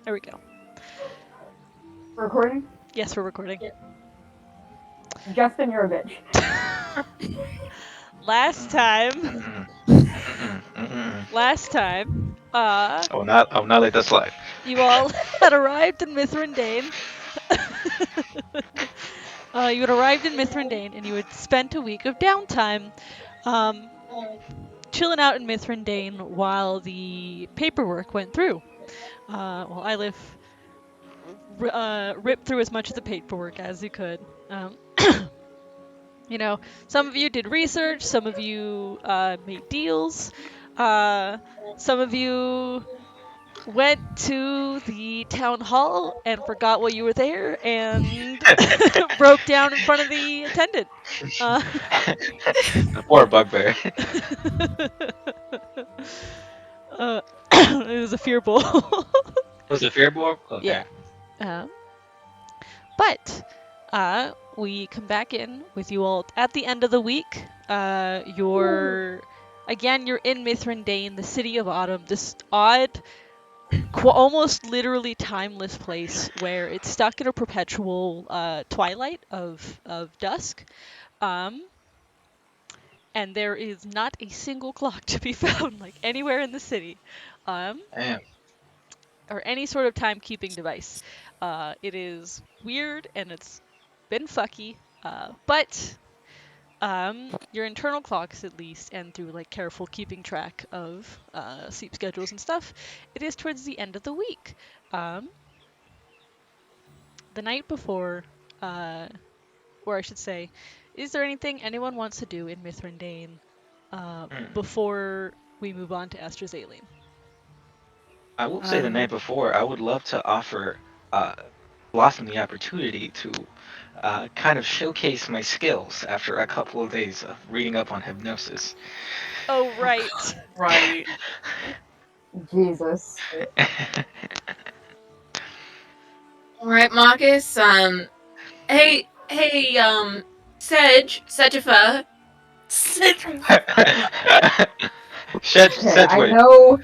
There we go. Recording? Yes, we're recording. Justin, you're a bitch. Last time, I will not let that slide. you all had arrived in Mithrandain. You had arrived in Mithrandain, and you had spent a week of downtime, um, chilling out in Mithrandain while the paperwork went through. Well, Ilif ripped through as much of the paperwork as he could. Um, you know, some of you did research, some of you made deals, some of you went to the town hall and forgot while you were there and broke down in front of the attendant. The poor bugbear. It was a fear bowl. Was it fear board? Yeah. Okay. Um, but we come back in with you all at the end of the week. You're in Mithrandain, the city of autumn, this odd, almost literally timeless place where it's stuck in a perpetual twilight of dusk. Um, and there is not a single clock to be found, like anywhere in the city, Damn. or any sort of timekeeping device. It is weird and it's been fucky, but your internal clocks, at least, and through like careful keeping track of sleep schedules and stuff, it is towards the end of the week. Um, the night before, or I should say, is there anything anyone wants to do in Mithrandain before we move on to Astrazeline? I will say the night before, I would love to offer uh, Blossom the opportunity to kind of showcase my skills after a couple of days of reading up on hypnosis. Oh, right. Right. Jesus. All right, Marcus. Hey, Sejifa. Okay, I Sedgwick. know.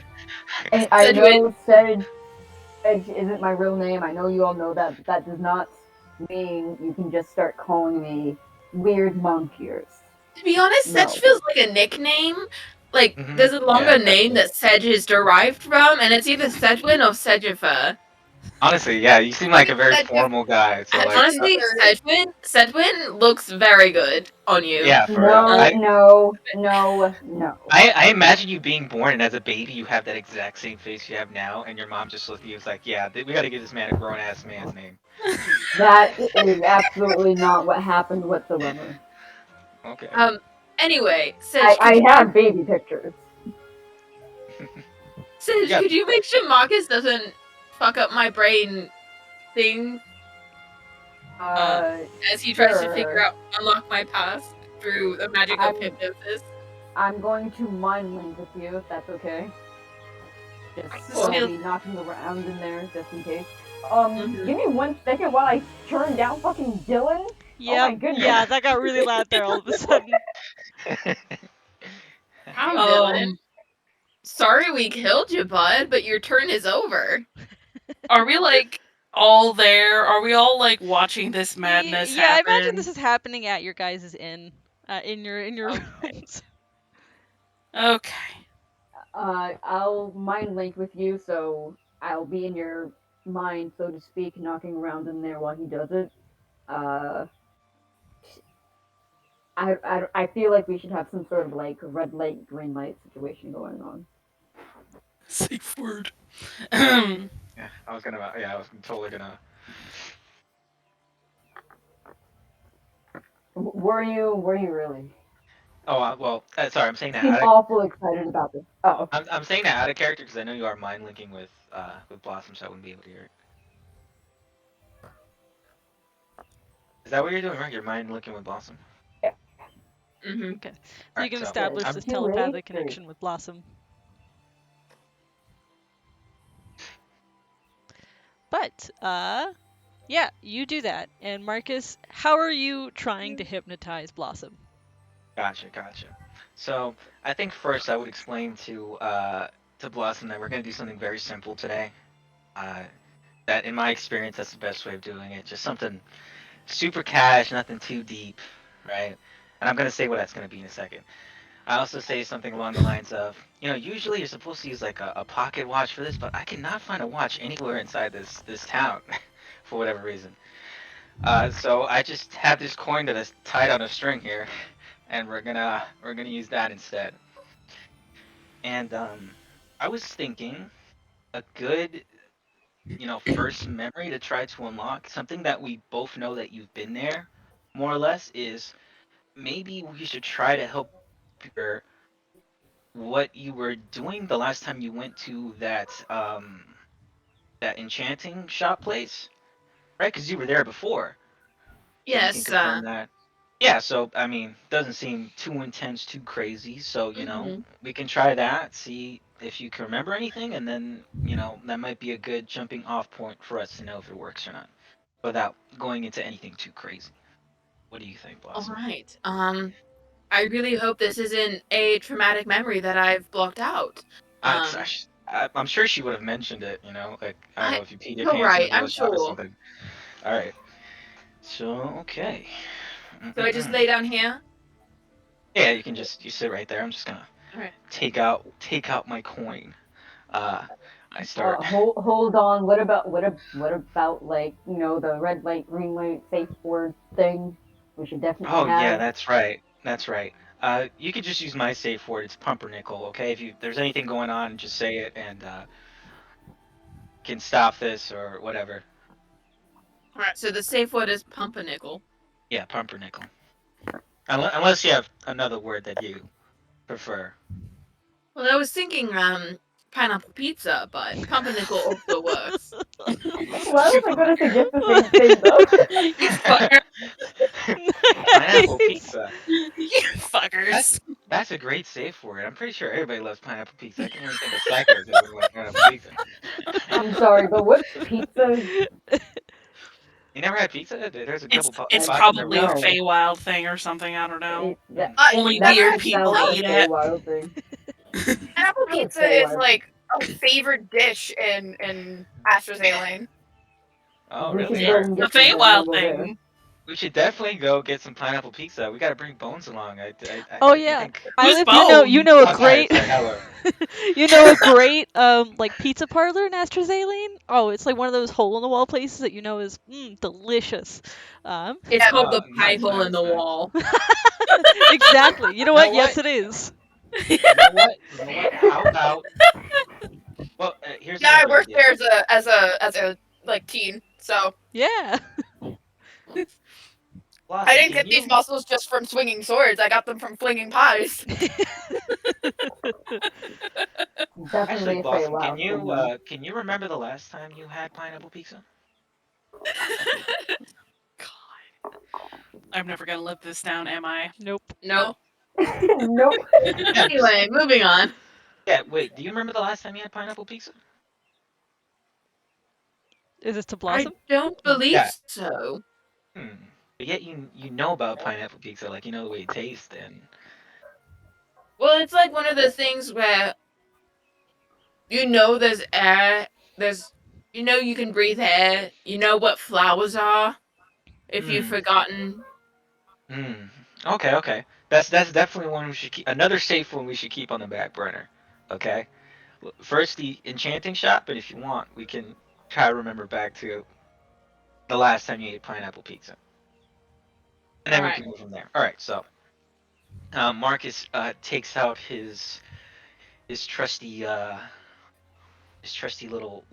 I Sedgwick. know. Sedge isn't my real name. I know you all know that. But that does not mean you can just start calling me weird monk ears. To be honest, No. Sedge feels like a nickname. Like, Mhm. there's a longer Yeah, name that Sedge is derived from, and it's either Sedgwin or Sejifa. honestly, yeah, you seem like a very Sedge- formal guy. So like, Honestly, Sedgwin looks very good on you. yeah, for real. No, no, no, no. I imagine you being born and as a baby you have that exact same face you have now, and your mom just looked at you and was like, "Yeah, we got to give this man a grown ass man's name." That is absolutely not what happened whatsoever. Okay. Anyway, Sedge, I have baby pictures. Sedge, Yeah. could you make sure Marcus doesn't fuck up my brain thing as he tries to Sure. figure out unlock my past through the magic of hypnosis? I'm going to mind link with you if that's okay. Just Cool. I'll be knocking around in there just in case. Give me 1 second while I turn down fucking Dylan. Yeah, my goodness. yeah, that got really loud there all of a sudden. How, Dylan? Sorry we killed you, bud, but your turn is over. Are we like all there? Are we all like watching this madness Yeah, happen? I imagine this is happening at your guys' inn, in your rooms. Okay. I'll mind link with you, so I'll be in your mind, so to speak, knocking around in there while he does it. I feel like we should have some sort of like red light, green light situation going on. Safe word. Yeah, I was totally gonna. Were you really? Oh well, sorry, I'm saying that. Seem awful excited about this. Oh. I'm saying that out of character because I know you are mind linking with Blossom, so I wouldn't be able to hear it. Is that what you're doing, right? You're mind linking with Blossom. Yeah. Mm-hmm. Okay, so All you right, can so establish I'm- this You really telepathic do. connection with Blossom. But, yeah, you do that. And Marcus, how are you trying to hypnotize Blossom? Gotcha. So I think first I would explain to Blossom that we're gonna do something very simple today. That, in my experience, that's the best way of doing it. Just something super cash, nothing too deep, right? And I'm gonna say what that's gonna be in a second. I also say something along the lines of, usually you're supposed to use like a pocket watch for this, but I cannot find a watch anywhere inside this town, for whatever reason. So I just have this coin that is tied on a string here, and we're gonna use that instead. And I was thinking a good, first memory to try to unlock something that we both know that you've been there, more or less, is maybe we should try to help your what you were doing the last time you went to that enchanting shop place, right? Because you were there before, so you can Yes. confirm that. Yeah, so I mean, doesn't seem too intense, too crazy. So Mhm. we can try that, see if you can remember anything, and then that might be a good jumping off point for us to know if it works or not, without going into anything too crazy. What do you think, All Blossom? right. I really hope this isn't a traumatic memory that I've blocked out. Um, I'm sure she would have mentioned it. Like I don't know I. if you peed your You're pants in right. the middle I'm of the shop or sure. something. All right. So okay. So I just Mm-mm-mm. lay down here. Yeah, you sit right there. I'm just gonna All right. take out my coin. I start. Hold on. What about like the red light, green light, safe word thing? We should definitely Oh yeah, have. that's right. That's right. You could just use my safe word. It's pumpernickel. Okay, if there's anything going on, just say it and can stop this or whatever. All right. So the safe word is pumpernickel. Yeah, pumpernickel. Unless you have another word that you prefer. Well, I was thinking pineapple pizza, but pumpernickel also works. Why was I going to suggest the same thing though? You fucker. Pineapple pizza. You fuckers. That's a great safe word. I'm pretty sure everybody loves pineapple pizza. I can't even think of psychos that wouldn't like pineapple pizza. I'm sorry, but what's pizza? You never had pizza? There's a couple It's spots in there probably a where No. Feywild thing or something. I don't know. That I Only that never weird that people sounds like a eat it. Feywild thing. pineapple That was pizza is Feywild. like a favorite dish in Astrazeline. Oh, We should really? It's All go right. and a get some then Feywild when we're there. thing. We should definitely go get some pineapple pizza. We got to bring Bones along. Oh I yeah, think. Who's Isaac, you Bone? know a Oh, sorry, great sorry. Hello. you know a great like pizza parlor in Astrazeline? Oh, it's like one of those hole in the wall places that you know is delicious. Um It's called the pie Nice, hole in nice, the nice. wall. exactly. You know You know what? what? Yes, it is. You know what? You know what? How about? Well, here's Yeah, I another worked idea. there as a like teen, so Yeah. I Blossom, didn't can get these you? muscles just from swinging swords. I got them from flinging pies. Actually, Definitely a Blossom, Feywild thing then. can you remember the last time you had pineapple pizza? God, I'm never gonna live this down, am I? Nope. No. Nope. Yeah, just Anyway, moving on. yeah. Wait, do you remember the last time you had pineapple pizza? Is this to I Blossom? don't believe Yeah. so. Hmm. But yet you know about pineapple pizza, like you know the way it tastes, and Well, it's like one of those things where there's air, there's you can breathe air, you know what flowers are if you've hmm. forgotten. Hmm. Okay, okay. That's definitely one we should keep. Another safe one we should keep on the back burner. Okay. First the enchanting shop, but if you want, we can try to remember back to the last time you ate pineapple pizza, and All then we right. can move from there. All right. So Marcus takes out his trusty little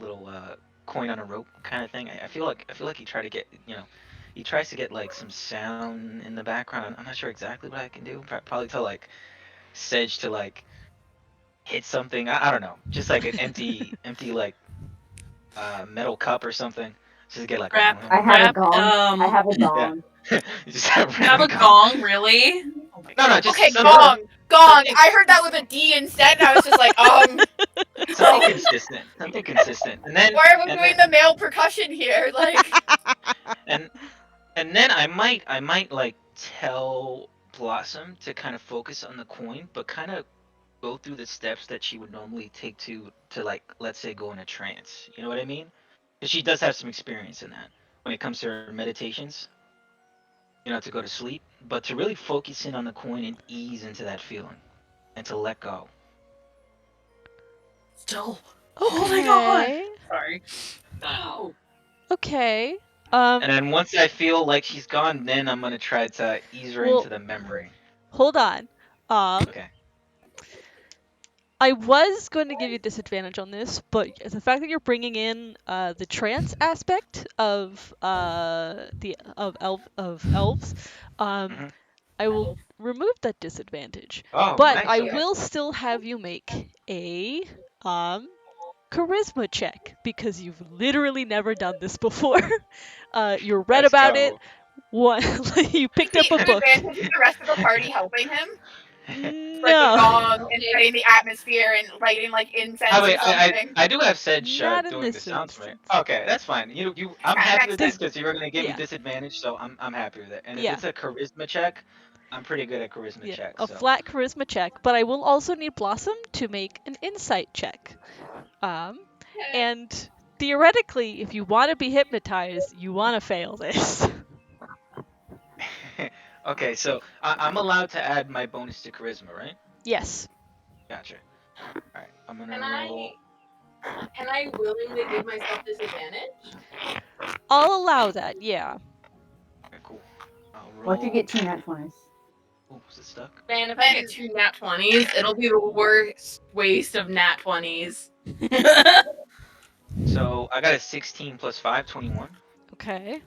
coin on a rope kind of thing. I feel like he tried to get he tries to get like some sound in the background. I'm not sure exactly what I can do. Probably tell like Sedge to like hit something. I don't know, just like an empty like metal cup or something, just to get like Rap, I have a rap. gong. I have a yeah, gong. just have You have random a gong. gong, really? Oh my No, no, god. just Okay, something gong, gong. something I heard that with a D instead, and I was just like, something consistent, something consistent, why are we and doing then the male percussion here? Like, and and then I might like tell Blossom to kind of focus on the coin, but kind of go through the steps that she would normally take to like let's say go in a trance. You know what I mean? 'Cause she does have some experience in that when it comes to her meditations, to go to sleep, but to really focus in on the coin and ease into that feeling and to let go. Still holding on. Okay. Sorry. No. Okay. And then once I feel like she's gone, then I'm gonna try to ease her Well- into the memory. Hold on. Okay. I was going to give you disadvantage on this, but the fact that you're bringing in the trance aspect of elves, Mhm. I will remove that disadvantage. Oh, But nice. I Okay. will still have you make a charisma check because you've literally never done this before. You read Let's about go. it. One, you picked up a book. Advantage is the rest of the party helping him. Like a No, gong and setting the atmosphere and lighting like incense Oh or wait, something. I do have Sedge Not in doing the this sounds for me. instance. Okay, that's fine. I'm Yeah, happy next with this time. because you were gonna give me Yeah. disadvantage, so I'm happy with it. And if Yeah. it's a charisma check, I'm pretty good at charisma Yeah, checks. a So. flat charisma check, but I will also need Blossom to make an insight check. And theoretically, if you want to be hypnotized, you want to fail this. Okay, so I'm allowed to add my bonus to charisma, right? Yes. Gotcha. All right, I'm gonna Can roll. Can I willingly give myself disadvantage? I'll allow that, yeah. Okay, cool. I'll roll. What if you get 2 nat 20s? Ooh, is it stuck? Man, if I get 2 nat 20s, it'll be the worst waste of nat 20s. So I got a 16 plus 5, 21. Okay.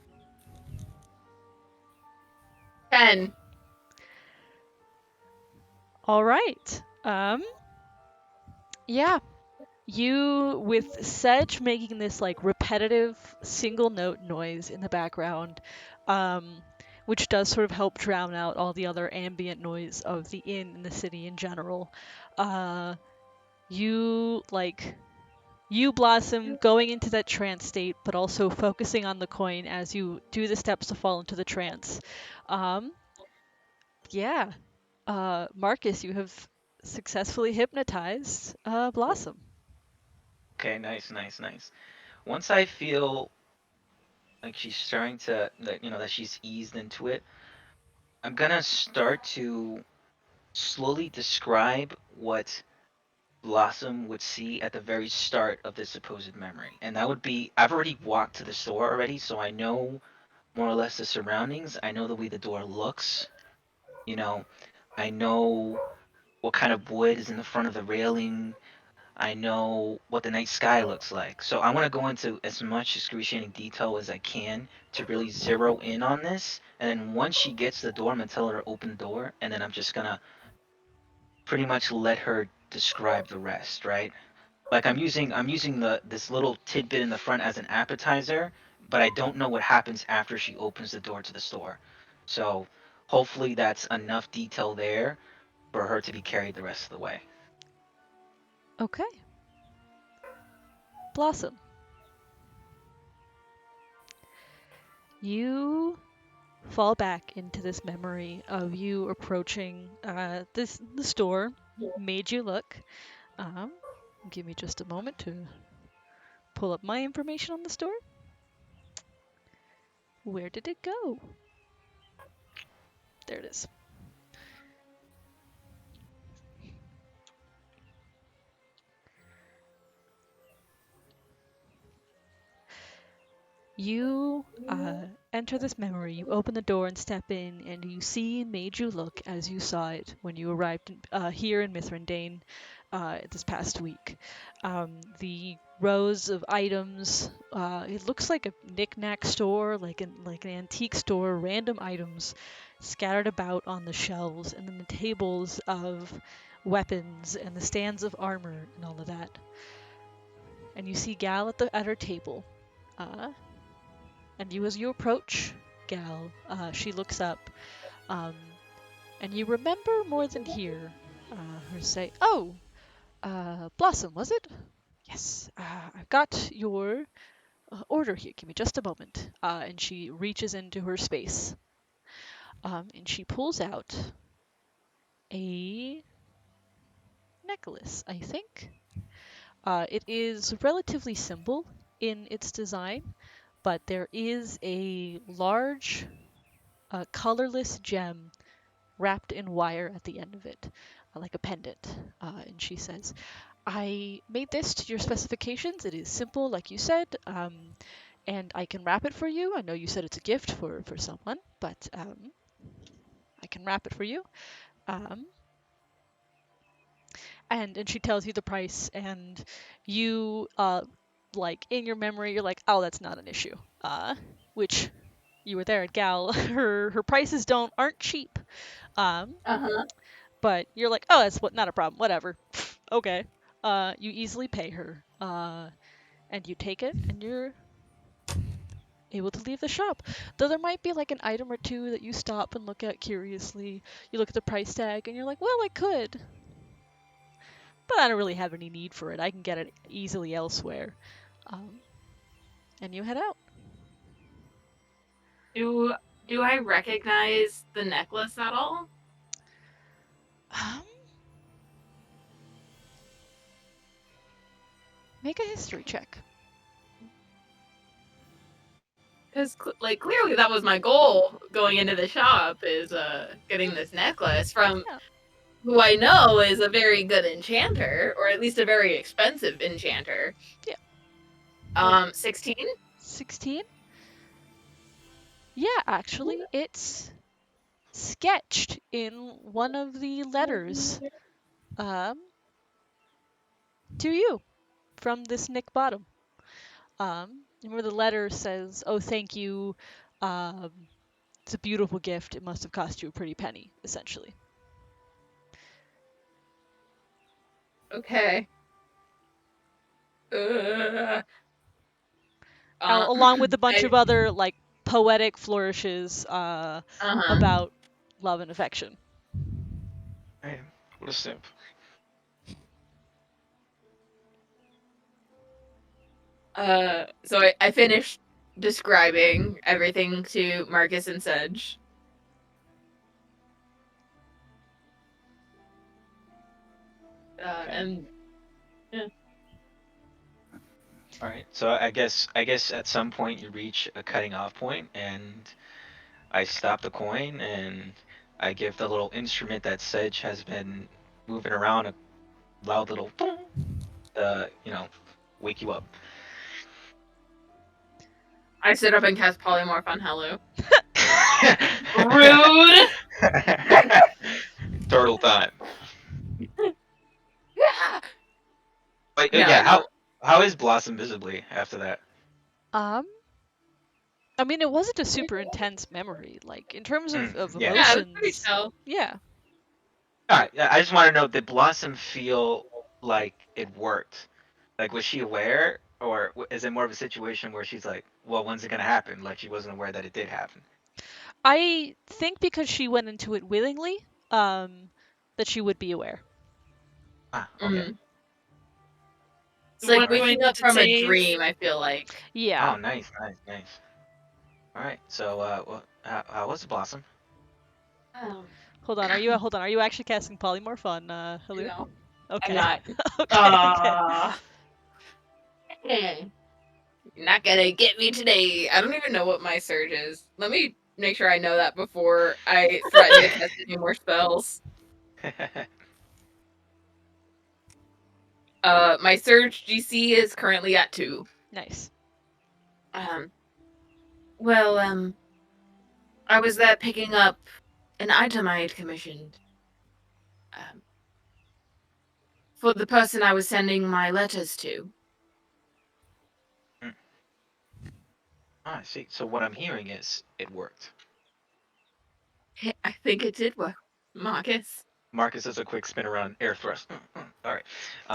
10. All right. Yeah. You, with Sedge making this like repetitive single note noise in the background, which does sort of help drown out all the other ambient noise of the inn and the city in general. You Blossom going into that trance state, but also focusing on the coin as you do the steps to fall into the trance. Yeah. Marcus, you have successfully hypnotized Blossom. Okay, nice. Once I feel like she's starting to, that she's eased into it, I'm gonna start to slowly describe what Blossom would see at the very start of this supposed memory. And that would be, I've already walked to the store already, so I know more or less the surroundings. I know the way the door looks. I know what kind of wood is in the front of the railing. I know what the night sky looks like. So I want to go into as much excruciating detail as I can to really zero in on this. And then once she gets to the door, I'm going to tell her to open the door. And then I'm just going to pretty much let her describe the rest, right? Like I'm using this little tidbit in the front as an appetizer, but I don't know what happens after she opens the door to the store. So hopefully that's enough detail there for her to be carried the rest of the way. Okay. Blossom. You fall back into this memory of you approaching the store. Made you look. Give me just a moment to pull up my information on the store. Where did it go? There it is. You enter this memory, you open the door and step in, and you see Made You Look as you saw it when you arrived here in Mithrandain this past week. The rows of items, it looks like a knick-knack store, like an antique store, random items scattered about on the shelves, and then the tables of weapons and the stands of armor and all of that. And you see Gal at her table. And as you approach Gal, she looks up, and you remember more than hear her say, "Oh, Blossom, was it? Yes, I've got your order here. Give me just a moment." And she reaches into her space, and she pulls out a necklace, I think. It is relatively simple in its design, but there is a large, colorless gem wrapped in wire at the end of it, like a pendant. And she says, I made this to your specifications. It is simple, like you said, and I can wrap it for you. I know you said it's a gift for someone, but I can wrap it for you. Um, and she tells you the price, and you, like, in your memory, you're like, oh, that's not an issue. Which you were there at Gal. Her prices aren't cheap. Uh-huh. But you're like, oh, that's not a problem. Whatever. Okay. You easily pay her. And you take it, and you're able to leave the shop. Though there might be like an item or two that you stop and look at curiously. You look at the price tag, and you're like, well, I could, but I don't really have any need for it. I can get it easily elsewhere. And you head out. Do I recognize the necklace at all? Make a history check. Because clearly that was my goal going into the shop, is getting this necklace from Yeah. who I know is a very good enchanter, or at least a very expensive enchanter. Yeah. 16? 16? Yeah, actually, it's sketched in one of the letters to you from this Nick Bottom. Where the letter says, oh, thank you. It's a beautiful gift. It must have cost you a pretty penny, essentially. Okay. Along with a bunch of other, like, poetic flourishes about love and affection. Man, what a simp. So I finished describing everything to Marcus and Sedge. And yeah. All right. So I guess at some point you reach a cutting off point, and I stop the coin, and I give the little instrument that Sedge has been moving around, a loud little, wake you up. I sit up and cast Polymorph on Hello. Rude! Turtle time. But No, yeah, no. how is Blossom visibly after that? I mean, it wasn't a super intense memory. Like, in terms of Yeah. Yeah, it was pretty emotions, chill. yeah. Alright, I just want to know, did Blossom feel like it worked? Like, was she aware, or is it more of a situation where she's like, well, when's it gonna happen? Like, she wasn't aware that it did happen. I think because she went into it willingly, that she would be aware. Ah, okay. Mm. It's like What waking point up did from a save? dream, I feel like. Yeah. Oh, nice. Alright, so, how was Blossom? Hold on. Are you actually casting Polymorph on Halou? No, Okay. I'm not. okay. You're not gonna get me today. I don't even know what my surge is. Let me make sure I know that before I threaten to cast any more spells. My surge GC is currently at 2. Nice. Well, I was there picking up an item I had commissioned. For the person I was sending my letters to. I see. So what I'm hearing is it worked. I think it did work, Marcus. Marcus does a quick spin around, air thrust. All right.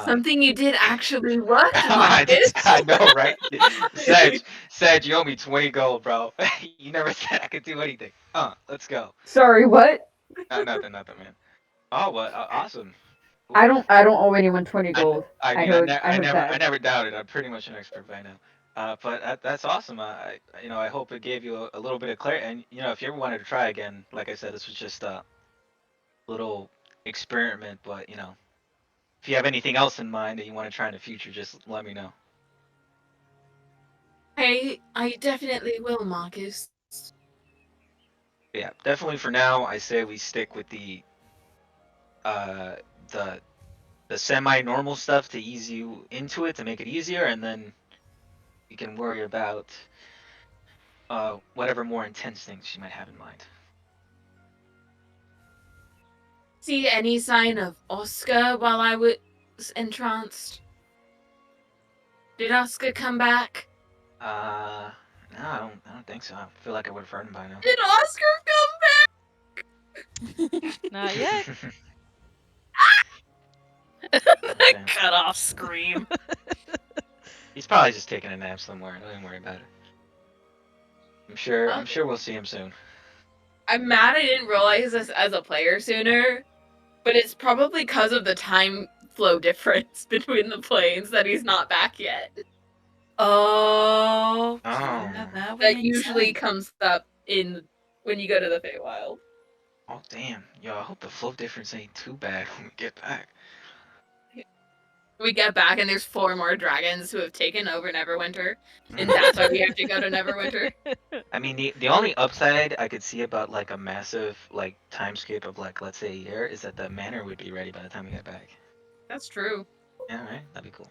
Something you did actually work, Marcus. I know, right? Sedge, you owe me 20 gold, bro. You never said I could do anything. Let's go. Sorry, what? Nothing, man. Oh, well, awesome. I don't owe anyone 20 I gold. mean, I heard never that. doubted. I'm pretty much an expert by now. But that's awesome. I hope it gave you a little bit of clarity. And if you ever wanted to try again, like I said, this was just a little experiment. But if you have anything else in mind that you want to try in the future, just let me know. I definitely will, Marcus. Yeah, definitely for now, I say we stick with the uh the semi-normal stuff to ease you into it to make it easier, and then you can worry about whatever more intense things you might have in mind. See any sign of Oscar while I was entranced? Did Oscar come back? No, I don't think so. I feel like I would have heard him by now. Did Oscar Not yet. Okay. Cut off scream. He's probably just taking a nap somewhere. Don't even worry about it. I'm sure Okay. we'll see him soon. I'm mad I didn't realize this as a player sooner, but it's probably because of the time flow difference between the planes that he's not back yet. Oh, Oh. yeah, that would That make usually sense. comes up when you go to the Feywild. Oh damn. Yo, I hope the flow difference ain't too bad when we get back. We get back and there's 4 more dragons who have taken over Neverwinter, and that's why we have to go to Neverwinter. I mean, the only upside I could see about like a massive like time skip of like let's say a year is that the manor would be ready by the time we get back. That's true. Yeah, right. That'd be cool.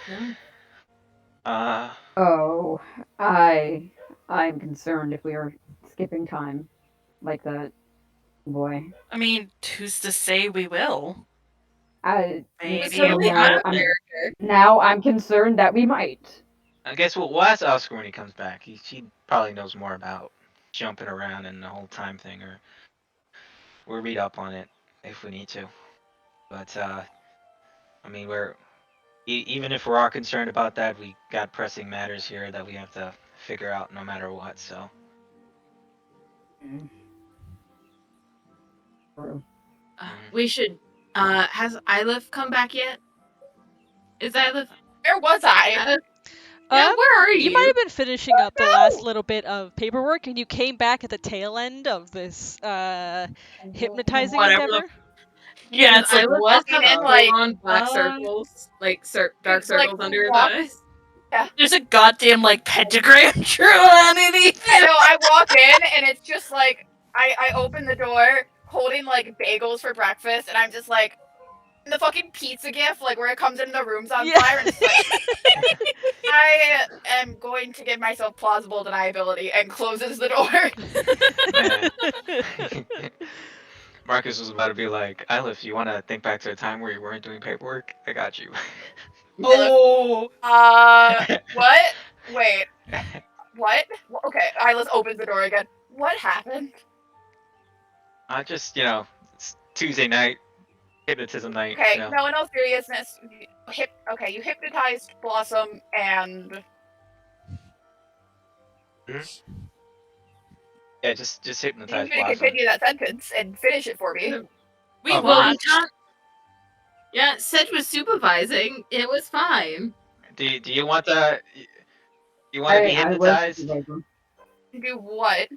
Yeah. Oh, I'm concerned if we are skipping time like that. Boy, I mean, who's to say we will? I Maybe It's totally we'll out have of I'm, character. now I'm concerned that we might. I guess we'll ask Oscar when he comes back. He probably knows more about jumping around and the whole time thing, or we'll read up on it if we need to. But I mean, even if we're all concerned about that, we got pressing matters here that we have to figure out no matter what. So True. We should. Has Ilif come back yet? Is Ilif? Where was I? Yeah, where are you? You might have been finishing up the last little bit of paperwork, and you came back at the tail end of this hypnotizing Whatever endeavor. Yeah, it's like, Ilif what just walking have in, like, full-on black uh, circles, like dark It's like circles under his walk- eyes. There's a goddamn, like, pentagram drawn underneath I it. know, I walk in and it's just like I open the door holding like bagels for breakfast and I'm just like the fucking pizza gif, like where it comes in the room's on Yeah. fire and it's like I am going to give myself plausible deniability and closes the door. Marcus was about to be like, Ilif, you want to think back to a time where you weren't doing paperwork? I got you. Oh, What? Wait. What? Okay, Ilis opens the door again. What happened? I just, it's Tuesday night, hypnotism night. Okay, You know. no, in all seriousness, you hypnotized Blossom and Yeah, just you hypnotize can Blossom. continue that sentence and finish it for me. we Oh, Well, watched. yeah, Sedge was supervising. It was fine. Do you want the? You want to be I hypnotized? Do what?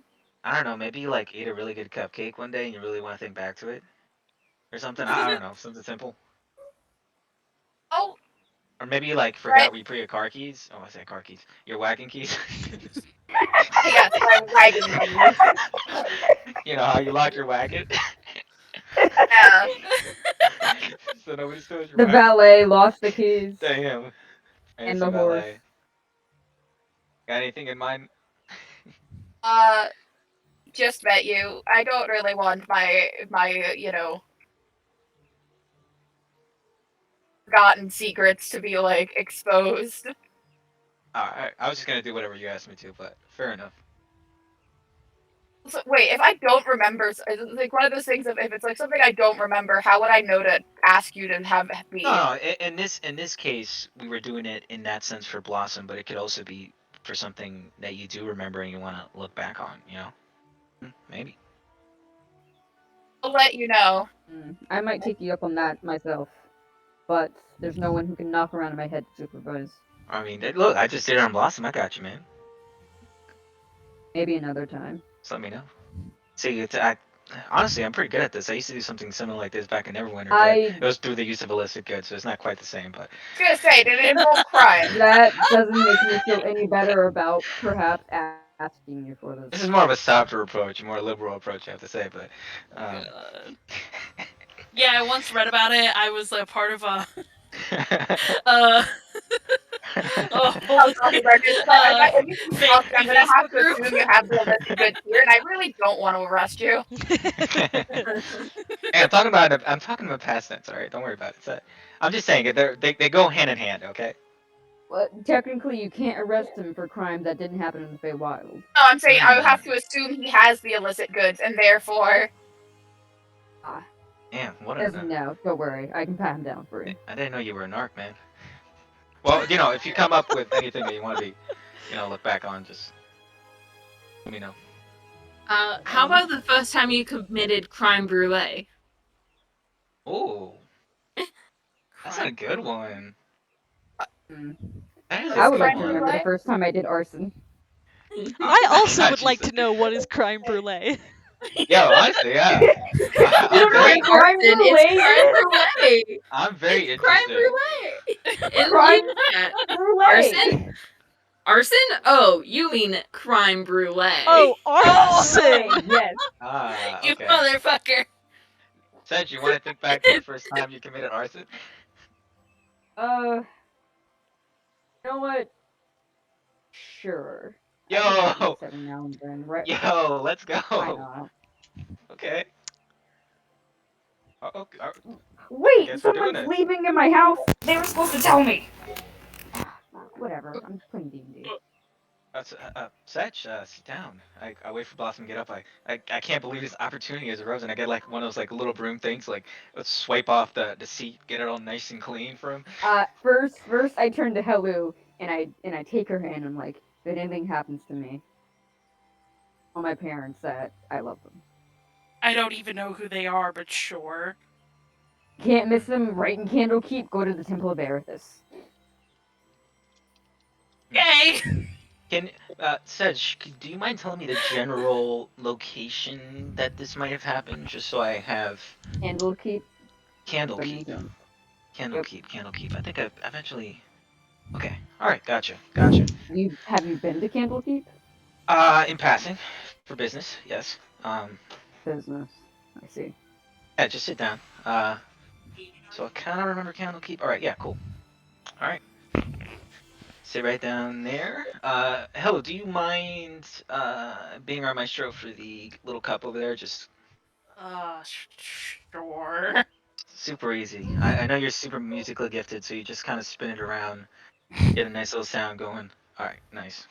I don't know. Maybe you like ate a really good cupcake one day and you really want to think back to it, or something. I don't know. Something simple. Oh, Or maybe you like forgot where you put your car keys. Oh, I said car keys. Your wagon keys. yes, I'm wagging them. You know how you lock your wagon. Yeah. So nobody steals your The wagon. valet lost the keys. Damn. And the horse. Got anything in mind? Just met you. I don't really want my forgotten secrets to be like exposed. I was just gonna do whatever you asked me to, but fair enough. So, wait, if I don't remember, is it like one of those things of if it's like something I don't remember, how would I know to ask you to have me? No, in this case, we were doing it in that sense for Blossom, but it could also be for something that you do remember and you want to look back on. Maybe. I'll let you know. I might take you up on that myself, but there's no one who can knock around in my head to supervise. I mean, look, I just did it on Blossom. I got you, man. Maybe another time. Just let me know. See, honestly, I'm pretty good at this. I used to do something similar like this back in Neverwinter, I- but it was through the use of illicit goods, so it's not quite the same. But I was gonna say, did it involve crime? That doesn't make me feel any better about perhaps asking you for this this. is more of a softer approach, a more liberal approach, I have to say. But Yeah, I once read about it. I was a part of a. Oh, Oh, sorry, Marcus. I'm gonna have Facebook to group. assume you have the illicit goods here, and I really don't want to arrest you. Hey, I'm talking about past tense. All right, don't worry about it. I'm just saying they go hand in hand. Okay. Well, technically, you can't arrest him for crimes that didn't happen in the Feywild. No, I'm saying I would have to assume he has the illicit goods, and therefore. Damn, what As a. no, don't worry, I can pat him down for you. I didn't know you were a narc, man. Well, if you come up with anything that you want to be, look back on, just let me know. How about the first time you committed crime brulee? Oh, that's a good one. Hmm. That is a I would good like to one. remember the first time I did arson. I also God, would like Jesus. to know what is crime brulee. Yo, honestly, yeah. You don't know very, what crime It's crime brulee. I'm very It's crime interested. brulee. Crime Yeah. Brulee. Arson? Arson? Oh, you mean crime brulee. Oh, Oh, arson! yes. Ah, You okay. motherfucker. Sedge, you want to think back to the first time you committed arson? You know what? Sure. I Yo! can do this every now and then, right? Yo, let's go. Why not? Okay. Okay. Wait, Guess we're doing someone's it. leaving in my house. They were supposed to tell me. Whatever. I'm playing D&D. Sedge, sit down. I wait for Blossom to get up. I can't believe this opportunity has arisen. I get like one of those like little broom things, like let's swipe off the seat, get it all nice and clean for him. First I turn to Helu and I take her hand and I'm like, if anything happens to me, tell my parents that I love them. I don't even know who they are, but sure. Can't miss them. Right in Candlekeep. Go to the Temple of Erithus. Yay! Can Sedge, do you mind telling me the general location that this might have happened, just so I have Candlekeep. Candlekeep. Yep. Candlekeep. I think I've eventually. Okay. All right. Gotcha. Have you been to Candlekeep? In passing, for business. Yes. Business. I see. Yeah. Just sit down. So I kind of remember Candlekeep. All right. Yeah. Cool. All right. Sit right down there. Hello. Do you mind being our maestro for the little cup over there? Just Sure. super easy. I know you're super musically gifted, so you just kind of spin it around, get a nice little sound going. All right. Nice.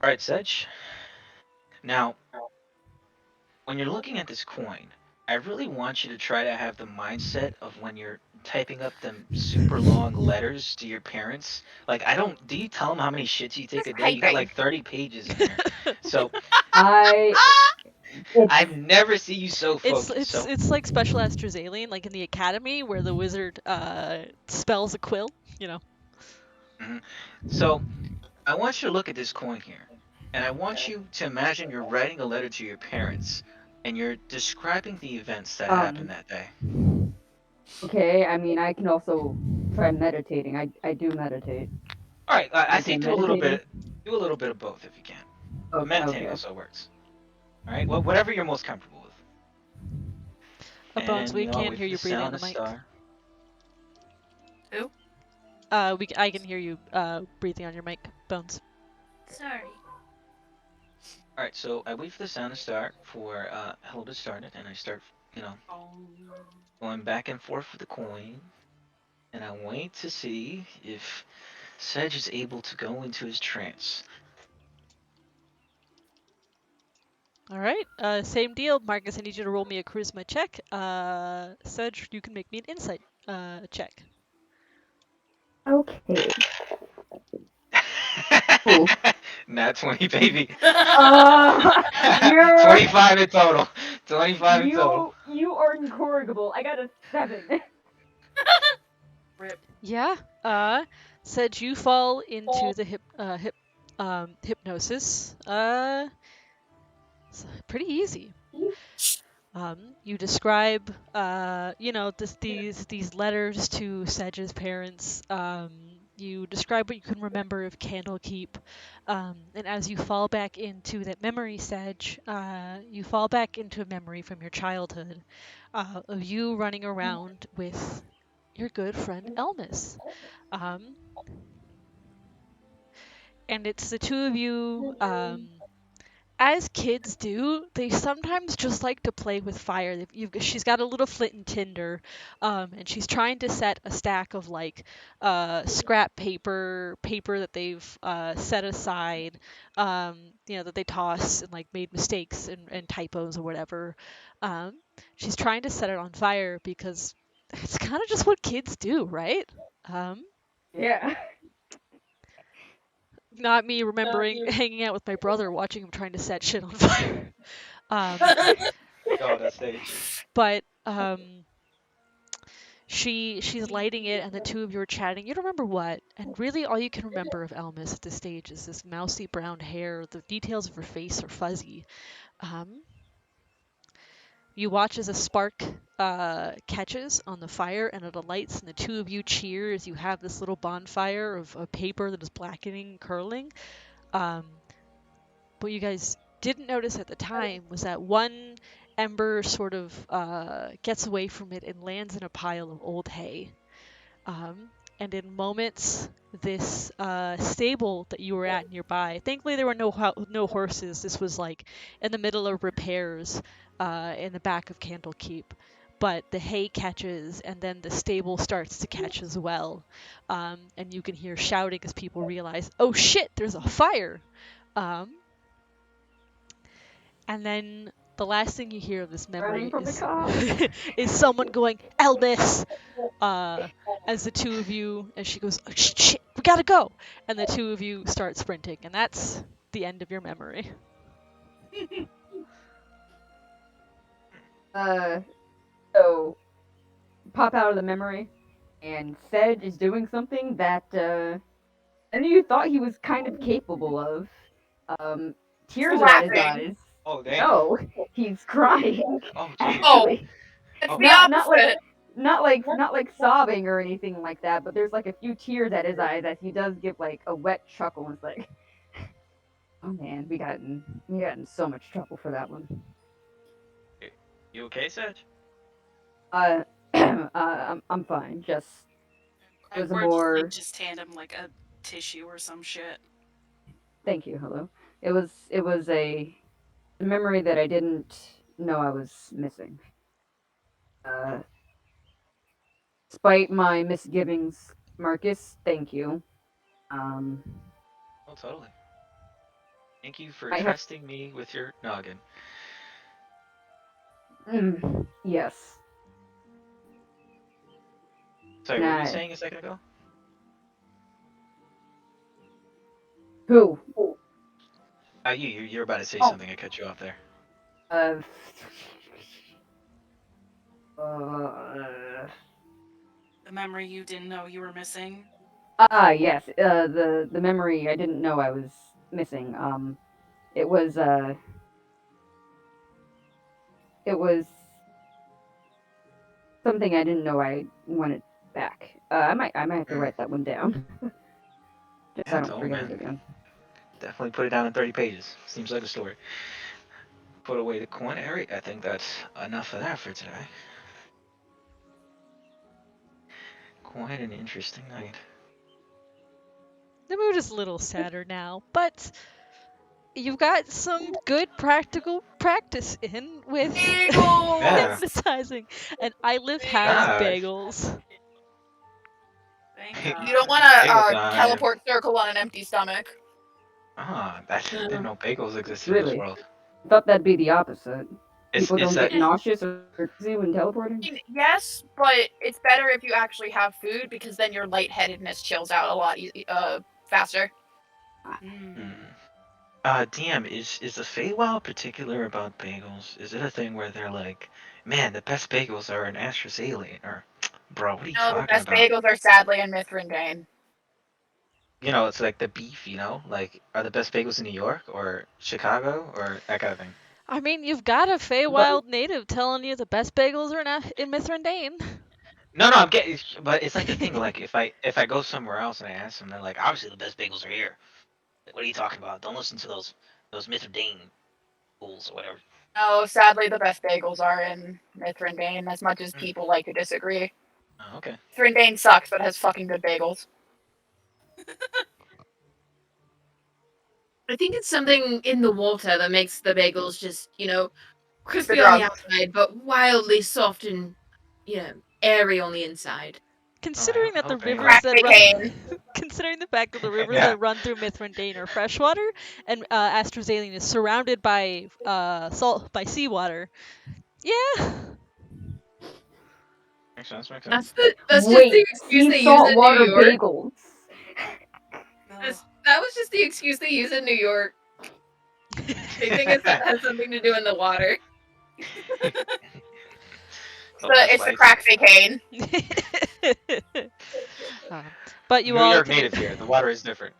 All right, Sedge. Now, when you're looking at this coin, I really want you to try to have the mindset of when you're typing up them super long letters to your parents. Like, do you tell them how many shits you take a day? You got like 30 pages in there. So, I've never seen you so focused. It's like Special Aster's Alien, like in the Academy, where the wizard spells a quill, So, I want you to look at this coin here. And I want you to imagine you're writing a letter to your parents, and you're describing the events that happened that day. Okay, I mean, I can also try meditating. I do meditate. All right, I think do a little meditating? bit of both if you can. Okay, Meditating okay. also works. All right, whatever you're most comfortable with. Bones, And, we I'll can't wait hear for you breathing on sound the to mic. start. I can hear you breathing on your mic, Bones. Sorry. All right, so I wait for the sound to start for Hello to start it, and I start, going back and forth with the coin, and I wait to see if Sedge is able to go into his trance. All right, same deal. Marcus, I need you to roll me a charisma check. Sedge, you can make me an insight check. Okay. Cool. Nat 20, baby. You're 25 in total. 25 in total. you are incorrigible. I got a 7. Rip. Yeah. Sedge, you fall into the hypnosis. It's pretty easy. You describe, these letters to Sedge's parents. You describe what you can remember of Candlekeep, and as you fall back into that memory, Sedge, you fall back into a memory from your childhood, of you running around with your good friend Elmas. Um, and it's the two of you. As kids do, they sometimes just like to play with fire. She's got a little flint and tinder, and she's trying to set a stack of like scrap paper that they've set aside, that they toss and like made mistakes and typos or whatever. She's trying to set it on fire because it's kind of just what kids do, right? Yeah. Not me remembering hanging out with my brother, watching him trying to set shit on fire. Oh, that stage. But she's lighting it, and the two of you are chatting. You don't remember what, and really all you can remember of Elmas at this stage is this mousy brown hair. The details of her face are fuzzy. You watch as a spark catches on the fire and it alights, and the two of you cheer as you have this little bonfire of paper that is blackening and curling. What you guys didn't notice at the time was that one ember sort of gets away from it and lands in a pile of old hay. And in moments, this stable that you were at nearby, thankfully there were no horses. This was like in the middle of repairs in the back of Candlekeep. But the hay catches, and then the stable starts to catch as well. And you can hear shouting as people realize, oh shit, there's a fire! And then the last thing you hear of this memory Running from the cops. is someone going, Elvis! As the two of you, as she goes, oh, shit, we gotta go! And the two of you start sprinting, and that's the end of your memory. So pop out of the memory, and Sedge is doing something that I knew you thought he was kind of capable of. Tears are in his Laughing. eyes. Oh, damn. No, he's crying. Oh, geez. Actually, It's Oh, the not opposite. not like sobbing or anything like that, but there's like a few tears at his eyes as he does give like a wet chuckle and it's like, oh man, we got in so much trouble for that one. You okay, Sedge? I'm fine. Just it was a Or more. like, just hand him like a tissue or some shit. Thank you. Hello. It was a memory that I didn't know I was missing. Despite my misgivings, Marcus, thank you. Oh, totally. Thank you for I have- trusting me with your noggin. Yes. Sorry, what were you Nah. saying a second ago? Who? You're about to say Oh. something. I cut you off there. The memory you didn't know you were missing. Yes. The memory I didn't know I was missing. It was something I didn't know I wanted back. I might have to write that one down. Just so I Yeah, don't forget man. it again. Definitely put it down in 30 pages. Seems like a story. Put away the coin. Alright, I think that's enough of that for today. Quite an interesting night. The mood is a little sadder now, but you've got some good practical practice in with Bagels! Yeah. hypnotizing. And Iliv has Gosh. bagels. Thank You God. don't want Bagel to time. teleport circle on an empty stomach. I didn't know bagels existed in Really? this world. I thought that'd be the opposite. It's People don't that get nauseous or dizzy when I teleporting. mean, yes, but it's better if you actually have food because then your lightheadedness chills out a lot faster. DM, is the Feywild particular about bagels? Is it a thing where they're like, man, the best bagels are in Astra's Alien? Or, bro, what are you No, the talking best about? bagels are sadly in Mithrandain. You know, it's like the beef, you know? Like, are the best bagels in New York or Chicago or that kind of thing? I mean, you've got a Feywild native telling you the best bagels are in Mithrandain. No, I'm getting, but it's like the thing. Like if I go somewhere else and I ask them, they're like, obviously the best bagels are here. Like, what are you talking about? Don't listen to those Mithridane fools or whatever. No, sadly, the best bagels are in Mithrandain, as much as Mm. people like to disagree. Oh, okay. Mithrandain sucks, but has fucking good bagels. I think it's something in the water that makes the bagels just, crispy The on the drugs. outside, but wildly soft and, airy on the inside. Considering that the hope anyone- rivers that Crack run, considering the fact that the rivers Yeah. that run through Mithrandain are freshwater, and Astrozalian is surrounded by seawater. Yeah. Makes sense. That's just Wait, the excuse they sea use in New saltwater York. bagels. That was just the excuse they use in New York. They think it has something to do in the water. It's the crack cocaine. But you New all York can, native here. The water is different.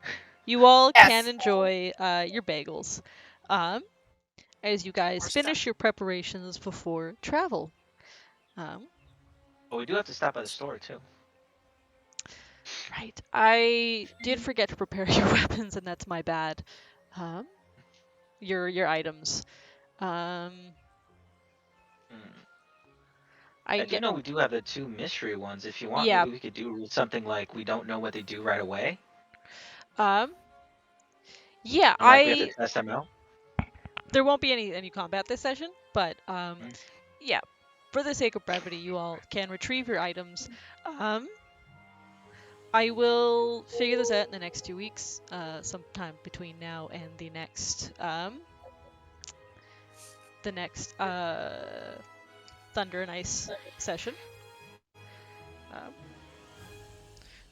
you all Yes. can enjoy your bagels as you guys finish your preparations before travel. But we do have to stop by the store too. Right. I did forget to prepare your weapons, and that's my bad. Your items. I I can do get. know we do have the 2 mystery ones. If you want, Yeah. maybe we could do something like we don't know what they do right away. Yeah. And, like, we have to test them out. There won't be any combat this session, but yeah. For the sake of brevity, you all can retrieve your items. I will figure this out in the next 2 weeks, sometime between now and the next Thunder and Ice session.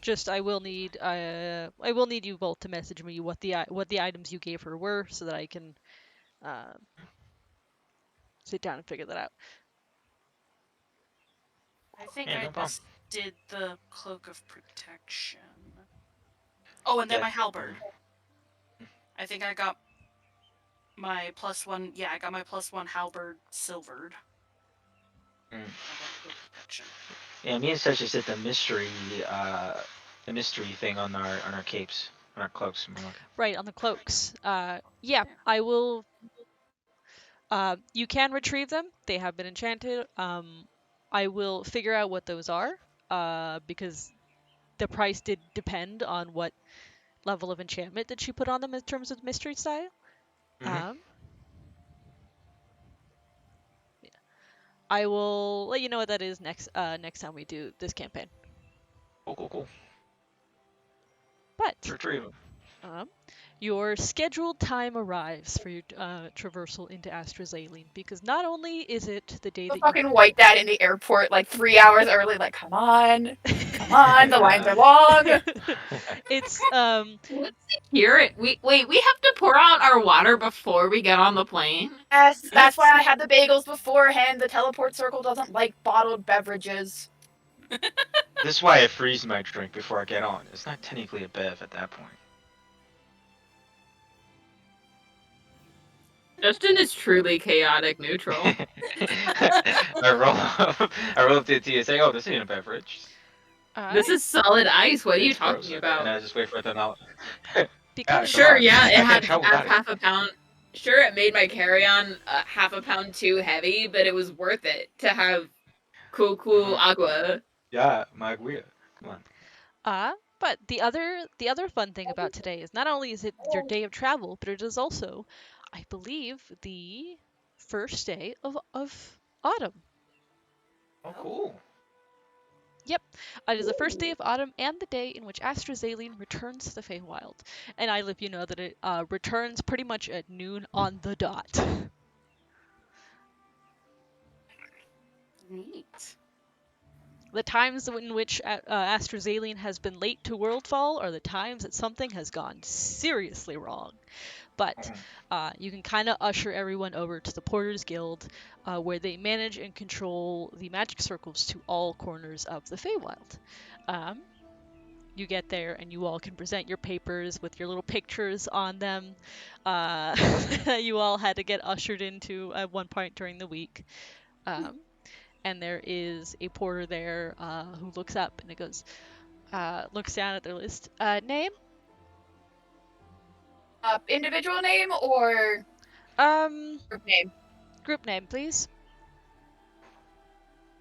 Just I will need you both to message me what the items you gave her were, so that I can sit down and figure that out. I think Yeah, I no problem. just did the Cloak of Protection. Oh, and then Yeah. my halberd. I think I got my +1. Yeah, I got my +1 halberd silvered. Yeah, me and Seth just did the mystery thing on our capes, on our cloaks. Right, on the cloaks. Yeah, I will. You can retrieve them. They have been enchanted. I will figure out what those are, because the price did depend on what level of enchantment that she put on them in terms of mystery style. Mhm. Yeah. I will let you know what that is next time we do this campaign. Cool. But Retrieve them. your scheduled time arrives for your traversal into Astrazaline, because not only is it the day The that fucking white dad in the airport like 3 hours early, like, come on, the lines are long. it's Here, we have to pour out our water before we get on the plane. Yes, that's why I had the bagels beforehand. The teleport circle doesn't like bottled beverages. This is why I freeze my drink before I get on. It's not technically a bev at that point. Justin is truly chaotic neutral. I roll up to the TSA. Oh, this ain't a beverage. This is solid ice. What are you It's gross. talking about? And I just wait for it to melt. because Sure, on. yeah, it I had can't travel without it. half a pound. Sure, it made my carry-on half a pound too heavy, but it was worth it to have cool agua. Yeah, my guia. Come on. But the other fun thing about today is not only is it your day of travel, but it is also, I believe, the first day of autumn. Oh, cool. Yep, it is the first day of autumn and the day in which Astrazaline returns to the Feywild. And I let you know that it returns pretty much at noon on the dot. Neat. The times in which Astrazaline has been late to Worldfall are the times that something has gone seriously wrong. But you can kind of usher everyone over to the Porters Guild, where they manage and control the magic circles to all corners of the Feywild. you get there and you all can present your papers with your little pictures on them. You all had to get ushered into at one point during the week. And there is a porter there who looks up and it goes, looks down at their list. Name? Individual name or group name? Group name, please.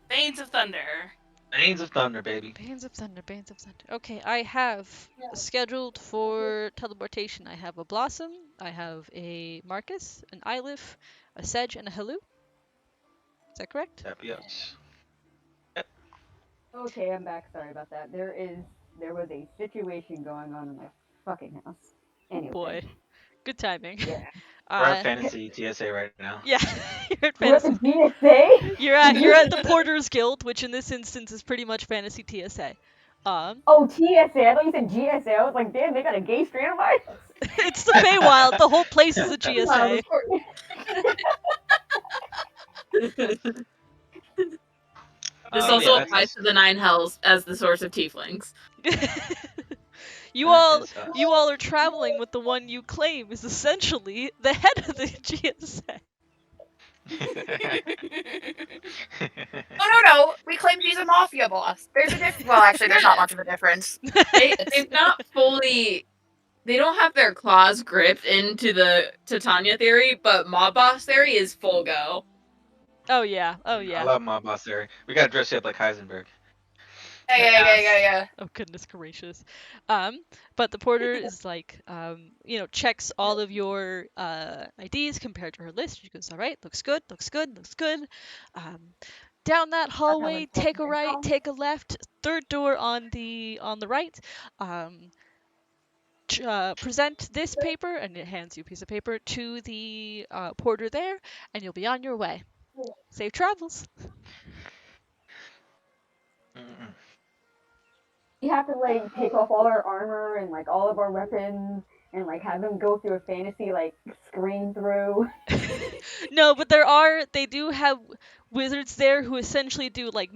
Veins of Thunder. Veins of Thunder, baby. Bands of Thunder, Bands of Thunder. Okay, I have scheduled for teleportation. I have a Blossom, I have a Marcus, an Ylif, a Sedge, and a Halu. Is that correct? Yep, yes. Okay, I'm back. Sorry about that. There was a situation going on in my fucking house. Anyway. Boy, good timing. Yeah. We're at Fantasy TSA right now. Yeah, you're at We're at Fantasy. the GSA? You're at the Porters Guild, which in this instance is pretty much Fantasy TSA. Oh, TSA. I thought you said GSA. I was like, damn, they got a gay strand of mine? It's the Feywild. The whole place is a Wow, GSA. of course. This Yeah, also that's applies to the Nine Hells as the source of tieflings. You That all is us. you all are traveling with the one you claim is essentially the head of the GSA. No. We claim she's a mafia boss. There's a difference. Well, actually, there's not much of a difference. They've not fully. They don't have their claws gripped into the Titania theory, but Mob Boss theory is full go. Oh yeah. Oh I yeah. love my boss theory. We gotta dress you up like Heisenberg. Yeah. Oh goodness gracious. But the porter is like, checks all of your IDs compared to her list. She goes, all right, looks good. Down that hallway, take a right, take a left, third door on the right. Present this paper, and it hands you a piece of paper to the porter there, and you'll be on your way. Safe travels. Mm-mm. We have to, like, take off all our armor and, like, all of our weapons and, like, have them go through a fantasy, like, screen through. No, but they do have wizards there who essentially do like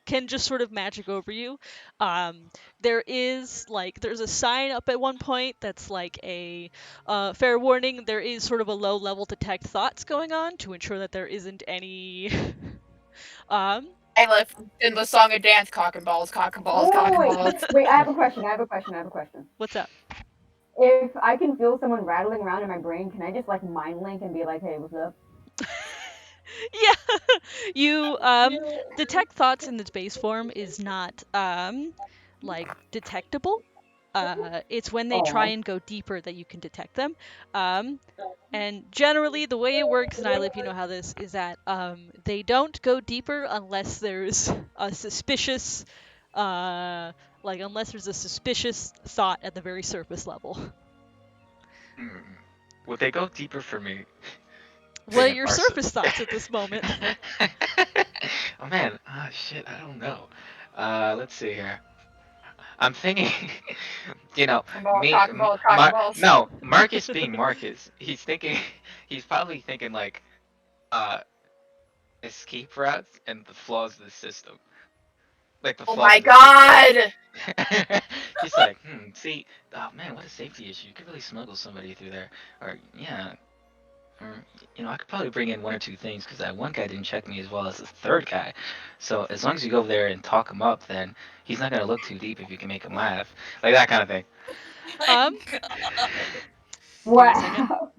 can just sort of magic over you. There's a sign up at one point that's like a fair warning. There is sort of a low level detect thoughts going on to ensure that there isn't any. I left in the song and dance, cock and balls. Wait, I have a question. What's up? If I can feel someone rattling around in my brain, can I just, like, mind link and be like, hey, what's up? Yeah, you detect thoughts in its base form is not detectable. It's when they try and go deeper that you can detect them. And generally the way it works, and Ylif, you know how this is, that they don't go deeper unless there's a suspicious thought at the very surface level. Would they go deeper for me? What are your surface thoughts at this moment? Oh man, shit, I don't know. Let's see here. I'm thinking, no, Marcus being Marcus, he's probably thinking like, escape routes and the flaws of the system. Like the Oh flaws my of the god! He's like, see, oh man, what a safety issue. You could really smuggle somebody through there. Or, yeah. Or, I could probably bring in one or two things because that one guy didn't check me as well as the third guy. So as long as you go over there and talk him up, then he's not going to look too deep if you can make him laugh. Like that kind of thing. Wow.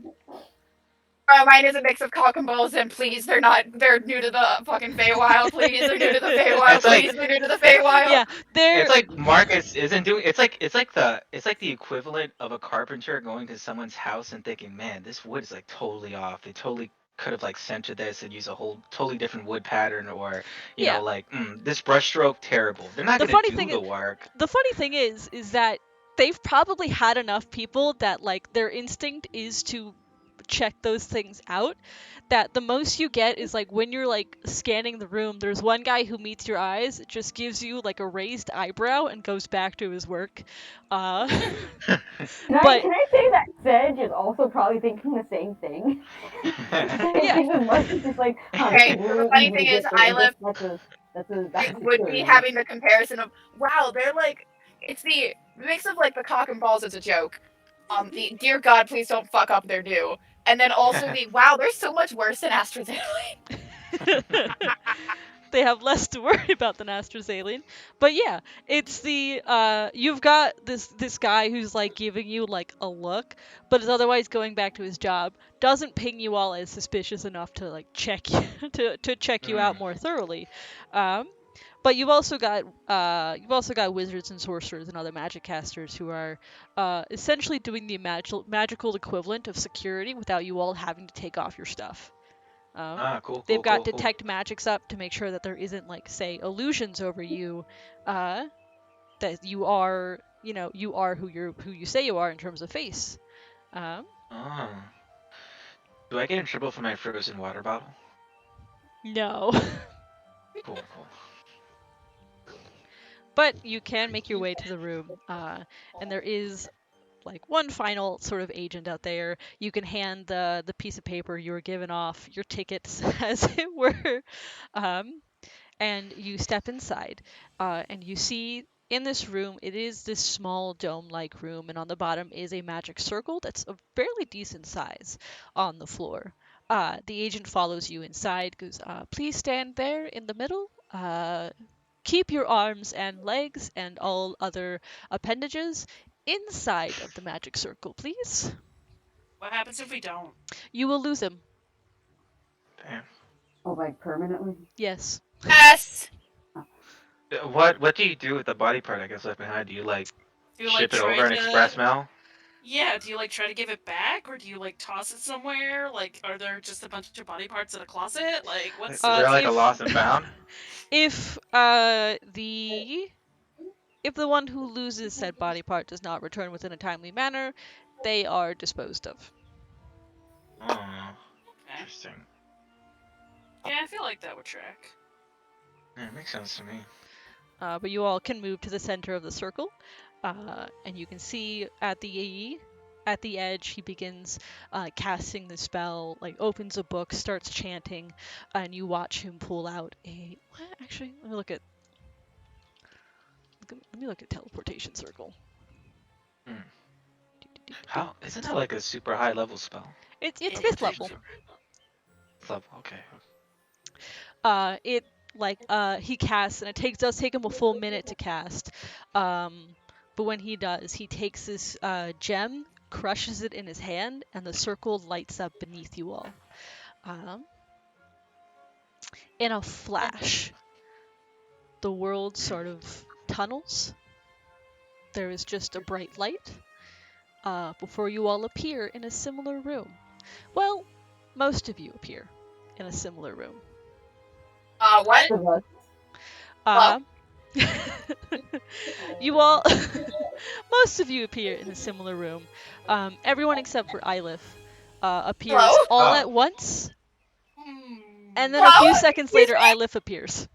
Mine is a mix of cock and balls, and please, they're new to the fucking Feywild, please, they're new to the Feywild, they're new to the Feywild. Yeah, It's like Marcus isn't doing. It's like the equivalent of a carpenter going to someone's house and thinking, man, this wood is like totally off. They totally could have like centered this and used a whole totally different wood pattern, or this brushstroke terrible. They're not gonna do the work. The funny thing is that they've probably had enough people that like their instinct is to check those things out, that the most you get is like when you're like scanning the room, there's one guy who meets your eyes, just gives you like a raised eyebrow and goes back to his work. Can I say that Sedge is also probably thinking the same thing? Even Marcus is like, okay, the funny thing is, Ylif would be having the comparison of, wow, they're like, it's the mix of like the cock and balls as a joke. The dear God, please don't fuck up their do. And then also the wow, there's so much worse than AstraZeneca. They have less to worry about than AstraZeneca. But yeah, it's the you've got this guy who's like giving you like a look, but is otherwise going back to his job. Doesn't ping you all as suspicious enough to like check you to check you out more thoroughly. But you've also got wizards and sorcerers and other magic casters who are essentially doing the magical equivalent of security without you all having to take off your stuff. Cool. They've got cool. detect magics up to make sure that there isn't like say illusions over you, that you are who you say you are in terms of face. Do I get in trouble for my frozen water bottle? No. Cool. But you can make your way to the room, and there is like one final sort of agent out there. You can hand the piece of paper you were given off, your tickets, as it were, and you step inside, and you see in this room, it is this small dome-like room, and on the bottom is a magic circle that's a fairly decent size on the floor. The agent follows you inside, goes, please stand there in the middle. Keep your arms and legs and all other appendages inside of the magic circle, please. What happens if we don't? You will lose him. Damn. Oh, like permanently? Yes. Yes. What do you do with the body part I guess left behind? Do you like Do you ship it try over in to- express mail? Yeah, do you like try to give it back, or do you like toss it somewhere? Like, are there just a bunch of body parts in a closet? Like, what's Is there like a lost and found? If the one who loses said body part does not return within a timely manner, they are disposed of. Oh, Okay. interesting. Yeah, I feel like that would track. Yeah, it makes sense to me. But you all can move to the center of the circle, and you can see at the edge he begins casting the spell, like opens a book, starts chanting, and you watch him pull out a. Actually, let me look at teleportation circle. How isn't that like a super high level spell? It's fifth level. Level, okay. He casts, and it does take him a full minute to cast. But when he does, he takes this gem, crushes it in his hand, and the circle lights up beneath you all. In a flash, the world sort of tunnels. There is just a bright light before you all appear in a similar room. Well, most of you appear in a similar room. What? You all, most of you appear in a similar room. Everyone except for Ylith appears Hello? all at once, Hmm. and then a few seconds later, Ylith appears.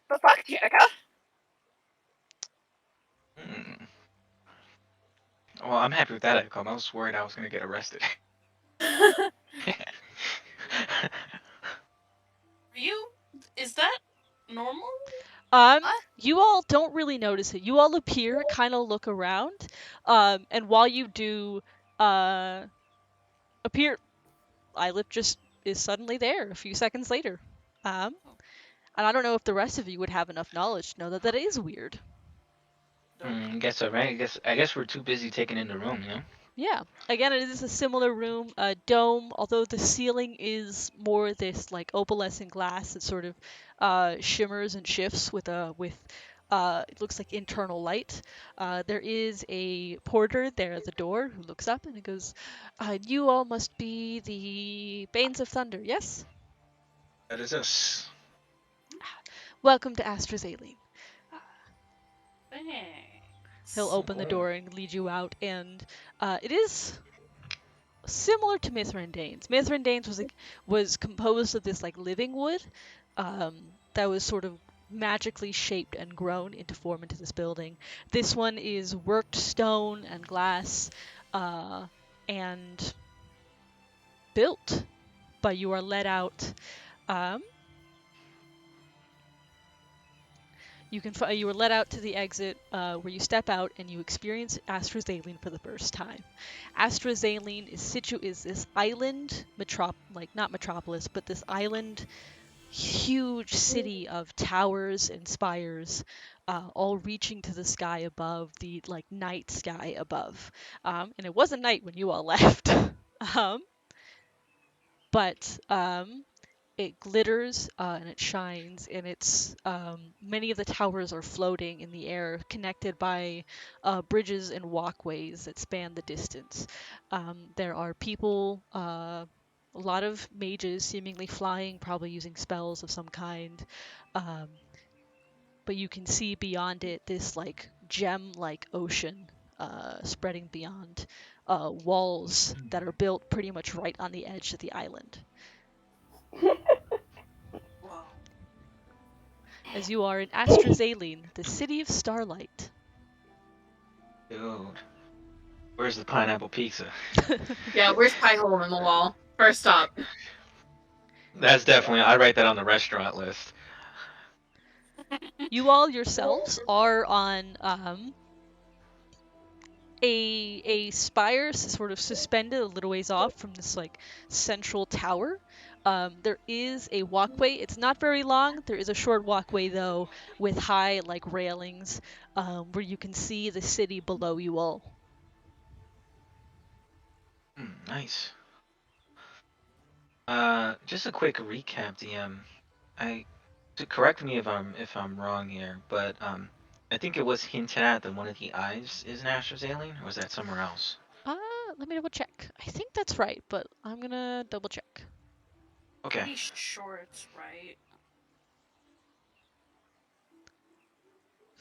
The fuck, Jenica? Well, I'm happy with that outcome. I was worried I was gonna get arrested. Is that normal? You all don't really notice it. You all appear, kind of look around, and while you do appear, Ylith just is suddenly there a few seconds later. And I don't know if the rest of you would have enough knowledge to know that that is weird. Guess so, right? I guess we're too busy taking in the room, you know? Yeah. Again, it is a similar room, a dome, although the ceiling is more this like opalescent glass that sort of shimmers and shifts with it looks like internal light. There is a porter there at the door who looks up and he goes, "You all must be the Banes of Thunder, yes? That is us. Welcome to AstraZeneca." Thanks. He'll open the door and lead you out, and it is similar to Mithrandane's. Mithrandane's was composed of this like living wood that was sort of magically shaped and grown into form into this building. This one is worked stone and glass and built, but you are let out You were let out to the exit where you step out and you experience AstraZeneline for the first time. AstraZeneline is this island not metropolis, but this island huge city of towers and spires, all reaching to the sky above, the like night sky above. And it wasn't night when you all left. um, but it glitters and it shines, and it's many of the towers are floating in the air, connected by bridges and walkways that span the distance. There are people, a lot of mages seemingly flying, probably using spells of some kind. Um, but you can see beyond it this like gem-like ocean spreading beyond walls that are built pretty much right on the edge of the island. Whoa. As you are in AstraZeneline, the city of starlight. Dude, where's the pineapple pizza? Yeah, where's pie hole in the wall? First stop. That's definitely. I write that on the restaurant list. You all yourselves are on a spire sort of suspended a little ways off from this like central tower. There is a walkway. It's not very long. There is a short walkway though, with high like railings, where you can see the city below you all. Nice. Just a quick recap, DM. To correct me if I'm wrong here, but I think it was hinted at that one of the eyes is an AstraZeneline, or was that somewhere else? Let me double check. I think that's right, but I'm gonna double check. Okay. Pretty sure it's right.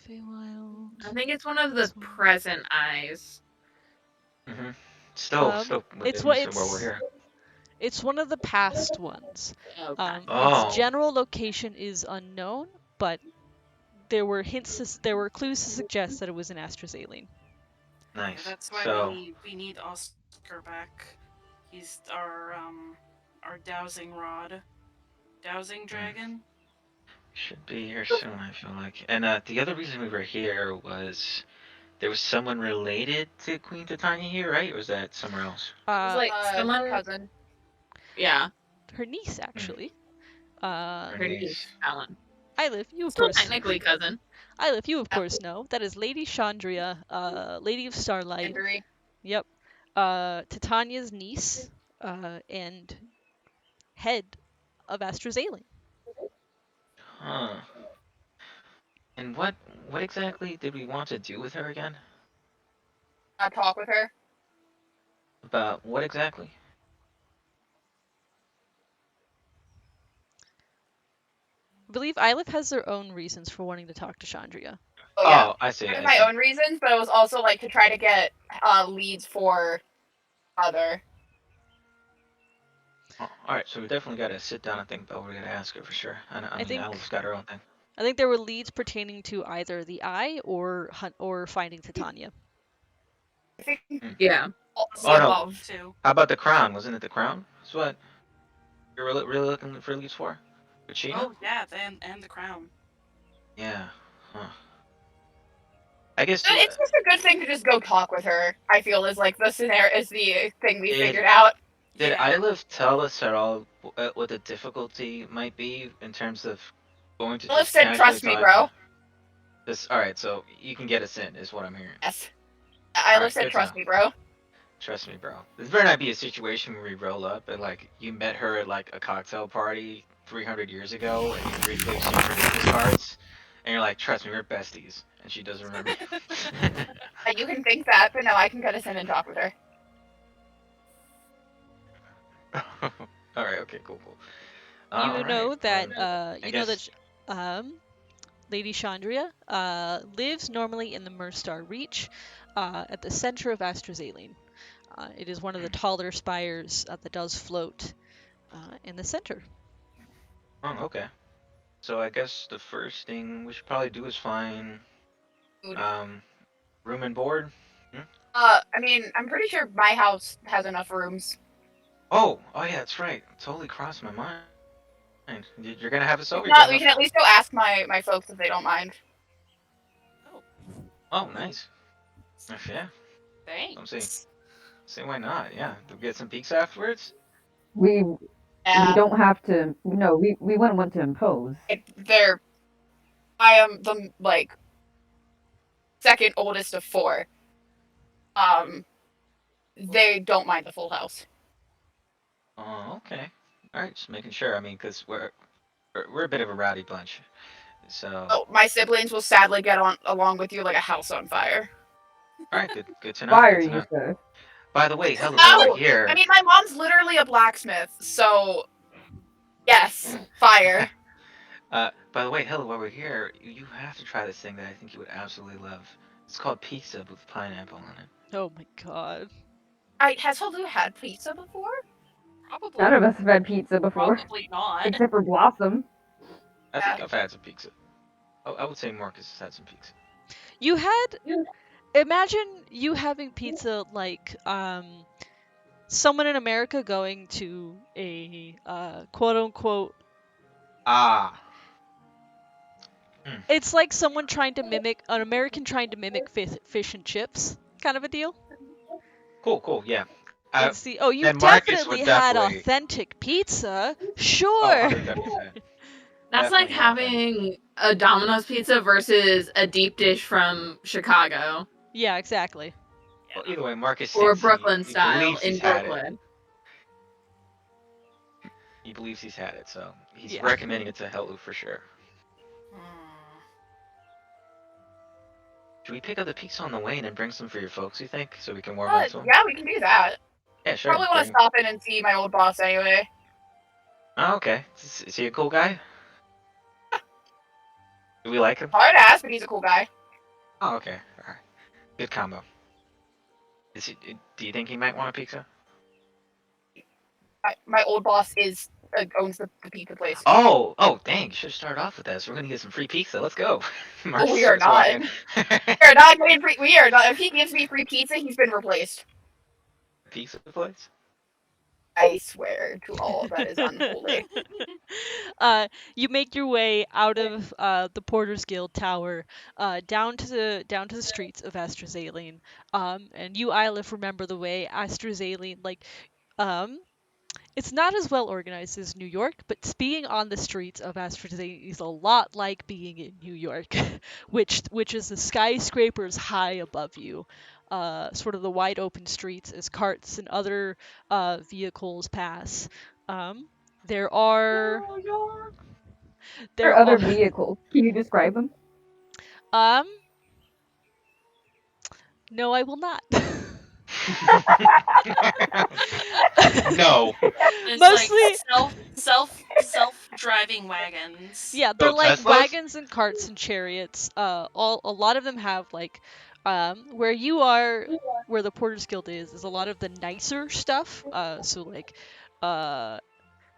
Feywild. I think it's one of the present eyes. Mm-hmm. Still it's within where we're here. It's one of the past ones. Okay. Its general location is unknown, but there were clues to suggest that it was an AstraZeneline. Nice. That's why So we need Oscar back. He's our dowsing rod. Dowsing dragon? should be here soon, I feel like. And the other reason we were here was there was someone related to Queen Titania here, right? Or was that somewhere else? It's like someone. cousin. Yeah. Her niece, actually. Her Her niece, Alan. Ilith, you of Still course. technically cousin. Ilith, you of course know. That is Lady Chandria, Lady of Starlight. Henry. Yep. Titania's niece, and head of AstraZeneline. Huh. And what exactly did we want to do with her again? Talk with her. About what exactly? I believe Ilith has their own reasons for wanting to talk to Chandria. Oh, yeah. Oh, I see. I had I my see. own reasons, but it was also like to try to get leads for other. Oh, all right, so we definitely got to sit down and think about what we're gonna ask her for sure. I mean, think- Alice got her own thing. I think there were leads pertaining to either the eye or finding Titania. I think Yeah. all Oh, no. above. Too. How about the crown? Wasn't it the crown? That's what you're really looking for leads for? Uchina? Oh yeah, and the crown. Yeah. Huh. I guess. It's just a good thing to just go talk with her. I feel is like the scenario is the thing we Did- figured out. Did Yeah. Ilith tell us at all what the difficulty might be in terms of going to? Ilith just said, casually "Trust me, talk- bro." All right, so you can get us in, is what I'm hearing. Yes. Isla Alright, said, good "Trust to me, bro." Trust me, bro. This better not be a situation where we roll up and like you met her at like a cocktail party 300 years ago and you briefly exchanged her business cards, and you're like, "Trust me, we're besties," and she doesn't remember. You can think that, but no, I can get us in and talk with her. All right. Okay. Cool. You know that I guess- Lady Chandria lives normally in the Murstar Reach, at the center of AstraZeneline. It is one of the taller spires that does float in the center. Oh, okay. So I guess the first thing we should probably do is find Food. room and board. I mean, I'm pretty sure my house has enough rooms. Oh yeah, that's right. Totally crossed my mind. You're gonna have us over. If not, we can at least go ask my folks if they don't mind. Oh, nice. Yeah, I'm saying, Thanks. say why not? Yeah, we'll get some peaks afterwards. We Yeah, don't have to. No, we wouldn't want to impose. I am the like second oldest of four. They don't mind the full house. Oh, okay. All right, just making sure. I mean, because we're a bit of a rowdy bunch, so. Oh, my siblings will sadly get on along with you like a house on fire. All right, good to know. Why Good are to you know. so? By the way, Hella, while we're No, here, I mean my mom's literally a blacksmith, so yes, fire. by the way, Hella, while we're here, you have to try this thing that I think you would absolutely love. It's called pizza with pineapple on it. Oh my god. Has Holu had pizza before? Probably. None of us have had pizza before, Probably not. except for Blossom. I think I've had some pizza. I would say Marcus has had some pizza. You had imagine you having pizza like someone in America going to a quote unquote Ah, it's like someone trying to mimic an American trying to mimic fish and chips kind of a deal. cool, yeah. Let's see. Oh, you've and Marcus definitely would had definitely. authentic pizza. Oh, Sure. 110%. That's like Definitely have that. having a Domino's pizza versus a deep dish from Chicago Yeah, exactly. Well, either way, Marcus or thinks Brooklyn he style believes in he's had it. Brooklyn. He believes he's had it, so he's Yeah. recommending it to Helu for sure. Hmm. Should we pick up the pizza on the way and then bring some for your folks, you think? So we can warm up to them? Yeah, we can do that. Yeah, sure. Probably want to bring- stop in and see my old boss anyway. Oh, okay. Is he a cool guy? Do we like him? Hard to ask, but he's a cool guy. Oh, okay. Alright. Good combo. Do you think he might want a pizza? My old boss owns the pizza place. Oh, dang. Should have started off with that. So we're going to get some free pizza. Let's go. Marcus we are starts not. walking. We are not getting free. We are not. If he gives me free pizza, he's been replaced. Pizza place? I swear to all that is unholy. You make your way out of the Porter's Guild Tower, down to the streets of Astrazaline. And you, Ylif, remember the way Astrazaline, like, it's not as well organized as New York, but being on the streets of Astrazaline is a lot like being in New York, which is the skyscrapers high above you. Sort of the wide open streets as carts and other vehicles pass. There are There are other vehicles. Can you describe them? No, I will not. No. It's Mostly- like self-driving wagons. Yeah, they're Oh, like Teslas? wagons and carts and chariots. A lot of them have like where you are, where the Porter's Guild is a lot of the nicer stuff. So like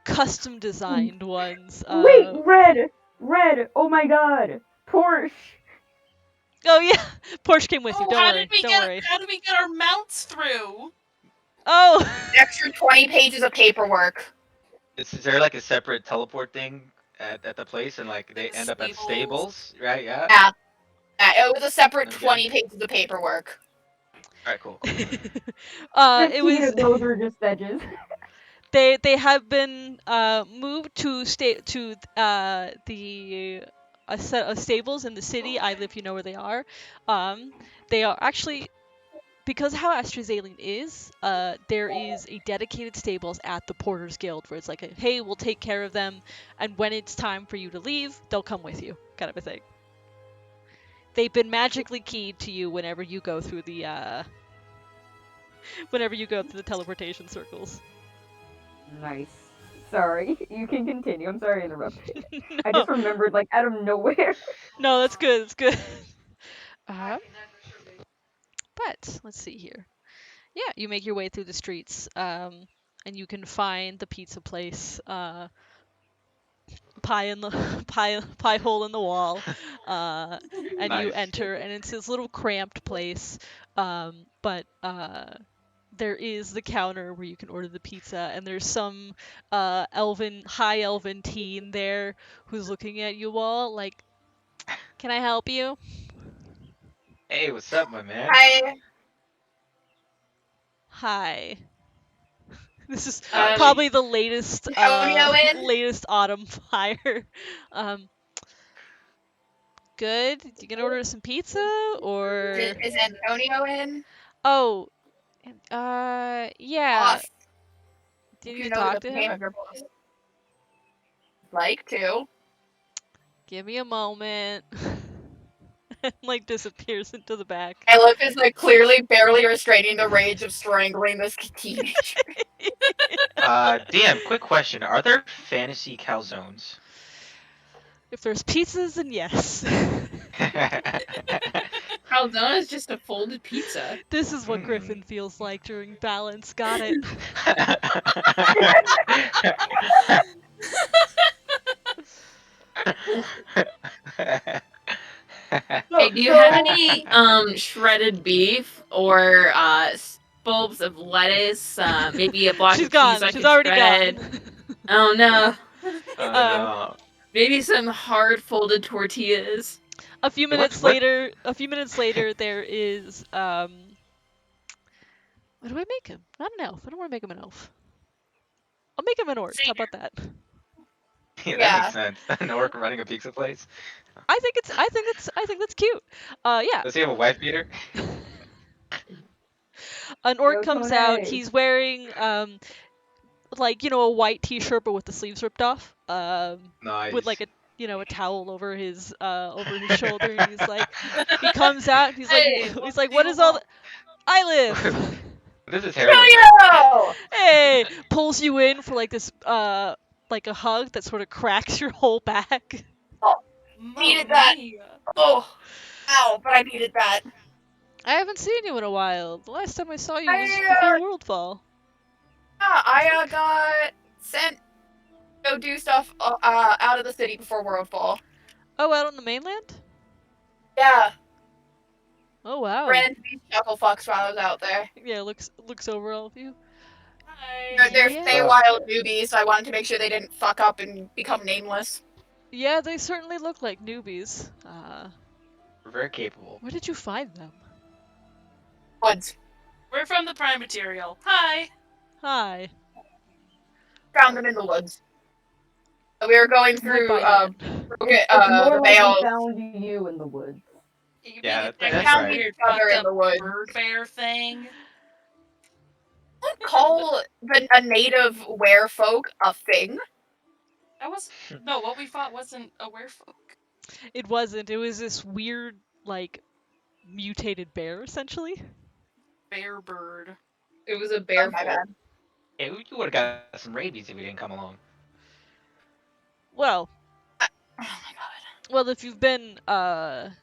custom designed ones. Wait, red! Oh my god, Porsche! Oh yeah, Porsche came with you. Oh, Don't how worry. did we Don't get worry. how did we get our mounts through? Oh. Extra 20 pages of paperwork. Is there like a separate teleport thing at the place and like they end up at Stables? stables, right? Yeah. Yeah. It was a separate Okay. 20 pages of paperwork. All right, cool. It 15 was. of those are just edges. They have been moved to a set of stables in the city. I live, you know where they are. They are actually, because how Astrazaline is, there is a dedicated stables at the Porter's Guild where it's like, hey, we'll take care of them, and when it's time for you to leave, they'll come with you, kind of a thing. They've been magically keyed to you whenever you go through the teleportation circles. Nice. Sorry, you can continue. I'm sorry to interrupt. No. I just remembered, like, out of nowhere. No, that's good. That's good. But let's see here. Yeah, you make your way through the streets, and you can find the pizza place. Pie in the pie hole in the wall, and you Nice. enter, and it's this little cramped place. But there is the counter where you can order the pizza, and there's some high elven teen there who's looking at you all like, "Can I help you?" Hey, what's up, my man? Hi. This is Um, probably the latest Antonio in? latest autumn fire. Um, good. You gonna order some pizza or? Is Antonio in? Oh, yeah. Boss. Did You you know talk the to name him? of your boss. Like to. Give me a moment. And like disappears into the back. Caleb is like clearly barely restraining the rage of strangling this teenager. DM, quick question. Are there fantasy calzones? If there's pizzas, then yes. Calzone is just a folded pizza. This is what Griffin feels like during balance. Got it. Hey, do you have any shredded beef or bulbs of lettuce? Maybe a block She's of gone. cheese I She's could already shred. gone. Oh no. Oh no. Maybe some hard folded tortillas. A few minutes later, there is what do I make him? Not an elf. I don't want to make him an elf. I'll make him an orc. How about that? Yeah, that Yeah. makes sense. An orc running a pizza place. I think that's cute. Yeah. Does he have a wife beater? An orc Go comes out. Tony. He's wearing like a white t-shirt but with the sleeves ripped off. Nice. With like a towel over his shoulder. And he's like, he comes out. And he's like, what is all the? I live. This is terrible. Antonio! Hey, pulls you in for like this like a hug that sort of cracks your whole back. Needed that. Mia. Oh, ow! But I needed that. I haven't seen you in a while. The last time I saw you was I, before Worldfall. Yeah, I got sent to go do stuff out of the city before Worldfall. Oh, out on the mainland? Yeah, Oh wow. ran into these chuckle fucks while I was out there. Yeah, looks over all of you. Hi. They're Yeah. Feywild newbies, so I wanted to make sure they didn't fuck up and become nameless. Yeah, they certainly look like newbies. We're very capable. Where did you find them? Woods. We're from the Prime Material. Hi. Hi. Found them in the woods. We were going through Wood by hand. It's the more like Vale. we found you in the woods. You Yeah, mean that's that right. weird Found each other fucked in the up woods. bird bear thing? Call a native werefolk a thing. That was no. What we fought wasn't a werefolk. It wasn't. It was this weird, like, mutated bear, essentially. Bear bird. It was a bear Oh, my folk. bad. Hey, you would have got some rabies if we didn't come along. Well, Oh my god. well, if you've been on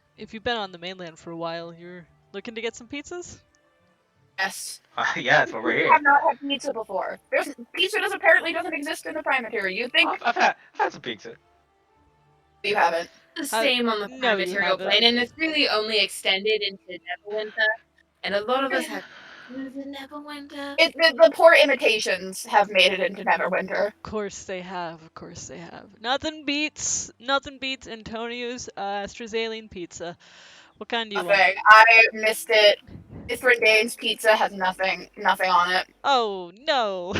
the mainland for a while, you're looking to get some pizzas? Yes. Yeah, that's what we're I here. have not had pizza before. Pizza apparently doesn't exist in the Prime Material. You think I've had some pizza. you haven't? The same on the no, Prime you Material haven't. plane, and it's really only extended into Neverwinter. And a lot of us have. Is it Neverwinter? The poor imitations have made it into Neverwinter. Of course they have. Of course they have. Nothing beats Antonio's Strazaline pizza. What kind do you want? Nothing. I missed it. Different Dane's pizza has nothing on it. Oh no.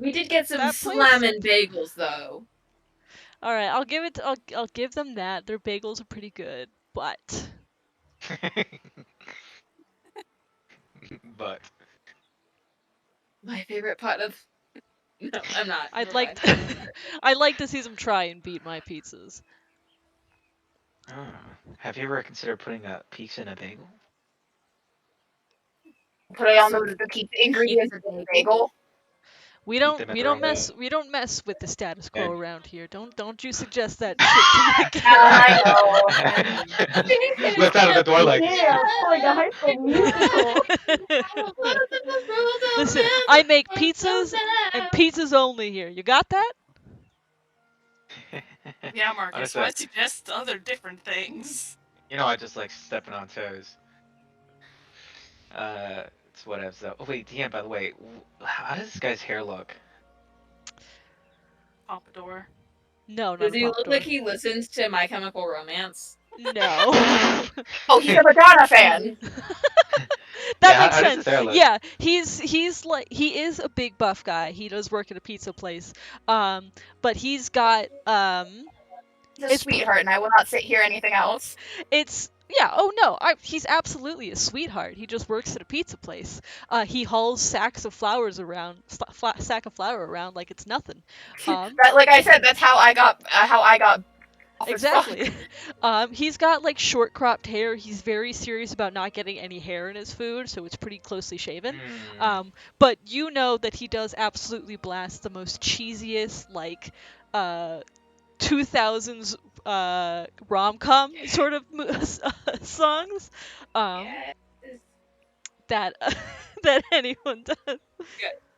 We did get some That place? slamming bagels though. All right, I'll give them that. Their bagels are pretty good, but But My favorite part of. No, I'm not. I'd Never like mind. I'd like to see them try and beat my pizzas. have you ever considered putting a pizza in a bagel? Put it on the pizza ingredients of the bagel. We them don't at their own we don't mess with the status quo And- around here. Don't you suggest that shit to me I again. Left out of the door like. Yeah, it's like a high school musical. Listen, I make pizzas and pizzas only here. You got that? Yeah, Marcus. Honestly, Why suggest other different things? You know, I just like stepping on toes. It's whatever. So, oh wait, DM. By the way, how does this guy's hair look? Pompadour. No, not Does a he look pompadour. like he listens to My Chemical Romance? No. Oh, he's a Madonna fan. That Yeah, makes how does sense. his hair look? Yeah, he's like he is a big buff guy. He does work at a pizza place. But he's got He's a It's pr- sweetheart, and I will not sit here anything else. it's yeah. Oh no, he's absolutely a sweetheart. He just works at a pizza place. He hauls sacks of flowers around, sack of flour around like it's nothing. That, like I said, that's how I got off as fuck. Exactly. He's got like short cropped hair. He's very serious about not getting any hair in his food, so it's pretty closely shaven. But you know that he does absolutely blast the most cheesiest, like, 2000s rom-com sort of songs Yes. that that anyone does.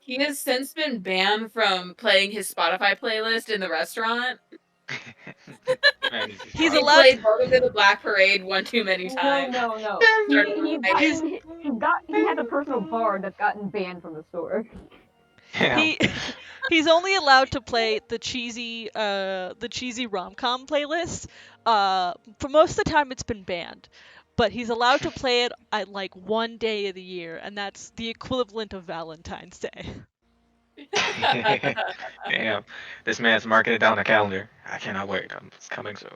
He has since been banned from playing his Spotify playlist in the restaurant. Man, He's He allowed played Welcome to the Black Parade one too many No, times. no. Started He with has a personal bar that's gotten banned from the store. Damn. He's only allowed to play the cheesy rom-com playlist. For most of the time it's been banned. But he's allowed to play it at like one day of the year, and that's the equivalent of Valentine's Day. Damn. This man's marking it down the calendar. I cannot wait. It's coming soon.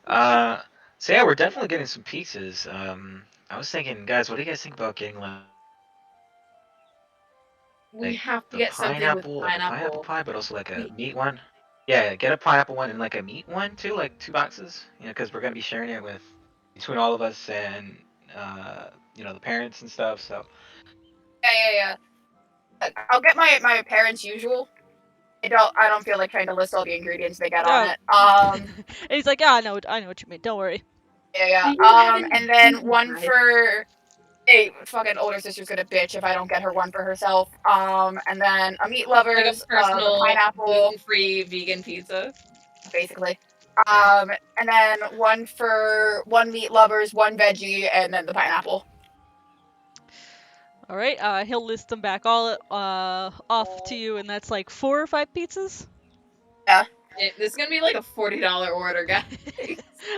So yeah, we're definitely getting some pizzas. I was thinking, guys, what do you guys think about getting like We have to the get something with pineapple, like a pineapple pineapple. pie, but also like a meat one? Yeah, get a pineapple one and like a meat one too, like 2 boxes. You know, because we're gonna be sharing it with between all of us and the parents and stuff. So Yeah. I'll get my parents' usual. I don't feel like trying to list all the ingredients they get on it. And he's like, I know what you mean. Don't worry. Yeah. Do you have any And then cheesy one bread? for hey, fucking older sister's gonna bitch if I don't get her one for herself. And then a meat Like lovers, a personal the pineapple, gluten-free vegan pizza. basically. And then one meat lovers, one veggie, and then the pineapple. All right. He'll list them back all off to you, and that's like 4 or 5 pizzas. This is gonna be like a $40 order, guys.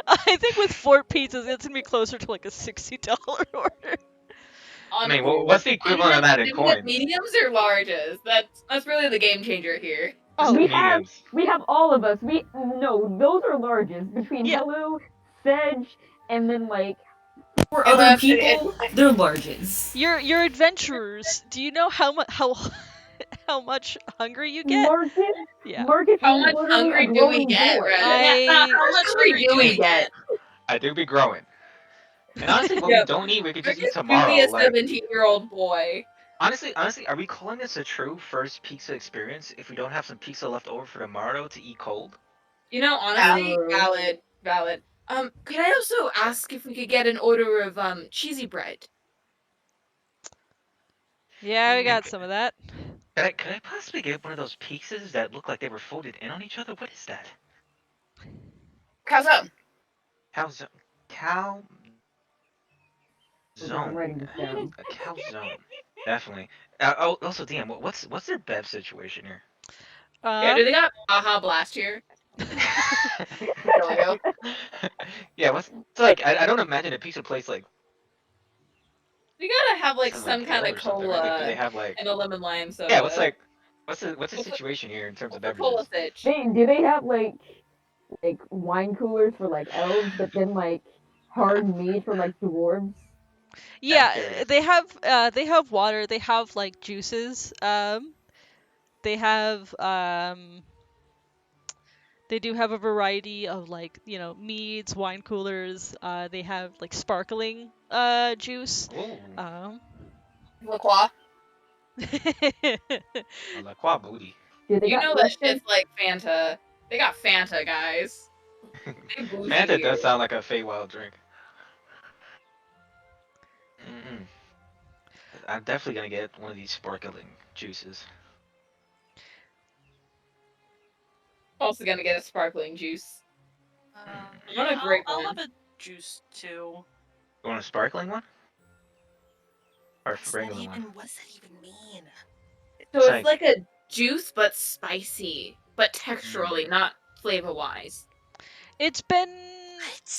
I think with 4 pizzas, it's gonna be closer to like a $60 order. I mean, what's the equivalent of that in coins? Mediums or larges? That's really the game changer here. Oh, we have Mediums. all of us. Those are larges between Yeah. Hello, Sedge, and then like For It other left- it- people, they're larges. You're adventurers. Do you know how much hungry you get? Market. Yeah. Market How is much literally hungry a do we growing get, boy. Red? How much hungry do we get? I do be growing. And honestly, what Yeah. we don't eat, we could just eat Really tomorrow. a Like, 17-year-old boy. honestly, are we calling this a true first pizza experience if we don't have some pizza left over for tomorrow to eat cold? You know, honestly, Yeah. valid. Could I also ask if we could get an order of cheesy bread? Yeah, we got some of that. Could I possibly get one of those pizzas that look like they were folded in on each other? What is that? Calzone. Cow I'm zone. writing this down. A calzone. Definitely. Also, DM, what's their bev situation here? Yeah, do they got Baja Blast here? Yeah, what's it's like? I don't imagine a pizza place like We gotta have like something some kind ale of or something, right? Like, do they cola have like and a lemon lime soda. yeah? What's the situation here in terms of What's a cola beverages? sitch? Do they have like wine coolers for like elves, but then like hard meat for like dwarves? Yeah, curious. they have water. They have like juices. They have They do have a variety of like meads, wine coolers. They have like sparkling juice. Ooh, La Croix. a La Croix booty. Do they You got know that Lipton? shit's like Fanta. They got Fanta, guys. They bougie Fanta here. does sound like a Feywild drink. I'm definitely gonna get one of these sparkling juices. Also gonna get a sparkling juice. I want a Yeah, grape I'll one. have a juice too. You want a sparkling one? Or What's a regular that one? what does that even mean? So It's it's like a juice, but spicy, but texturally, not flavor-wise. It's been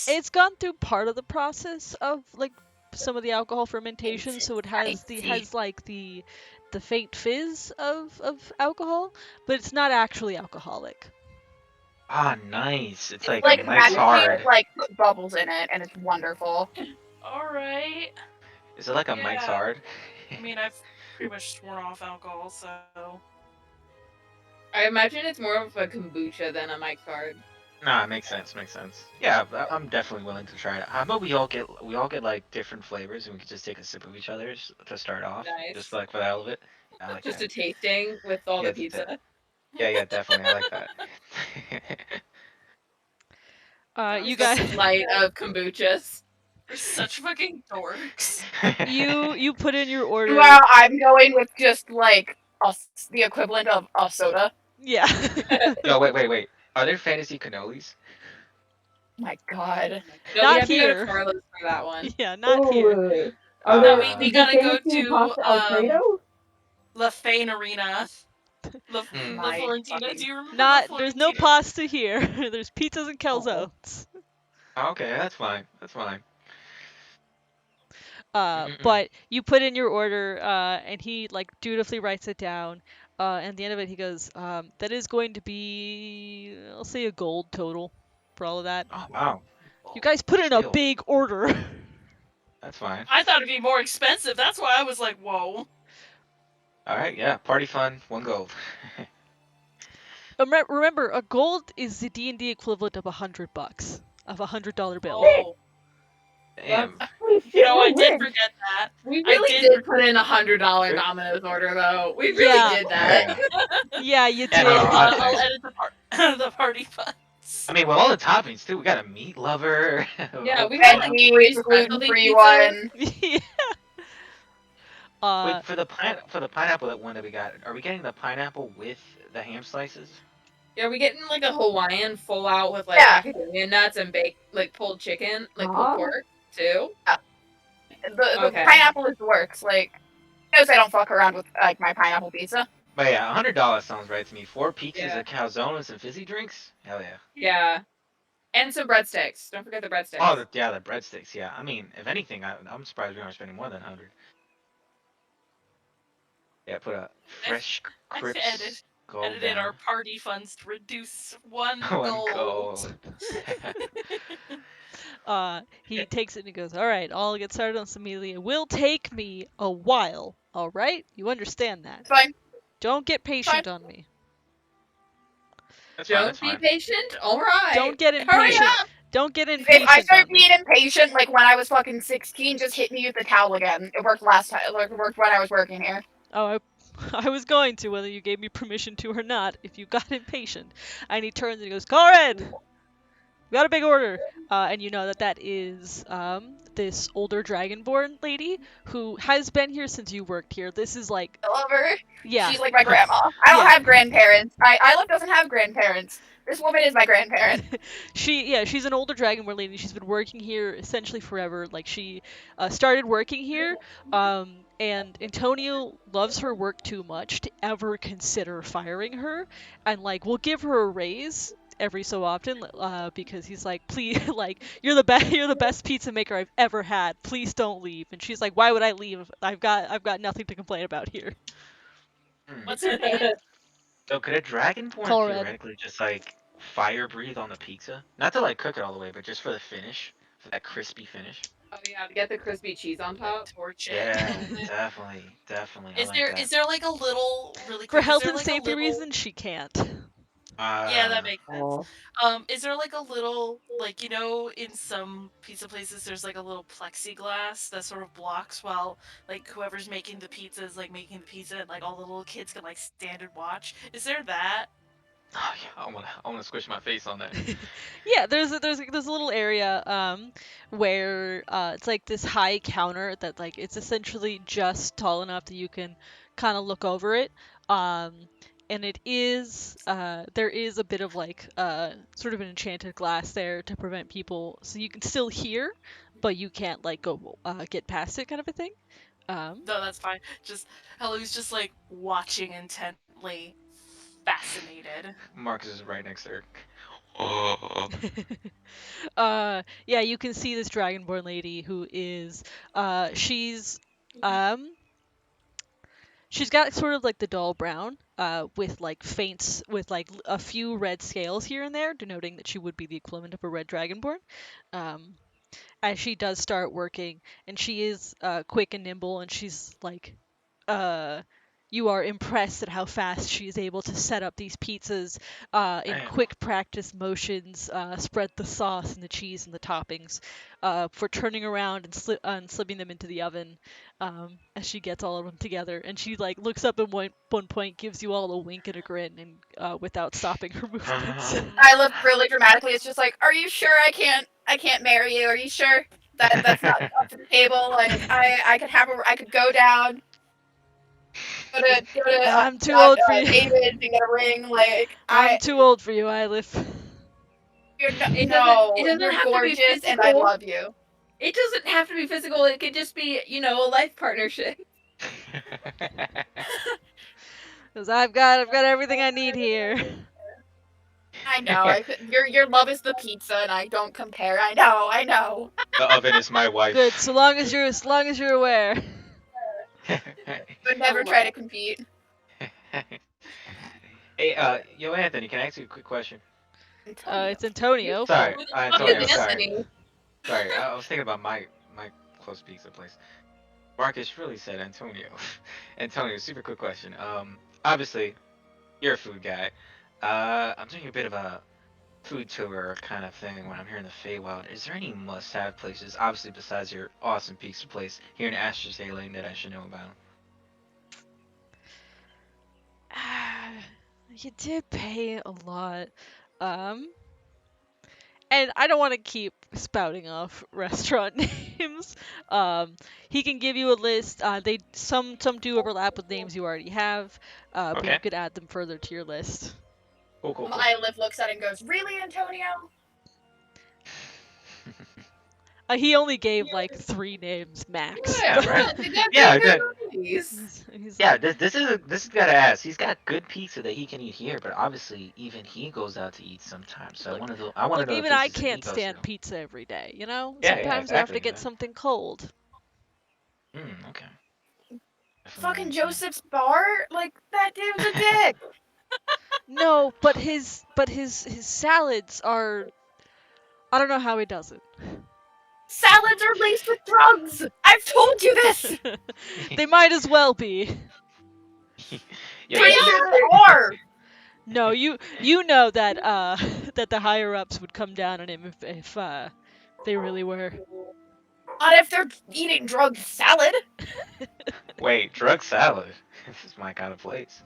it's gone through part of the process of like some of the alcohol fermentation, so it has like the faint fizz of alcohol, but it's not actually alcoholic. Ah, nice. It's like Like Mike's magically, Hard. like put bubbles in it, and it's wonderful. All right. Is it like a Mike's Yeah. Hard? I mean, I've pretty much sworn off alcohol, so. I imagine it's more of a kombucha than a Mike's Hard. Nah, it makes sense. Makes sense. Yeah, I'm definitely willing to try it. How about we all get like different flavors, and we could just take a sip of each other's to start off, Nice. just like for the hell of it. I like Just that. a tasting with all Yeah, the pizza. Yeah, definitely. I like that. You Just guys, a light of kombuchas. We're such fucking dorks. you put in your order. Well, I'm going with just like the equivalent of a soda. Yeah. Yo, wait. Are there fantasy cannolis? My God. No, Not we have to go here. to Carlos for that one. Yeah, not here. Ooh. Uh, there- we is gotta the go fancy to, pasta Alfredo? La Fane Arena. La My Florentina. fucking- Do you remember? Not. La There's no Florentina? pasta here. There's pizzas and calzones. Okay, that's fine. That's fine. Mm-mm-mm. But you put in your order, and he like dutifully writes it down. And at the end of it, he goes, "That is going to be, I'll say, a gold total for all of that. Oh wow. You guys put in a Deal. big order." That's fine. I thought it'd be more expensive. That's why I was like, whoa. All right, yeah. Party fun. 1 gold. Remember, a gold is the D&D equivalent of $100, of $100 bill. Oh. Damn. Holy shit, You know, I we're did rich. forget that. We I really did- did put in $100 Domino's order though. We really Yeah. did that. Yeah, you Yeah, did. no, I'll I- edit the party funds. I mean, with all the toppings too, we got a meat lover. Yeah, we got like Veggie, gluten-free one. Yeah. Wait, for the pineapple one that we got, are we getting the pineapple with the ham slices? Yeah, we getting like a Hawaiian full out with like Yeah. macadamia nuts and baked like pulled chicken, like Aw. pulled pork too. The Okay. pineapple is the works. Like, he knows I don't fuck around with like my pineapple pizza. But yeah, $100 sounds right to me. 4 pizzas, Yeah. a calzone, and some fizzy drinks. Hell yeah. Yeah. And some breadsticks. Don't forget the breadsticks. Oh, yeah, the breadsticks. Yeah, I mean, if anything, I'm surprised we aren't spending more than 100. Yeah, put a fresh I crisp edit- gold edited down. our party funds to reduce 1 1 gold. gold. He takes it and he goes, "All right, I'll get started on some immediately. It will take me a while. All right, you understand that? It's fine. Don't get patient on me. That's fine. Don't That's be fine. patient. All right. Don't get Hurry impatient. up. Don't get impatient If I start on me." being impatient, like when I was fucking 16, just hit me with the towel again. It worked last time. Like, it worked when I was working here. Oh, I was going to, whether you gave me permission to or not, if you got impatient. And he turns and he goes, "Conrad, we got a big order." And you know that is this older dragonborn lady who has been here since you worked here. This is like, I love her. yeah, She's like my grandma. I don't Yeah. have grandparents. Isla doesn't have grandparents. This woman is my grandparent. she's an older dragonborn lady. She's been working here essentially forever. Like she started working here, and Antonio loves her work too much to ever consider firing her, and like will give her a raise every so often, because he's like, "Please, like you're the best pizza maker I've ever had. Please don't leave." And she's like, "Why would I leave? I've got nothing to complain about here." Hmm. What's her name? So could a dragonborn Conrad. theoretically just like fire breathe on the pizza? Not to like cook it all the way, but just for the finish, for that crispy finish. Oh yeah, to get the crispy cheese on top. Torch it. Yeah, definitely. I Is like there that. is there like a little really For quick, is health there, and like, a safety little- reasons, she can't. Yeah, that makes sense. Oh. Is there like a little, like, you know, in some pizza places there's like a little plexiglass that sort of blocks while like whoever's making the pizza is like making the pizza and like all the little kids can like stand and watch? Is there that? Oh yeah, I wanna squish my face on that. Yeah, there's a little area where it's like this high counter that like it's essentially just tall enough that you can kind of look over it. And it is there is a bit of like sort of an enchanted glass there to prevent people, so you can still hear, but you can't like go get past it, kind of a thing. No, that's fine. Just Helo's just like watching intently, fascinated. Marcus is right next to her. Oh. Yeah, you can see this dragonborn lady who is um she's got sort of like the dull brown with like feints with like a few red scales here and there, denoting that she would be the equivalent of a red dragonborn. Um as she does start working, and she is quick and nimble, and she's like uh you are impressed at how fast she is able to set up these pizzas in Damn. quick practice motions, spread the sauce and the cheese and the toppings for turning around and, slipping them into the oven as she gets all of them together. And she like looks up at one point, gives you all a wink and a grin, and without stopping her movements. I look really dramatically. It's just like, are you sure I can't marry you? Are you sure that that's not up to the table? Like I could go down, go to I'm too old for you. David and get a ring. Like I'm too old for you, Eilif. you're It no, doesn't you're have to be gorgeous and I physical. love you. It doesn't have to be physical. It could just be, a life partnership. Because I've got everything I need here. I know. Your love is the pizza, and I don't compare. I know. The oven is my wife. Good, so long as you're aware. Would never try to compete. Hey, yo, Anthony, can I ask you a quick question? It's Antonio. Sorry, Who the fuck Antonio, is sorry. Anthony? Sorry, I was thinking about my close pizza place. Marcus really said Antonio. Antonio, super quick question. Obviously, you're a food guy. I'm doing a bit of a food tour kind of thing when I'm here in the Feywild. Is there any must-have places, obviously besides your awesome pizza place here in Asher's Lane, that I should know about? You did pay a lot. And I don't want to keep spouting off restaurant names. He can give you a list. Some do overlap with names you already have, but you Okay. could add them further to your list. Cool. Eilif looks at it and goes, "Really, Antonio?" He only gave like 3 names max. Yeah, right. They got Yeah, good good. movies. He's Yeah, like, this is gotta ask. He's got good pizza that he can eat here, but obviously even he goes out to eat sometimes. So I want to know. I want to look, know the even I places that he can't goes stand to. pizza every day, you know? Yeah, Sometimes you have to exactly, get man. something cold. Okay. Fucking Joseph's bar? Like, that dude's a dick. No, but his salads are, I don't know how he does it. Salads are laced with drugs! I've told you this! They might as well be. Yeah, Pretty this is- sure they are! No, you know that that the higher ups would come down on him if they really were. Not if they're eating drug salad. Wait, drug salad. This is my kind of place.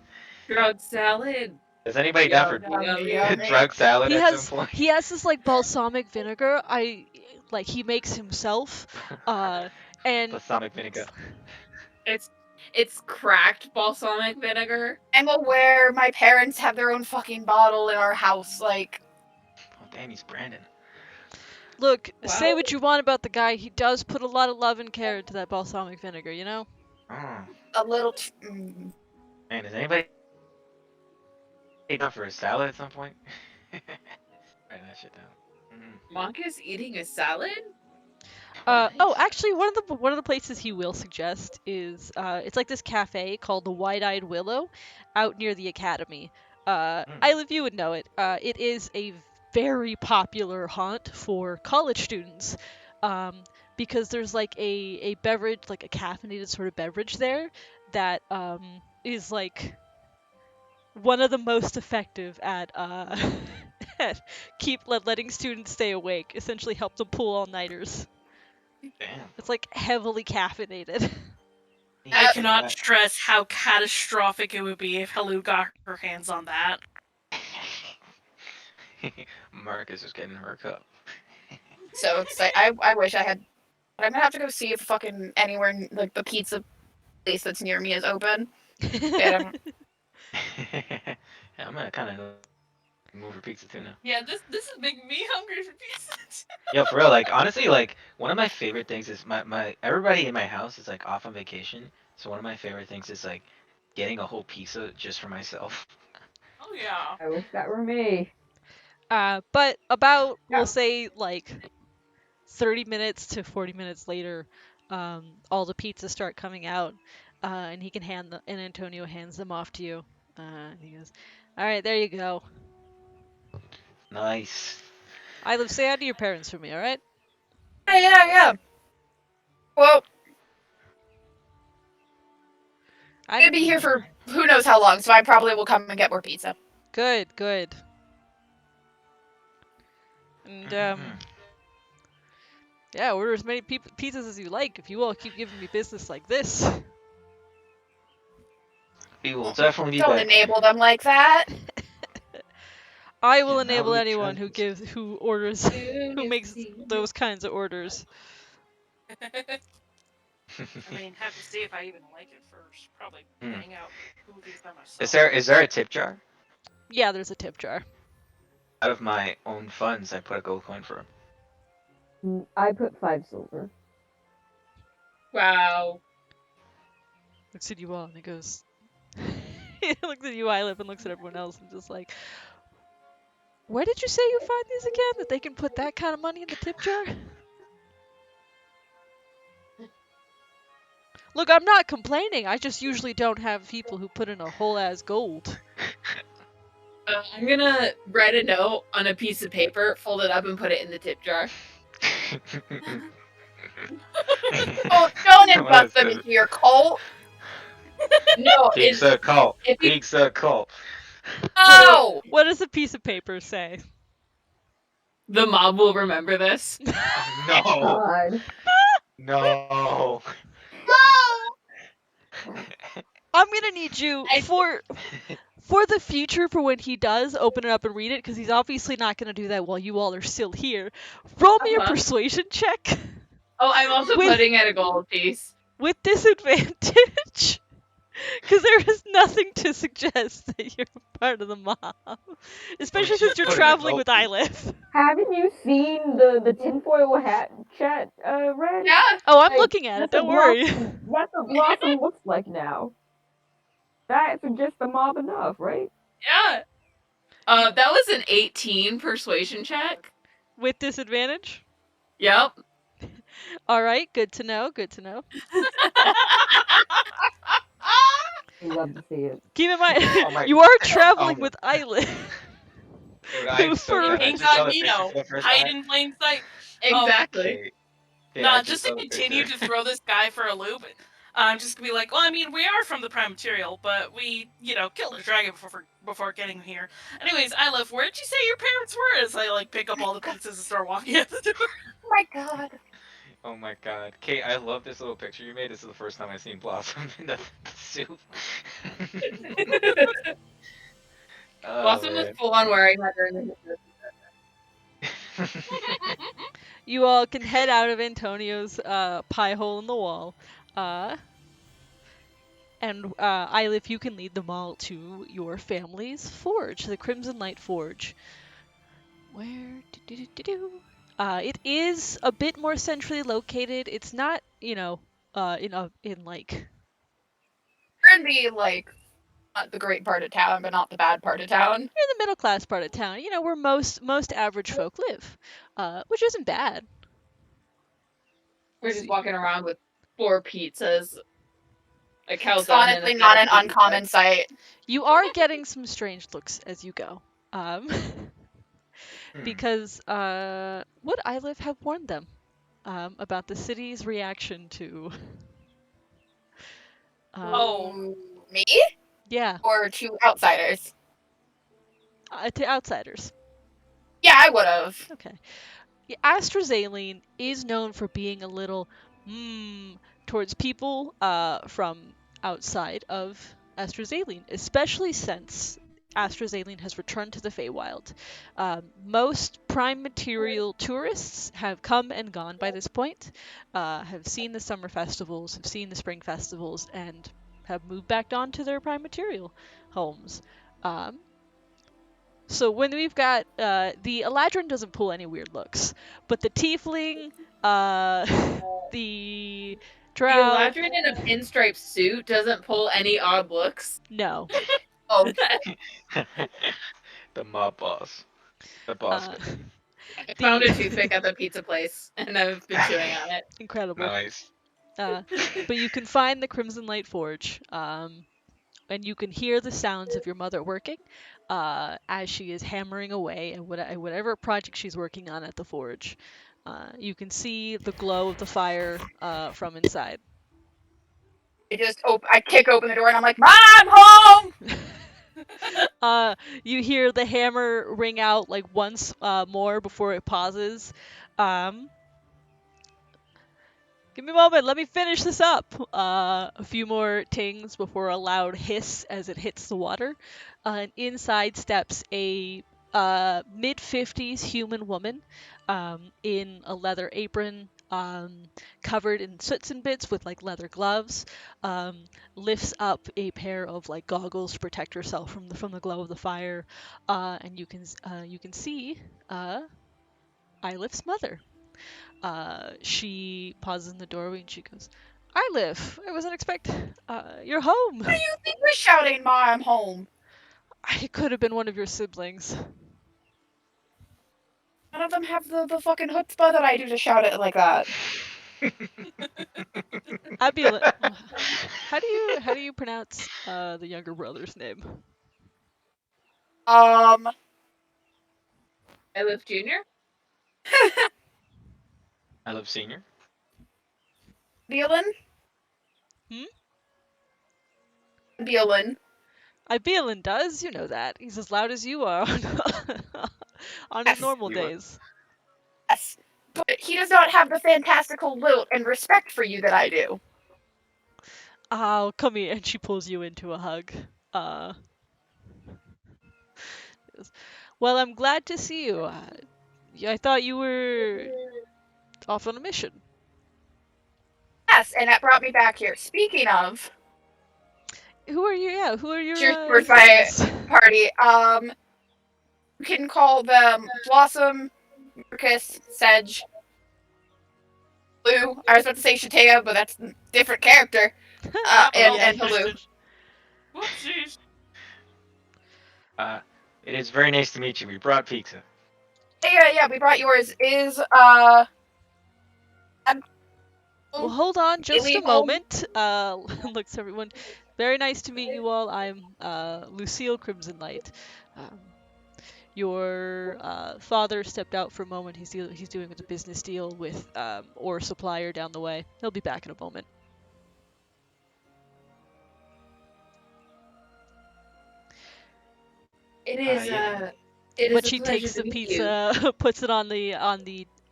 Drug salad. Is anybody down for Yummy. drug salad He at has some point? this like balsamic vinegar. He makes himself. And Balsamic vinegar. It's cracked balsamic vinegar. I'm aware my parents have their own fucking bottle in our house, like... Oh, damn, he's Brandon. look, say Wow. what you want about the guy. He does put a lot of love and care into that balsamic vinegar, you know? Oh, A little... man, is anybody down for a salad at some point? Write that shit down. Monka's eating a salad? Oh, actually, one of the places he will suggest is it's like this cafe called the Wide-Eyed Willow, out near the academy. Eilif, you would know it. It is a very popular haunt for college students, because there's like a beverage, like a caffeinated sort of beverage there that is like one of the most effective at at letting students stay awake. Essentially, help them pull all-nighters. Damn. It's like heavily caffeinated. I cannot stress how catastrophic it would be if Hellu got her hands on that. Marcus is getting her cup. So it's like, I wish I had... But I'm gonna have to go see if fucking anywhere, like, the pizza place that's near me is open. Yeah, I'm gonna kind of move for pizza too now. Yeah, this is making me hungry for pizza. Yo, for real, like honestly, like one of my favorite things is my everybody in my house is like off on vacation, so one of my favorite things is like getting a whole pizza just for myself. Oh yeah. I wish that were me. But about, Yeah. we'll say, like 30 minutes to 40 minutes later, all the pizzas start coming out, and he can and Antonio hands them off to you. And he goes, "All right, there you go. Nice. Say hi to your parents for me, all right?" Yeah. Well, I I'm gonna be here for who knows how long, so I probably will come and get more pizza. Good. And Mhm. yeah, order as many pizzas as you like if you all keep giving me business like this. We will definitely be Don't back. enable them like that. I will Yeah, now enable we anyone try who orders who makes those kinds of orders. I mean, have to see if I even like it first. Probably Hmm. hang out movies by myself. Is there a tip jar? Yeah, there's a tip jar. Out of my own funds, I put a gold coin for him. I put 5 silver. Wow. Looks at you all and he goes. He looks at you, Ilip, and looks at everyone else and just like, where did you say you find these again? That they can put that kind of money in the tip jar? Look, I'm not complaining. I just usually don't have people who put in a whole ass gold. I'm gonna write a note on a piece of paper, fold it up, and put it in the tip jar. Oh, don't What invite is them this? into your cult. No, Pizza it's cult. if you Pizza cult. no. What does a piece of paper say? The mob will remember this. No. God. No. I'm gonna need you for the future, for when he does open it up and read it, because he's obviously not gonna do that while you all are still here. Roll me a Uh-huh. persuasion check Oh, I'm also With- putting at a gold piece. with disadvantage, because there is nothing to suggest that you're part of the mob, especially since you're put in a traveling gold with piece. Ilif. Haven't you seen the tinfoil hat chat, Red? Yeah. Oh, I'm Like, looking at it. that's Don't a worry. Blossom, that's what Blossom looks like now. That suggests the mob enough, right? Yeah. That was an 18 persuasion check. With disadvantage. Yep. All right. Good to know. Good to know. We love to see it. Keep in mind, Oh my- you are traveling my- with Ilif. Dude, I'm so For- glad I just saw the picture Incognito, for the first hide time. in plain sight. Exactly. Okay. Yeah, I Nah, just to saw the continue picture. to throw this guy for a loop, I'm just gonna be like, well, I mean, we are from the Prime Material, but we, killed a dragon before getting here. Anyways, Ilif, where'd you say your parents were? As I, pick up all the pizzas and start walking out the door. Oh my god. Oh my god. Kate, I love this little picture you made. This is the first time I've seen Blossom in the suit. Oh, Blossom was man. full on wearing that during the You all can head out of Antonio's pie hole in the wall. And Ilif, you can lead them all to your family's forge, the Crimson Light Forge. Where? It is a bit more centrally located. It's not, in like. We're in the not the great part of town, but not the bad part of town. In the middle class part of town, where most average folk live, which isn't bad. We're just walking around with 4 pizzas. A calzone It's honestly and a not an pizza. uncommon sight. You are getting some strange looks as you go. Because would Ilif have warned them about the city's reaction to Me? yeah, Or to outsiders? to outsiders. Yeah, I would have. Okay. Yeah, AstraZeline is known for being a little towards people from outside of AstraZeline, especially since AstraZeline has returned to the Feywild. Most Prime Material tourists have come and gone by this point, have seen the summer festivals, have seen the spring festivals, and have moved back on to their Prime Material homes. So when we've got the Eladrin doesn't pull any weird looks, but the Tiefling, the Drow, The Eladrin in a pinstripe suit doesn't pull any odd looks. no. Oh, The mob boss. The boss. Uh, I found The- a toothpick at the pizza place, and I've been chewing on it. incredible. Nice. But you can find the Crimson Light Forge, and you can hear the sounds of your mother working as she is hammering away at whatever project she's working on at the forge. You can see the glow of the fire from inside. I kick open the door and I'm like, Mom, home! You hear the hammer ring out like once more before it pauses. Give me a moment, let me finish this up. A few more tings before a loud hiss as it hits the water. And inside steps a mid-50s human woman in a leather apron, covered in soots and bits with like leather gloves. Lifts up a pair of like goggles to protect herself from the glow of the fire. And you can see Ilif's mother. She pauses in the doorway and she goes, Ilif, I wasn't expect. You're home. What do you think was shouting, Mom, home? I could have been one of your siblings. None of them have the fucking chutzpah that I do to shout it like that. Abila, how do you pronounce the younger brother's name? I live Junior. I love senior. Beelin? Hmm? Beelin. Ibelan does, you know that. He's as loud as you are on his Yes, normal you are. days. Yes. But he does not have the fantastical lilt and respect for you that I do. Oh, come here, and she pulls you into a hug. Uh, well, I'm glad to see you. I thought you were off on a mission. Yes, and that brought me back here. Speaking of, Who are you? Yeah, who are your Cheers for my friends? party, you can call them Blossom, Marcus, Sedge, Blue. I was about to say Shatea, but that's a different character. And Halou. Whoopsies. It is very nice to meet you. We brought pizza. Yeah, we brought yours. Well, hold on just Bailey a moment. Looks everyone. Very nice to meet you all. I'm Lucille Crimsonlight. Um, your father stepped out for a moment. He's doing a business deal with ore supplier down the way. He'll be back in a moment. It is. Yeah. It is But a she pleasure takes to the meet you. pizza, puts it on the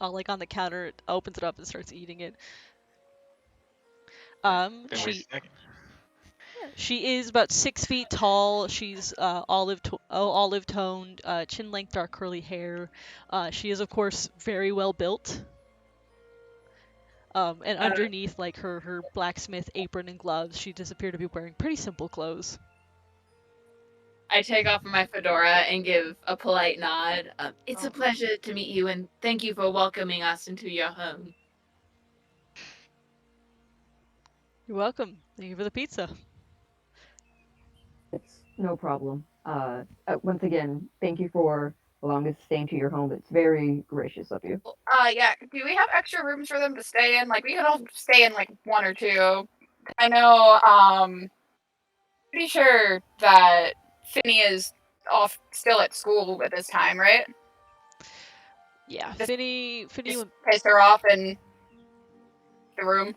like on the counter, opens it up, and starts eating it. Then wait a She second. She is about 6 feet tall. She's olive toned, chin length, dark curly hair. She is of course very well built. And underneath like her blacksmith apron and gloves, she does appear to be wearing pretty simple clothes. I take off my fedora and give a polite nod. It's a pleasure to meet you, and thank you for welcoming us into your home. You're welcome. Thank you for the pizza. It's no problem. Once again, thank you for allowing us to stay into your home. It's very gracious of you. Yeah. Do we have extra rooms for them to stay in? Like, we can all stay in like one or two. I know. Pretty sure that Finny is off still at school at this time, right? Yeah, Just- Finny Just pissed her off in the room.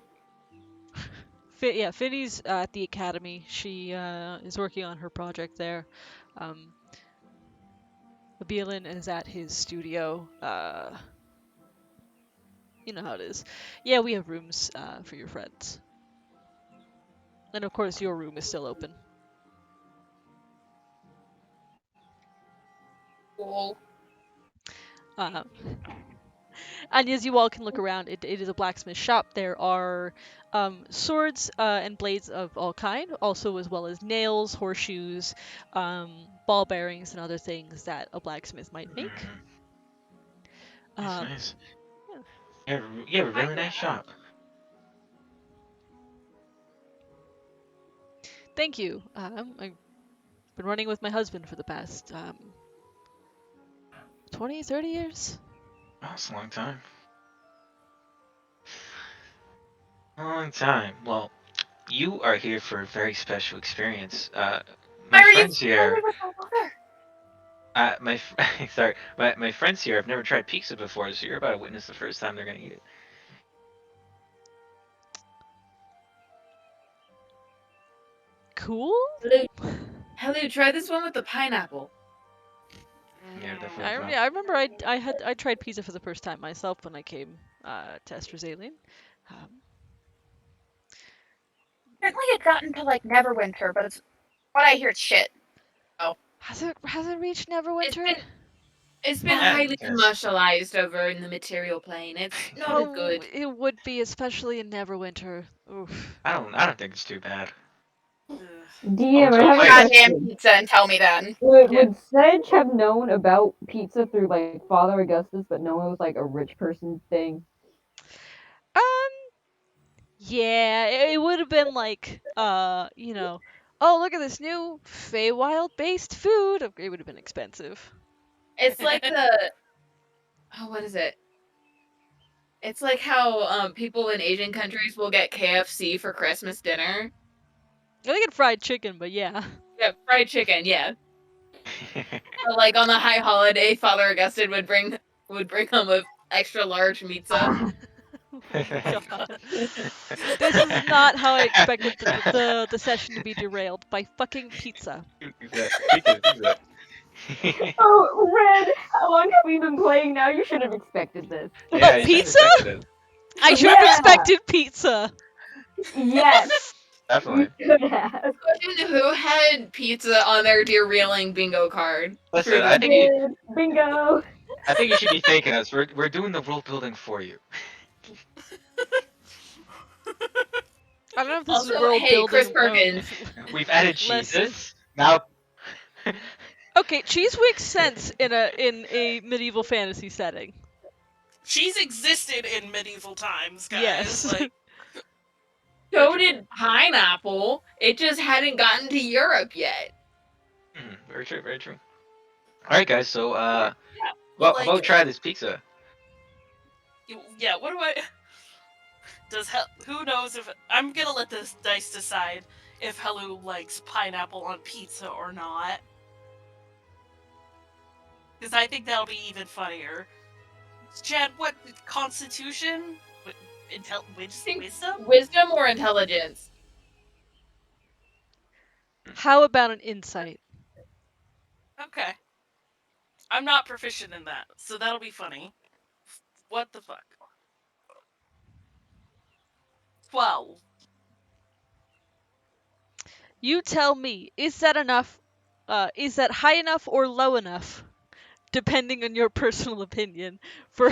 Finny's at the academy. She is working on her project there. Abielin is at his studio. You know how it is. Yeah, we have rooms for your friends. And of course, your room is still open. Cool. And as you all can look around, it is a blacksmith shop. There are swords and blades of all kind, also as well as nails, horseshoes, ball bearings, and other things that a blacksmith might make. Nice. You have a really nice shop. Thank you. I've been running with my husband for the past 20, 30 years? Oh, that's a long time. A long time. Well, you are here for a very special experience. Why My are you friends filming here. with my mother? Sorry, my friends here have never tried pizza before, so you're about to witness the first time they're gonna eat it. Cool? Hello, try this one with the pineapple. Yeah, Mm. definitely. I remember I tried pizza for the first time myself when I came to Estrasalian. Apparently it got into like Neverwinter, but it's what I hear it's shit. Has it reached Neverwinter? It's been Yeah, highly yes. commercialized over in the material plane. It's not as good. It would be, especially in Neverwinter. Oof. I don't think it's too bad. Ugh. DM, Oh, I have a wait. Goddamn question. pizza and tell me then. Would Sedge have known about pizza through like Father Augustus, but no one was like a rich person thing? Yeah, it would have been like, you know, oh, look at this new Feywild based food. It would have been expensive. It's like the what is it? It's like how people in Asian countries will get KFC for Christmas dinner. I think it's fried chicken, but yeah. Yeah, fried chicken. Yeah, or like on the high holiday, Father Augustine would bring home a extra large pizza. God. This is not how I expected the session to be derailed by fucking pizza. Pizza. Oh, Red, how long have we been playing now? You should have expected this. Yeah, you should've Pizza? expected it. I should have Yeah. expected pizza. Yes, Definitely. you could have. Question: Who had pizza on their derailing bingo card? Listen, For I the- think Bingo. you should be thanking us. We're doing the world building for you. I don't know if this is Also, world hey, building. Chris Perkins. We've added Lesson. cheeses. Now Okay, cheese makes sense in a medieval fantasy setting. She's existed in medieval times, guys. Yes. Like, So did pineapple. It just hadn't gotten to Europe yet. very true, very true. Alright guys, so well, how like, about we try this pizza? yeah. What do I? Who knows if I'm gonna let this dice decide if Helu likes pineapple on pizza or not? Because I think that'll be even funnier. Chad, what Constitution? Wisdom? Wisdom or intelligence? How about an insight? Okay. I'm not proficient in that, so that'll be funny. What the fuck? 12. You tell me, is that enough? Is that high enough or low enough? Depending on your personal opinion, for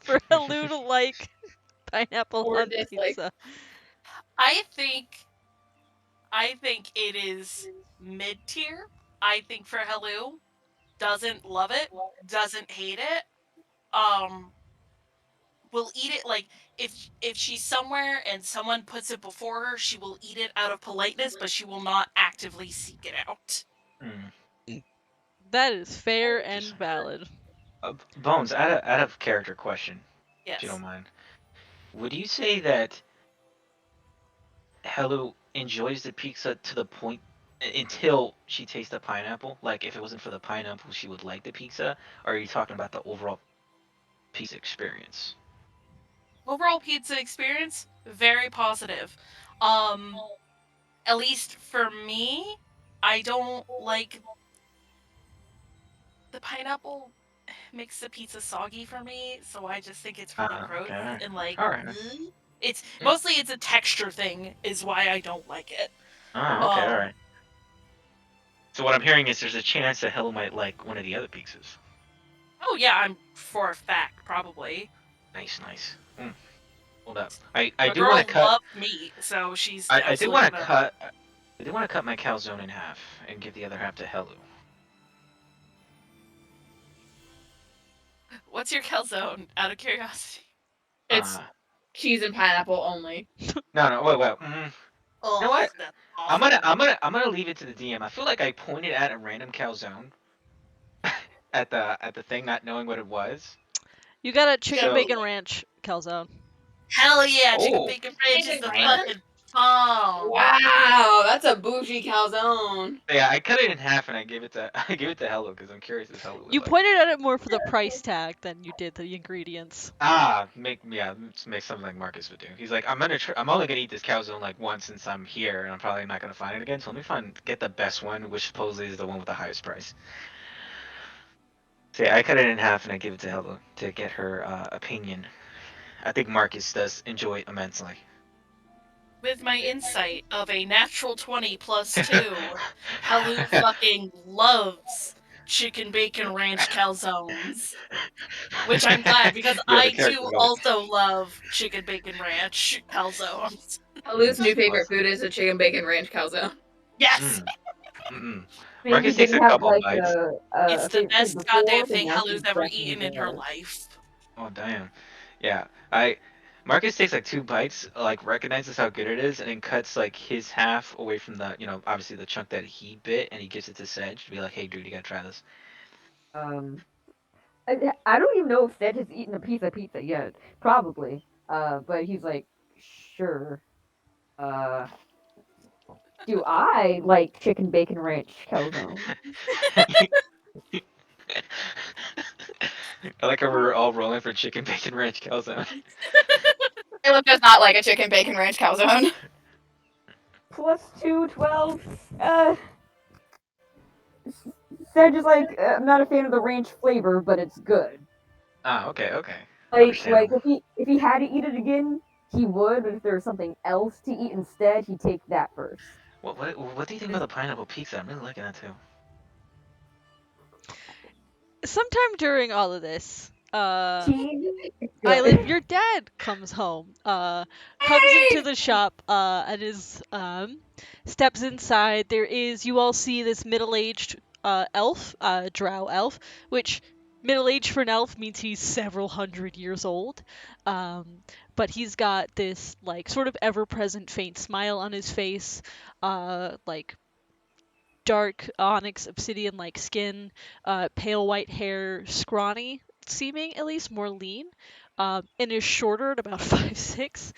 Helu to like pineapple Or on dislike. pizza. I think it is mid tier. I think for Helu, doesn't love it, doesn't hate it. Will eat it like if she's somewhere and someone puts it before her, she will eat it out of politeness, but she will not actively seek it out. That is fair and valid. Bones, out of character question, Yes. if you don't mind. Would you say that Helu enjoys the pizza to the point until she tastes the pineapple? Like, if it wasn't for the pineapple, she would like the pizza? Or are you talking about the overall pizza experience? Overall pizza experience, very positive. At least for me, I don't like the pineapple makes the pizza soggy for me, so I just think it's really gross Okay. and like Alright. it's mostly it's a texture thing is why I don't like it. Okay, alright. So what I'm hearing is there's a chance that Helu might like one of the other pizzas. Oh yeah, I'm for a fact probably. Nice. Hold up. I The do girl want to cut. loves meat, so she's. I do absolutely want to gonna- cut. I do want to cut my calzone in half and give the other half to Helu. What's your calzone? Out of curiosity. It's cheese and pineapple only. No, wait. Oh, You know what? that's I'm awful. gonna leave it to the DM. I feel like I pointed at a random calzone, at the thing, not knowing what it was. You got a chicken So- bacon ranch calzone. Hell yeah, chicken Oh. bacon ranch is Chicken the ranch. fucking bomb. Wow, that's a bougie calzone. Yeah, I cut it in half and I gave it to Hello because I'm curious as hell what it was You like. pointed at it more for the price tag than you did the ingredients. Make something like Marcus would do. He's like, I'm only gonna eat this calzone like once since I'm here, and I'm probably not gonna find it again. So let me get the best one, which supposedly is the one with the highest price. So yeah, I cut it in half and I give it to Hello to get her opinion. I think Marcus does enjoy it immensely. With my insight of a natural 20 plus 2, Halu fucking loves chicken bacon ranch calzones. Which I'm glad, because Yeah, the I character too vote. also love chicken bacon ranch calzones. Halu's new favorite Awesome. food is a chicken bacon ranch calzone. Yes! Maybe Marcus did takes he a have couple like bites. It's the favorite food best before, goddamn but thing now Halu's he's ever definitely eaten in her there? life. Oh damn. Yeah. Marcus takes like 2 bites, like recognizes how good it is, and then cuts like his half away from the, obviously the chunk that he bit, and he gives it to Sedge to be like, "Hey, dude, you gotta try this." I don't even know if Sedge has eaten a piece of pizza yet. Probably. But he's like, sure. Do I like chicken bacon ranch calzone? I like how we're all rolling for chicken bacon ranch calzone. Caleb does not like a chicken bacon ranch calzone. Plus 2, 12. Sedge is like, I'm not a fan of the ranch flavor, but it's good. Okay. Like Understandable. if he had to eat it again, he would. But if there was something else to eat instead, he'd take that first. What do you think about the pineapple pizza? I'm really liking that too. Sometime during all of this, Good. your dad comes home, comes into the shop, and steps inside. You all see this middle-aged elf, drow elf, which middle-aged for an elf means he's several hundred years old. But he's got this like sort of ever-present faint smile on his face, like dark onyx obsidian like skin, pale white hair, scrawny seeming, at least more lean, and is shorter at about 5'6".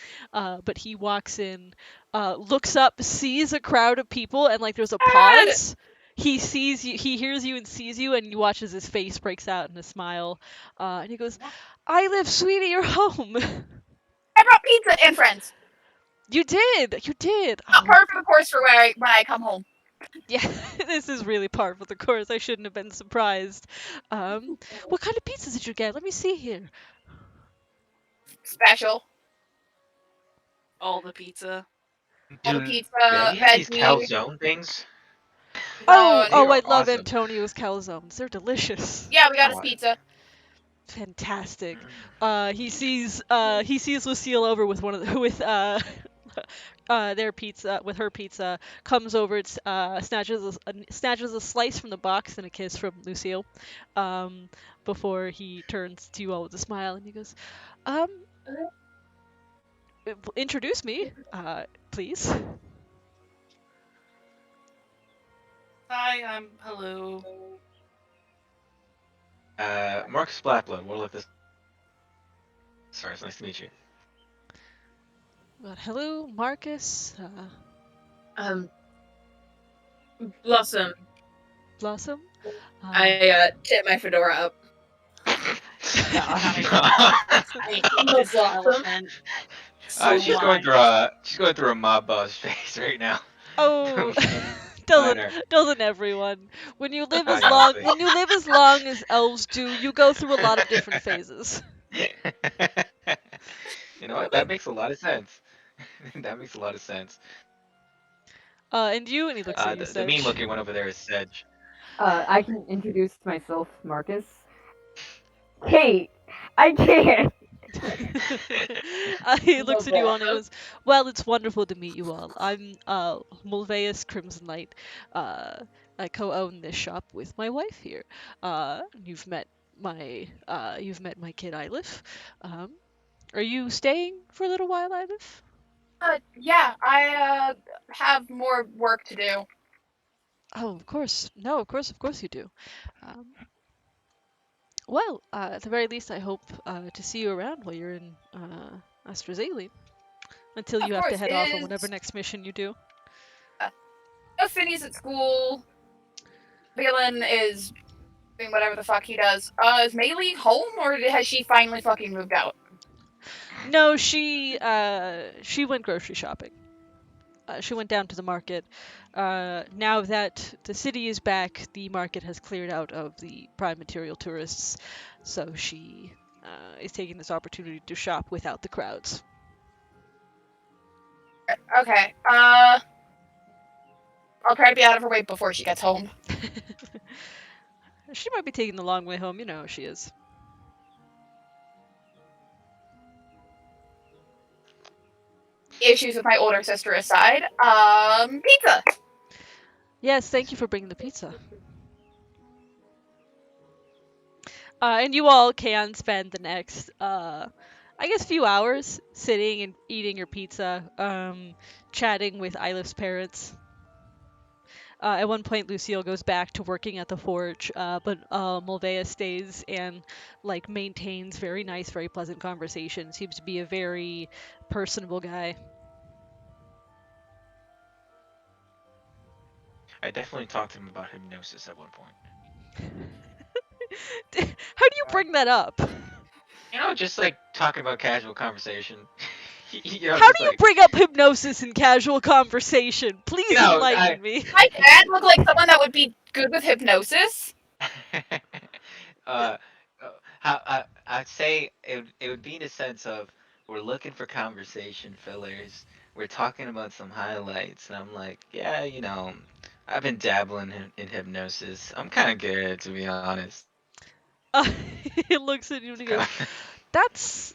But he walks in, looks up, sees a crowd of people, and like there's a pause. He sees you, he hears you and sees you, and you watch as his face breaks out in a smile. And he goes, "Ylif, sweetie, you're home." I brought pizza and friends. You did. Not part of the course for when I come home. Yeah, this is really par for the course. I shouldn't have been surprised. What kind of pizzas did you get? Let me see here. Special. All the pizza. All the Dude, pizza, have you had these veggie. calzone things? Oh, They are I love awesome. Antonio's calzones. They're delicious. Yeah, we got Oh, his pizza. Fantastic. He sees Lucille over with their pizza, with her pizza, comes over, snatches a slice from the box and a kiss from Lucille, before he turns to you all with a smile and he goes, introduce me, please. Hi, I'm Halu. Marcus Blackblood, we'll look this. Sorry, it's nice to meet you. Well, hello, Marcus. Blossom. Blossom. I tip my fedora up. I hate this elephant so she's much. going through a mob boss phase right now. Oh, Minor. doesn't everyone? When you live as Honestly. long as elves do, you go through a lot of different phases. You know what? That makes a lot of sense. That makes a lot of sense. And he looks at you, The mean looking one over there is Sedge. I can introduce myself, Marcus. Hey, I can't. He looks at you all and he goes, "Well, it's wonderful to meet you all. I'm Mulveus Crimsonlight. I co-own this shop with my wife here. You've met my kid Ylif. Are you staying for a little while, Ylif?" Yeah, I have more work to do. Oh, of course. No, of course you do. Well, at the very least, I hope to see you around while you're in Astrazealine. Until Of you have to course, head off on is whatever next mission you do. Finney's at school. Balin is doing whatever the fuck he does. Is Maylee home, or has she finally fucking moved out? No, she went grocery shopping. She went down to the market. Now that the city is back, the market has cleared out of the prime material tourists, so she is taking this opportunity to shop without the crowds. Okay. I'll try to be out of her way before she gets home. She might be taking the long way home. You know how she is. Issues with my older sister aside, pizza. Yes, thank you for bringing the pizza. And you all can spend the next, I guess, few hours sitting and eating your pizza, chatting with Ilif's parents. At one point, Lucille goes back to working at the forge, but Mulvea stays and like maintains very nice, very pleasant conversation. Seems to be a very personable guy. I definitely talked to him about hypnosis at one point. How do you bring that up? You know, just like talking about casual conversation. You know, How just do you like, bring up hypnosis in casual conversation? Please You know, enlighten me. My dad looked like someone that would be good with hypnosis. uh, I'd say it would be in a sense of we're looking for conversation fillers. We're talking about some highlights, and I'm like, yeah, you know, I've been dabbling in hypnosis. I'm kind of good, to be honest. He looks at you and he goes, "That's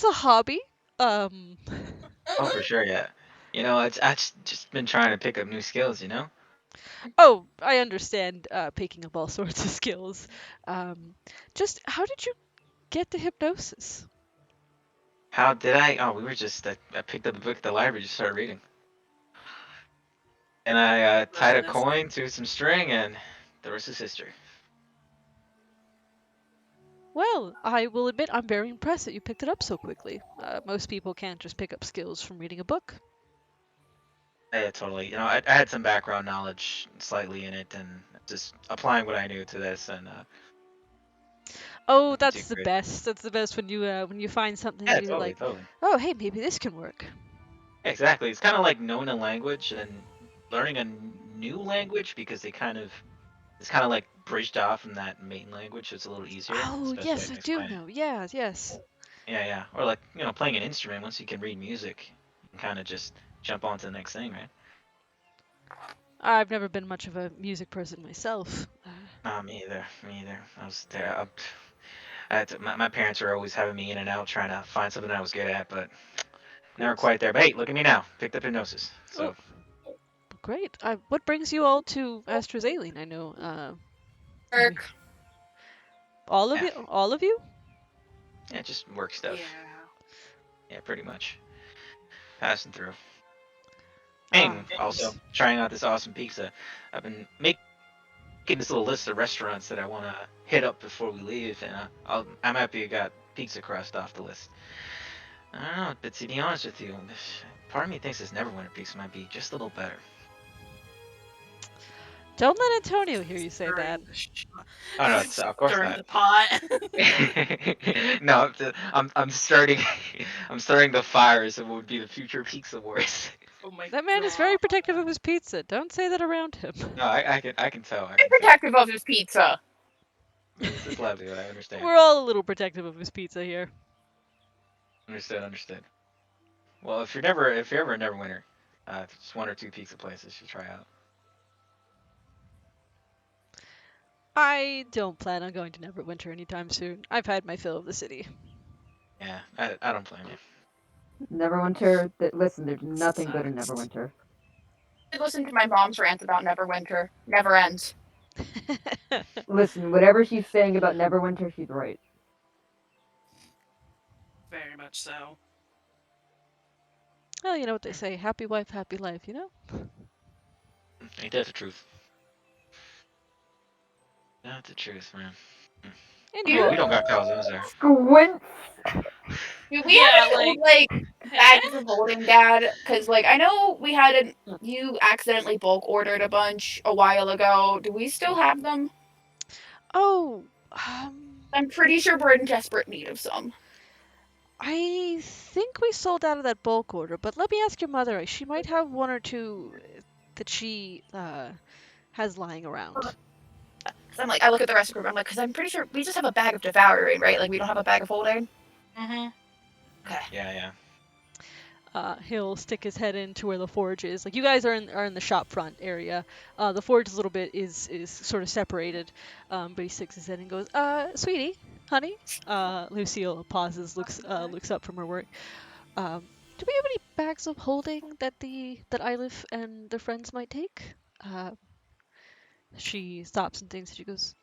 a hobby." Um, Oh, for sure, yeah. You know, I just been trying to pick up new skills, you know? oh, I understand picking up all sorts of skills. Just how did you get to hypnosis? How did I? Oh, we were just, I picked up a book at the library, just started reading. And I tied a Goodness. coin to some string, and the rest is history. Well, I will admit I'm very impressed that you picked it up so quickly. Most people can't just pick up skills from reading a book. Yeah, totally. You know, I had some background knowledge slightly in it, and just applying what I knew to this, and Oh, did that's the great. best. That's the best when you find something Yeah, and you're totally, like, totally. oh, hey, maybe this can work. Exactly. It's kind of like knowing a language and learning a new language because it's kind of like bridged off from that main language, so it's a little easier. It's Oh, the best way I yes, can I do explain it. know. Yeah, yes. Yeah, yeah. Or like, you know, playing an instrument. Once you can read music, you can kind of just jump on to the next thing, right? I've never been much of a music person myself. Me either. Me either. I was there. My parents were always having me in and out trying to find something I was good at, but never quite there. But hey, look at me now. Picked up hypnosis. So Great. What brings you all to Astrazealine? I know. Work. All of Yeah. you. All of you. yeah, just work stuff. Yeah. Yeah, pretty much. Passing through. Ah, And of also course. trying out this awesome pizza. I've been making this little list of restaurants that I want to hit up before we leave, and I'm happy I got Pizza Crust off the list. I don't know, but to be honest with you, part of me thinks this Neverwinter pizza might be just a little better. Don't let Antonio hear you say that. Oh no, it's of course Stirring not. the pot. No, I'm starting I'm starting the fires of what would be the future pizza wars. Oh my That man is very God. protective of his pizza. Don't say that around him. No, I can tell. I I'm can tell. protective of his pizza. It's his livelihood. I understand. We're all a little protective of his pizza here. Understood. Well, if you're ever a Neverwinter, just one or two pizza places you try out. I don't plan on going to Neverwinter anytime soon. I've had my fill of the city. Yeah, I don't blame you. Neverwinter. Listen, there's nothing good in Sucks. Neverwinter. Listen to my mom's rant about Neverwinter. Never ends. Listen, whatever she's saying about Neverwinter, she's right. Very much so. Well, you know what they say, happy wife, happy life, you know? Ain't that the truth? That's the truth, man. Enjoy. We don't got calzones there. Squint. Do we Yeah, have any, like bags of holding, Dad? Because like I know we had you accidentally bulk ordered a bunch a while ago. Do we still have them? Oh, I'm pretty sure we're in desperate need of some. I think we sold out of that bulk order, but let me ask your mother. She might have one or two that she has lying around. Because I'm like, I look at the rest of the group. I'm like, because I'm pretty sure we just have a bag of devouring, right? Like we don't have a bag of holding. Mm-hmm. Okay. Yeah. He'll stick his head into where the forge is. Like you guys are in the shop front area. The forge is a little bit is sort of separated, but he sticks his head and goes, sweetie, honey." Lucille pauses, looks up from her work. Do we have any bags of holding that Eilif and their friends might take? She stops and thinks. She goes,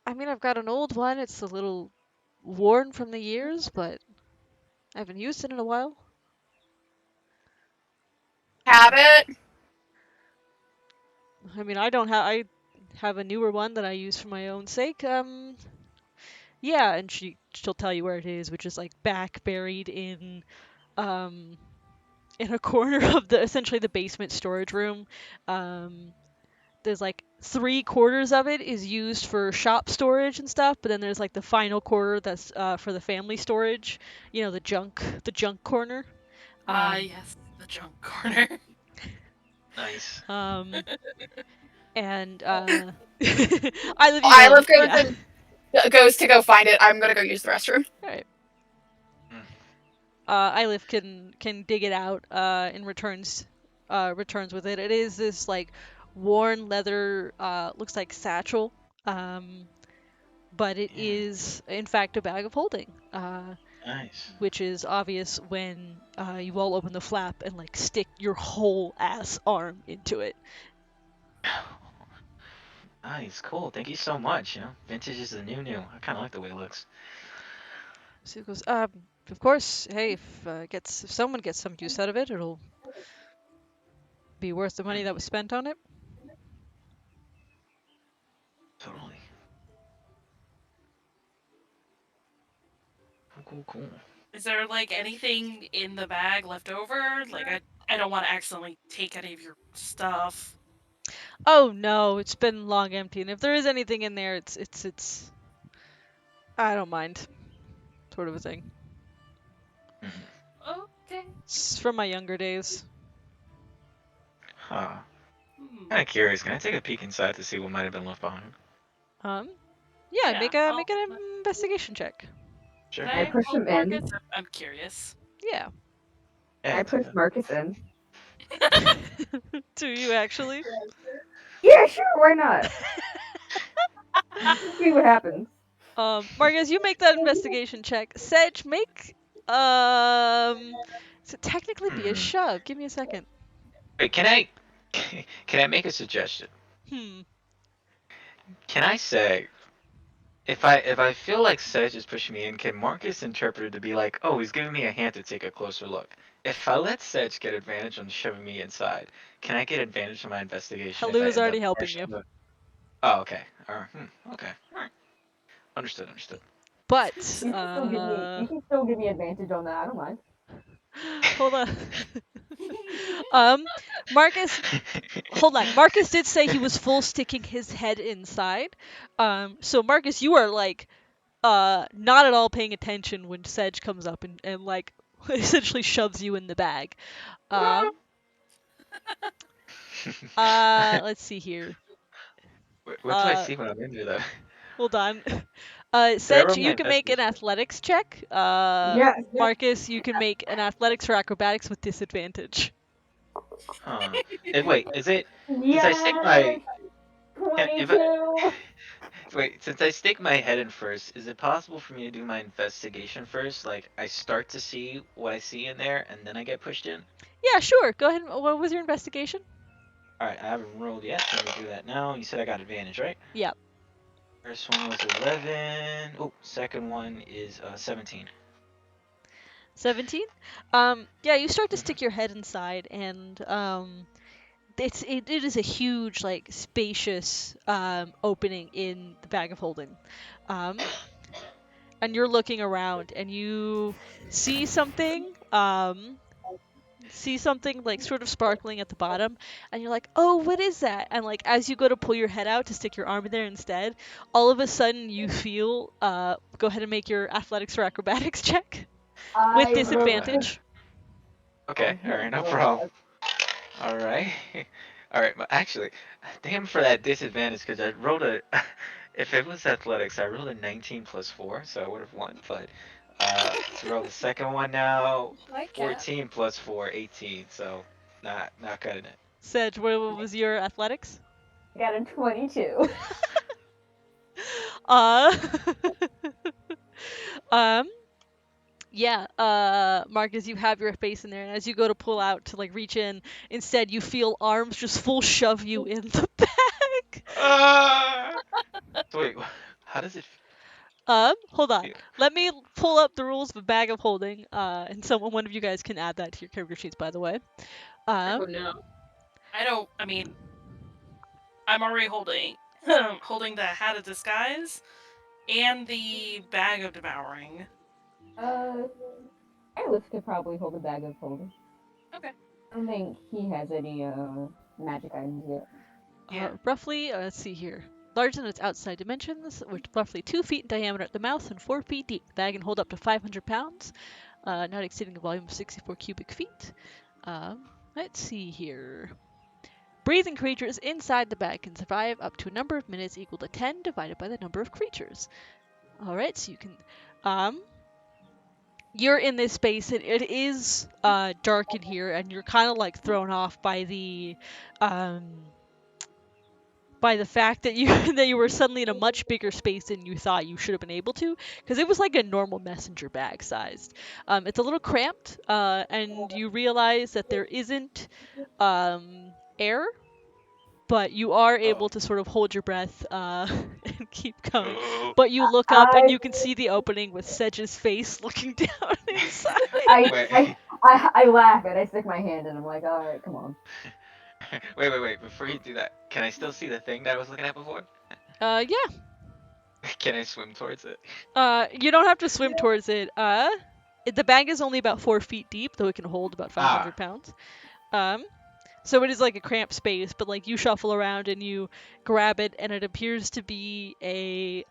I mean, I've got an old one. It's a little worn from the years, but I haven't used it in a while. Have it. I mean, I have a newer one that I use for my own sake. Yeah, and she'll tell you where it is, which is like back buried in a corner of essentially the basement storage room. There's like 3/4 of it is used for shop storage and stuff, but then there's like the final quarter that's for the family storage. You know, the junk corner. Yes, the junk corner. Nice. And I live. Isla goes Yeah. and goes to go find it. I'm gonna go use the restroom. All right. Eilif can dig it out and returns with it. It is this like worn leather, looks like satchel, but it is in fact a bag of holding. Nice. Which is obvious when you all open the flap and like stick your whole ass arm into it. Nice, cool. Thank you so much. You know, vintage is the new. I kind of like the way it looks. So he goes, of course, hey, if someone gets some use out of it, it'll be worth the money that was spent on it. Totally. Cool. Is there like anything in the bag left over? Like I don't want to accidentally take any of your stuff. Oh no, it's been long empty, and if there is anything in there, it's I don't mind, sort of a thing. Okay. It's from my younger days. Huh. Kind of curious. Can I take a peek inside to see what might have been left behind? Yeah, Yeah, make an investigation check. Sure. I push him in. Marcus? I'm curious. Yeah. I push Marcus in. Do you actually? Yeah, sure. Why not? See what happens. Marcus, you make that investigation check. Sedge, make so technically be a shove. Give me a second. Wait, can I make a suggestion? Can I say, if I feel like Sedge is pushing me in, can Marcus interpret it to be like, oh, he's giving me a hand to take a closer look? If I let Sedge get advantage on shoving me inside, can I get advantage on my investigation? Halu is already helping you. Oh, okay. Okay. All right. Understood. But You can still give me advantage on that. I don't mind. hold on. Marcus, hold on. Marcus did say he was full sticking his head inside. So Marcus, you are like not at all paying attention when Sedge comes up and like essentially shoves you in the bag. Let's see here. What do I see when I'm in there, though? Hold on. roll Sedge, my you can make an investigation? athletics check. Yeah. Marcus, you can make an athletics or acrobatics with disadvantage. Huh. Wait, is it? Since I stick my 22. wait, since I stick my head in first, is it possible for me to do my investigation first? Like, I start to see what I see in there, and then I get pushed in. Yeah, sure. Go ahead. What was your investigation? All right, I haven't rolled yet, so let me do that now. You said I got advantage, right? Yep. First one was 11. Oh, second one is 17. 17? Yeah, you start to stick your head inside, and it is a huge, like, spacious opening in the bag of holding. And you're looking around and you see something like sort of sparkling at the bottom, and you're like, oh, what is that? And like as you go to pull your head out to stick your arm in there instead, all of a sudden you feel go ahead and make your athletics or acrobatics check with I disadvantage. Okay, alright, no problem. Alright. Alright, but actually, damn for that disadvantage, because I rolled a. If it was athletics, I rolled a 19 plus 4, so I would have won, but. Let's roll the second one now. 14 plus 4, 18, so not cutting it. Sedge, what was your athletics? I got a 22. Yeah, Marcus, you have your face in there, and as you go to pull out to like reach in, instead you feel arms just full shove you in the bag. So wait, how does it Hold on. feel? Let me pull up the rules of a bag of holding, and one of you guys can add that to your character sheets, by the way. Oh no. I mean, I'm already holding holding the Hat of Disguise and the Bag of Devouring. Airlift could probably hold a bag of holding. Okay. I don't think he has any magic items yet. Yeah. Roughly, let's see here. Larger than its outside dimensions, with roughly 2 feet in diameter at the mouth and 4 feet deep. The bag can hold up to 500 pounds, not exceeding a volume of 64 cubic feet. Let's see here. Breathing creatures inside the bag can survive up to a number of minutes equal to 10 divided by the number of creatures. Alright, so you can, you're in this space, and it is, dark in here, and you're kind of, like, thrown off by the fact that you that you were suddenly in a much bigger space than you thought you should have been able to, because it was like a normal messenger bag sized. It's a little cramped, and you realize that there isn't air, but you are able to sort of hold your breath and keep going. But you look up and you can see the opening with Sedge's face looking down inside. I laugh and I stick my hand in. I'm like, all right, come on. Wait. Before you do that, can I still see the thing that I was looking at before? Yeah. Can I swim towards it? You don't have to swim towards it. The bag is only about 4 feet deep, though it can hold about 500 pounds. So it is like a cramped space, but like you shuffle around and you grab it, and it appears to be a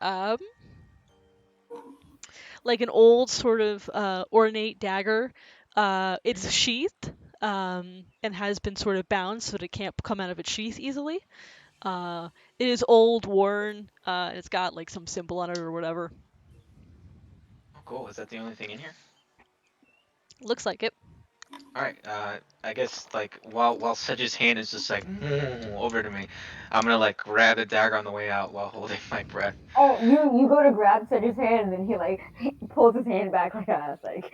like an old sort of ornate dagger. It's sheathed, and has been sort of bound so that it can't come out of its sheath easily. It is old, worn, and it's got like some symbol on it or whatever. Oh, cool. Is that the only thing in here? Looks like it. Alright, I guess, like, while Sedge's hand is just like, over to me, I'm gonna, like, grab the dagger on the way out while holding my breath. Oh, you go to grab Sedge's hand, and then he, like, pulls his hand back like a, like...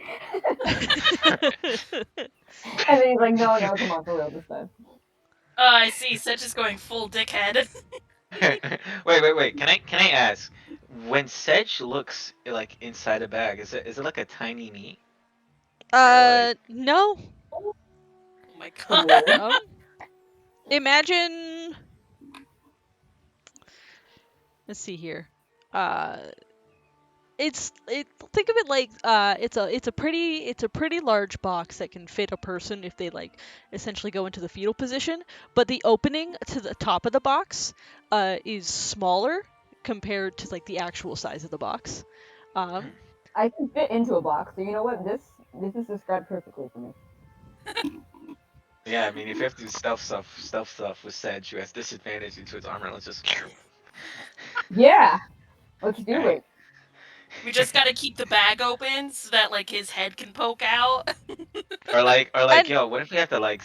And then he's like, no, come on, for real this time. Oh, I see. Sedge is going full dickhead. Wait. Can I ask, when Sedge looks, like, inside a bag, is it like a tiny me? No. Oh my god. Imagine. Let's see here. Think of it like it's a pretty large box that can fit a person if they like essentially go into the fetal position, but the opening to the top of the box is smaller compared to like the actual size of the box. I can fit into a box, so you know what? This is described perfectly for me. Yeah, I mean, if you have to do stealth stuff with Sedge, who has disadvantage into his armor, let's just... Yeah! Let's do it. We just gotta keep the bag open so that like his head can poke out. Or like, And- yo, what if we have to like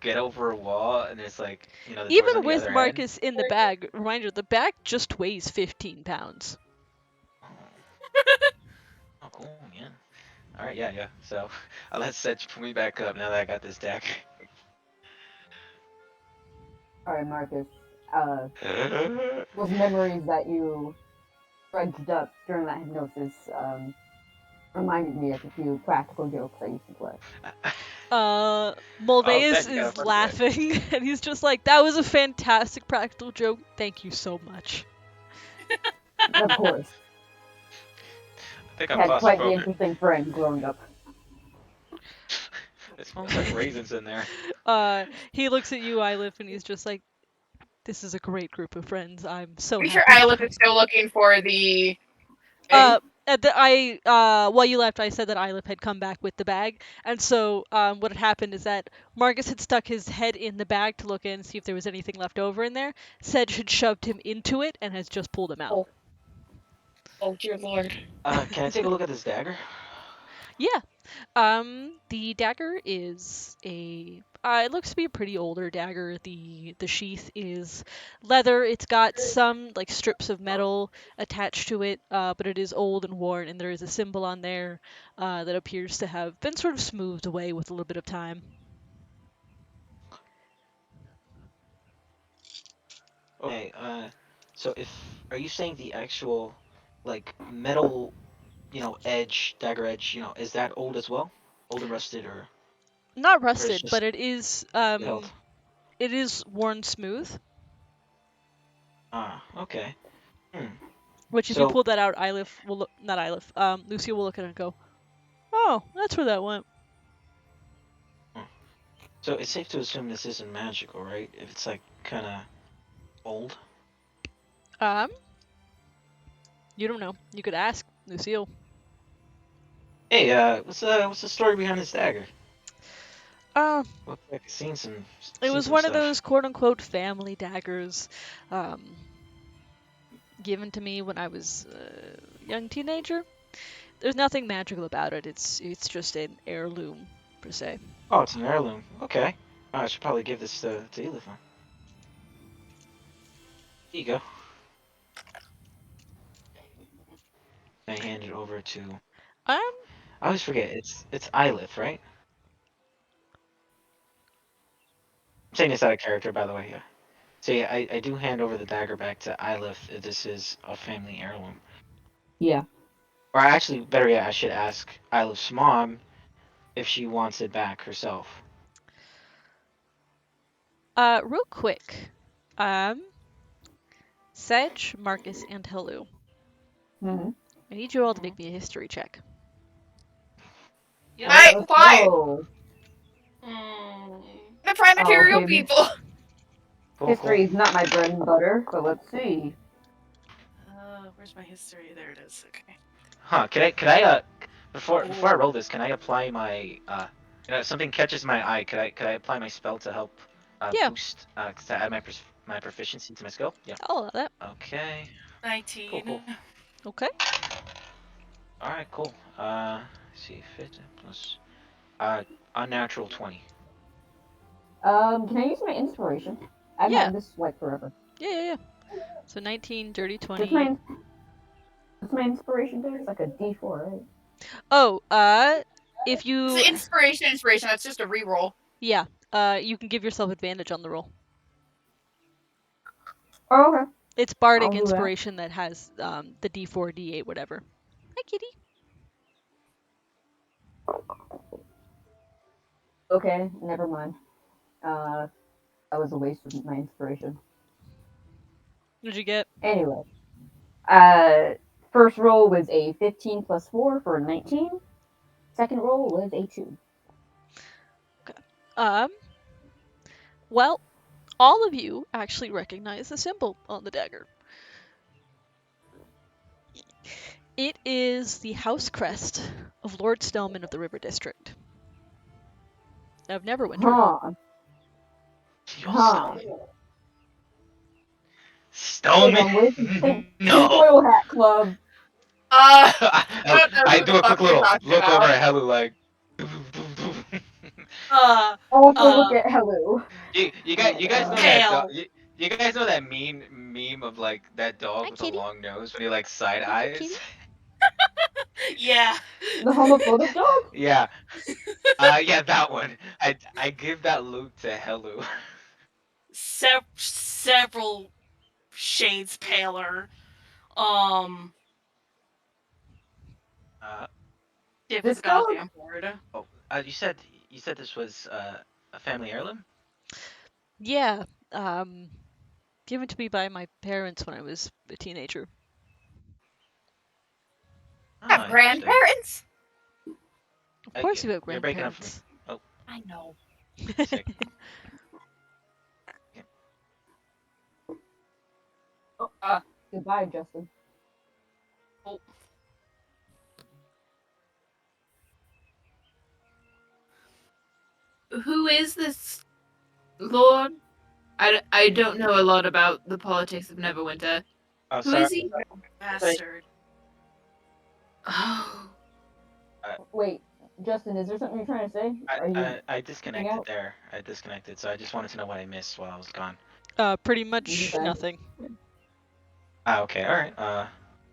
get over a wall and it's like, you know, the door's Even on the with other Marcus in the bag, reminder, the bag just weighs 15 pounds. Oh, cool, yeah. Alright, yeah. So, I'll let Sedge pull me back up now that I got this dagger. Alright, Marcus. Those memories that you dredged up during that hypnosis reminded me of a few practical jokes I used to play. Mulveus Ben, you got a is funny way. laughing, and he's just like, "That was a fantastic practical joke. Thank you so much." Of course. I think I'm Had quite the claustrophobic. interesting friend growing up. It smells like raisins in there. He looks at you, Ilif, and he's just like, "This is a great group of friends. I'm so I'm sure happy." Iliff is still looking for the. While you left, I said that Ilif had come back with the bag, and so what had happened is that Marcus had stuck his head in the bag to look in and see if there was anything left over in there. Sedge had shoved him into it and has just pulled him out. Oh dear lord. Can I take a look at this dagger? Yeah. The dagger is a. It looks to be a pretty older dagger. The sheath is leather. It's got some like strips of metal attached to it, but it is old and worn, and there is a symbol on there that appears to have been sort of smoothed away with a little bit of time. Okay. So are you saying the actual, like metal, dagger edge, is that old as well? Old and rusted, or Not it's rusted, just but it is held? worn smooth. Okay. Hmm. Which if you So, pull that out, Ilif will look, not Ilif, Lucia will look at it and go, "Oh, that's where that went." so it's safe to assume this isn't magical, right? If it's like kind of old. You don't know. You could ask Lucille. Hey, what's the story behind this dagger? Uh, Looks like I've seen some. It Seen was some one of stuff. those quote-unquote family daggers, given to me when I was a young teenager. There's nothing magical about it. It's just an heirloom, per se. Oh, it's an heirloom. Okay. I should probably give this to Elif. Here you go. I hand it over to. Um, I always forget. It's Ilith, right? I'm saying this out of character, by the way. Yeah. So yeah, I do hand over the dagger back to Ilith. If this is a family heirloom. Yeah. Or actually, better yet, I should ask Ilith's mom if she wants it back herself. real quick. Sedge, Marcus, and Helu. Mm-hmm. I need you all to make me a history check. Yeah. Why? Let's Why? go. The prime material okay. people. Cool, History cool. is not my bread and butter, but let's see. Where's my history? There it is. Okay. Huh? Could I before I roll this, can I apply my something catches my eye? Could I apply my spell to help Yeah. boost to add my proficiency to my skill? Yeah. I'll allow that. Okay. 19. Cool. Okay. All right. Cool. See, fit plus unnatural 20. Can I use my inspiration? I've Yeah. had this like forever. Yeah. So 19, dirty 20. What's my inspiration do? It's like a D4, right? Oh, if you... It's inspiration. That's just a reroll. Yeah, you can give yourself advantage on the roll. Oh, okay. It's bardic I'll do that. inspiration that has the D4, D8, whatever. Hi, kitty. Okay, never mind. That was a waste of my inspiration. What'd you get? Anyway, first roll was a 15 plus 4 for a 19. Second roll was a 2. Well, all of you actually recognize the symbol on the dagger. It is the house crest of Lord Snellman of the River District of Neverwinter. Huh. Stillman. No. Tinfoil Hat Club. I do a quick little look over at Helu like. Also look at Helu. You guys know Pale. that you guys know that meme of like that dog Hi, with kitty. the long nose when he like side Hi, eyes. kitty. Yeah. The homophobic dog? Yeah. Yeah, that one. I give that loot to Helu. Several shades paler. Uh, It This was dog? goddamn bored. oh, you said you said this was a family heirloom? Yeah, given to me by my parents when I was a teenager. Oh, Have interesting. grandparents? Of course, you have You're breaking up for me. grandparents. I know. Sick. Oh, goodbye, Justin. Who is this lord? I don't know a lot about the politics of Neverwinter. Oh, Who sorry. is he? Bastard. Oh, Wait, Justin, is there something you're trying to say? Are you I disconnected out? there. I disconnected, so I just wanted to know what I missed while I was gone. Pretty much Okay. nothing. Ah, okay, all right.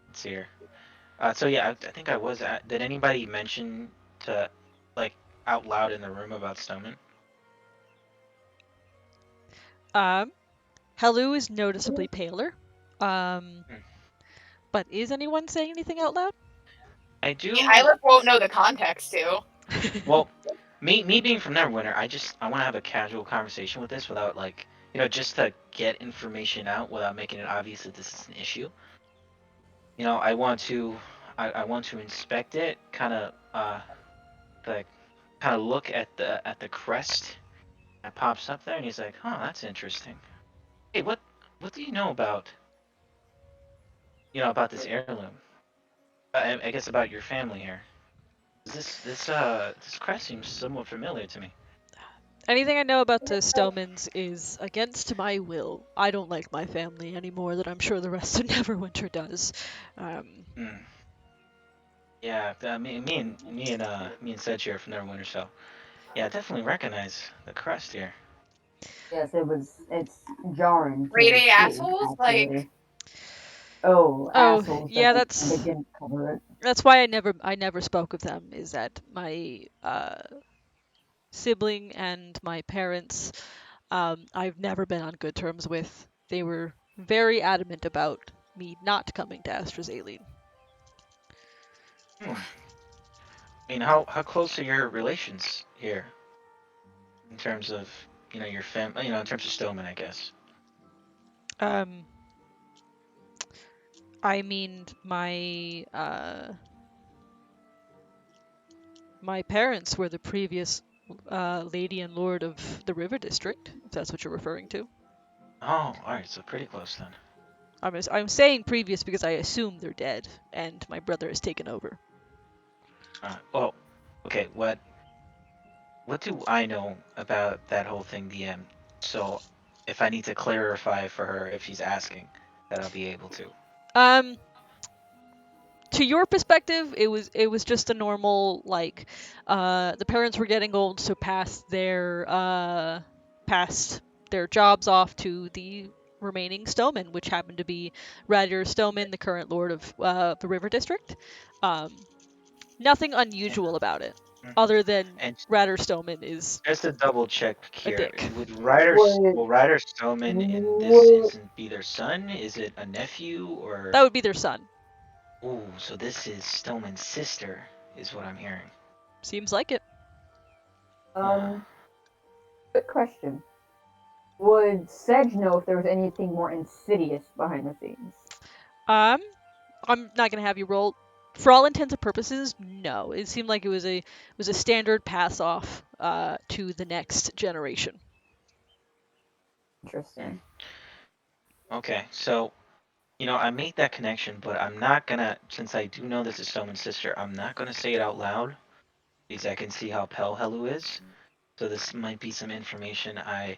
Let's see here. So yeah, I think I was at. Did anybody mention to, like, out loud in the room about Stoneman? Hellu is noticeably paler. Hmm. But is anyone saying anything out loud? I do. Hyla won't know the context too. Well, me being from Neverwinter, I want to have a casual conversation with this without, like, just to get information out without making it obvious that this is an issue. I want to inspect it, kind of like look at the crest that pops up there, and he's like, "Huh, that's interesting. Hey, what do you know about about this heirloom? I guess about your family here. This crest seems somewhat familiar to me." Anything I know about the Stomans is against my will. I don't like my family any more than I'm sure the rest of Neverwinter does. Hmm. Yeah, me and Sedge here from Neverwinter, so yeah, I definitely recognize the crest here. Yes, it's jarring. Grade A see, assholes? Like, actually. Oh, Oh, assholes yeah, that they didn't cover it. that's why I never spoke of them. Is that my sibling and my parents? I've never been on good terms with. They were very adamant about me not coming to Astrazeline. Hmm. I mean, how close are your relations here in terms of your family? In terms of Stoneman, I guess. I mean, my parents were the previous lady and lord of the River District, if that's what you're referring to. Oh, all right, so pretty close then. I'm saying previous because I assume they're dead, and my brother has taken over. Well, okay. What do I know about that whole thing, DM? So, if I need to clarify for her if she's asking, that I'll be able to. To your perspective, it was just a normal, like, the parents were getting old, so passed their jobs off to the remaining Stoneman, which happened to be Radier Stoneman, the current lord of the River District. Nothing unusual about it, other than And Radier Stoneman is just to double check a here, dick. will Ryder Stoneman in this instance be their son? Is it a nephew or? That would be their son. Ooh, so this is Stoneman's sister, is what I'm hearing. Seems like it. Quick question. Would Sedge know if there was anything more insidious behind the scenes? I'm not gonna have you roll. For all intents and purposes, no. It seemed like it was a standard pass off to the next generation. Interesting. Okay, so I made that connection, but I'm not gonna, since I do know this is Stoneman's sister, I'm not gonna say it out loud because I can see how pale Helu is. So this might be some information I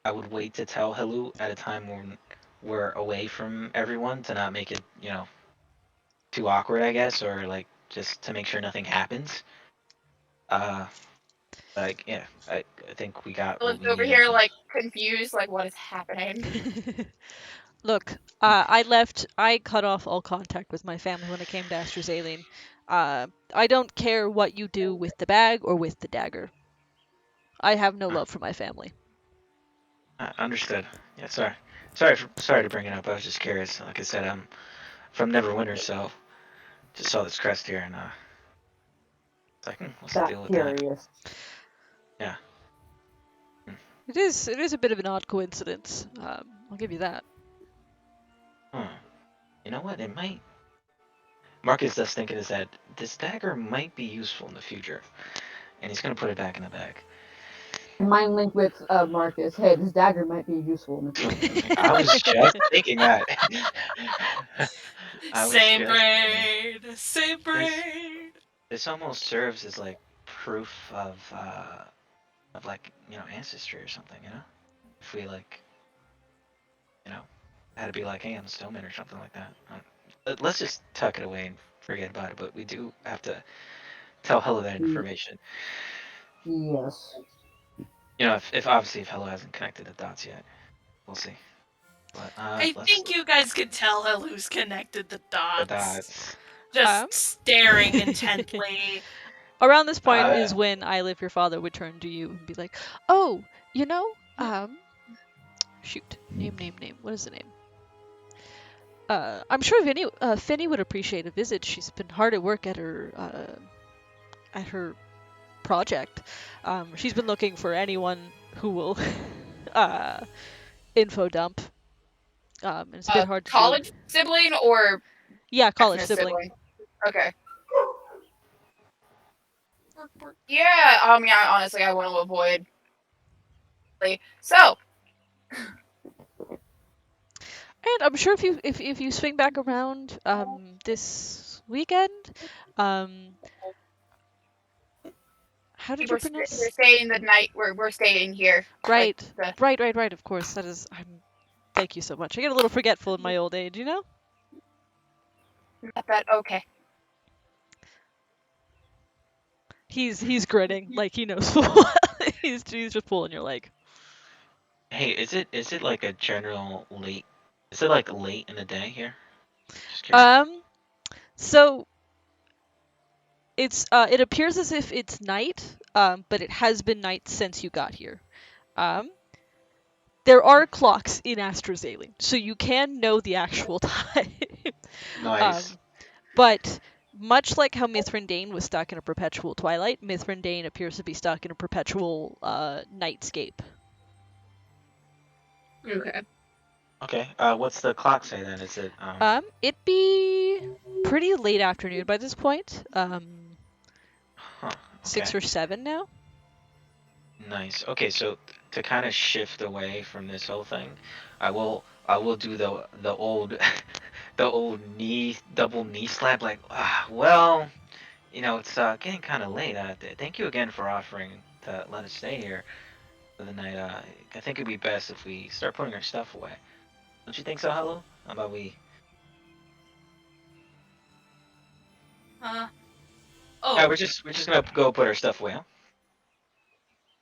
would wait to tell Helu at a time when we're away from everyone to not make it, too awkward, I guess, or like just to make sure nothing happens. Like, yeah, I think we got what looked we over needed. here, like, confused, like, what is happening? Look, I cut off all contact with my family when I came to Astrazeline. I don't care what you do with the bag or with the dagger. I have no love for my family. Understood. Yeah, sorry to bring it up. I was just curious. Like I said, I'm from Neverwinter, so just saw this crest here and it's like, what's the deal with that? Curious. Yeah. It is a bit of an odd coincidence. I'll give you that. Hmm. You know what? It might. Marcus does think in his head, this dagger might be useful in the future, and he's gonna put it back in the bag. Mind link with Marcus. Hey, this dagger might be useful in the future. I was just thinking that. I was Same just brain, same this. brain. This almost serves as like proof of like ancestry or something. If we like had to be like, hey, I'm a Stoneman or something like that. Let's just tuck it away and forget about it. But we do have to tell Hello that information. Yes. If obviously if Hello hasn't connected the dots yet, we'll see. But I let's think you guys could tell who's connected the the dots. dots. Just staring intently. Around this point Uh, is when Ilif, your father, would turn to you and be like, "Oh, shoot, name. What is the name? I'm sure Finny would appreciate a visit. She's been hard at work at her project. She's been looking for anyone who will info dump. And it's a bit hard to do. College sibling or Yeah, college Xmas sibling. Okay. Yeah, yeah, honestly, I want to avoid. So, And I'm sure if you swing back around this weekend, how did you pronounce? we're staying the night. We're staying here. Right, Like, right. Of course, that is. Thank you so much. I get a little forgetful in my old age, you know. that okay. He's grinning like he knows. he's just pulling your leg. Hey, is it like a general late? Is it like late in the day here? Just curious. So it appears as if it's night, but it has been night since you got here. There are clocks in Astrazealing, so you can know the actual time. Nice. But much like how Mithrandain was stuck in a perpetual twilight, Mithrandain appears to be stuck in a perpetual nightscape. Okay. Okay. What's the clock say then? Is it It'd be pretty late afternoon by this point. Huh, 6 okay. or 7 now. Nice. Okay, so to kind of shift away from this whole thing, I will do the old the old double knee slap like well, it's getting kind of late. Thank you again for offering to let us stay here for the night. I think it'd be best if we start putting our stuff away. Don't you think so, Hello? How about we? Oh. Yeah, we're just gonna go put our stuff away, huh?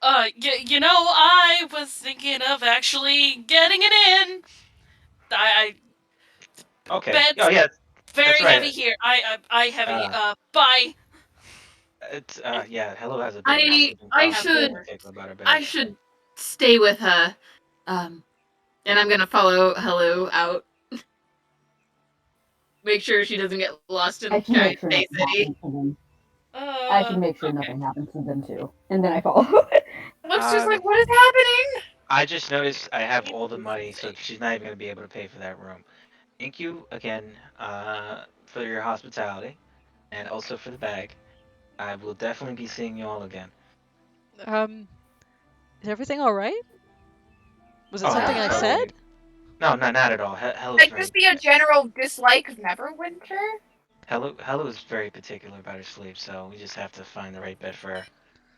I was thinking of actually getting it in. Okay. Bed's Oh yeah, very that's right. heavy here. I heavy. Bye. It's yeah. Hello has a I should about her bed. I should stay with her. And I'm gonna follow Hello out. Make sure she doesn't get lost in I can make Giant sure Bay nothing City. happens to them. I can make sure nothing happens to them too, and then I follow. Looks just like, what is happening? I just noticed I have all the money, so she's not even gonna be able to pay for that room. Thank you again for your hospitality, and also for the bag. I will definitely be seeing you all again. Is everything all right? Was it Oh, something yeah, I totally. said? No, not at all. Hello's Like, very just be a general dislike of Neverwinter? Hello is very particular about her sleep, so we just have to find the right bed for her.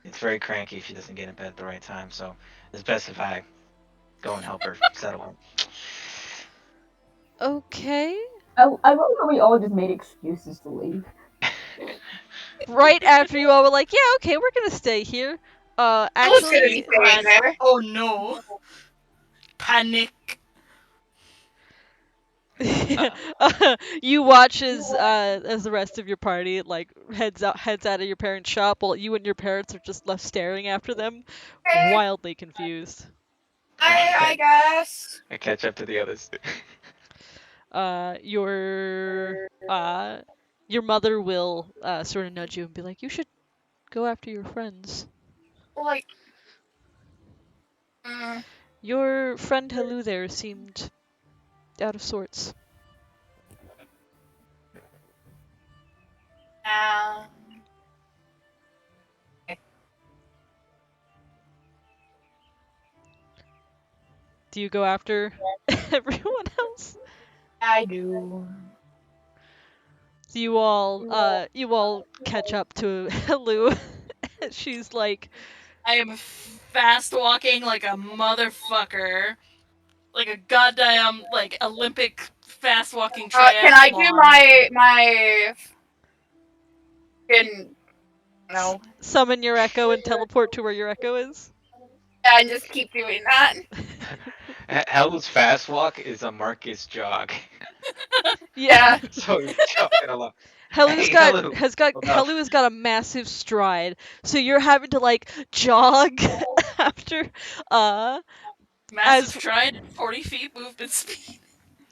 It's very cranky if she doesn't get in bed at the right time, so it's best if I go and help her settle it. Okay. I love how we all just made excuses to leave. Right after you all were like, yeah, okay, we're gonna stay here. Who's gonna Actually, be staying there? Oh no. Panic. you watch as the rest of your party like heads out of your parents' shop while you and your parents are just left staring after them, wildly confused. I guess. I catch up to the others. Your mother will sort of nudge you and be like, you should go after your friends. Like, Mm, Your friend Helu there seemed out of sorts. uh, Do you go after everyone else? I do. Do you all catch up to Helu? She's like, I am fast walking like a motherfucker. Like a goddamn, like, Olympic fast walking triathlon. Can I do my can no? summon your echo and teleport to where your echo is? Yeah, and just keep doing that. Helu's fast walk is a Marcus jog. Yeah. So he's jogging along. Helu's Hey, got Helu. has got Hold up. Helu has got a massive stride, so you're having to like jog after. Massive as- stride, 40 feet movement speed.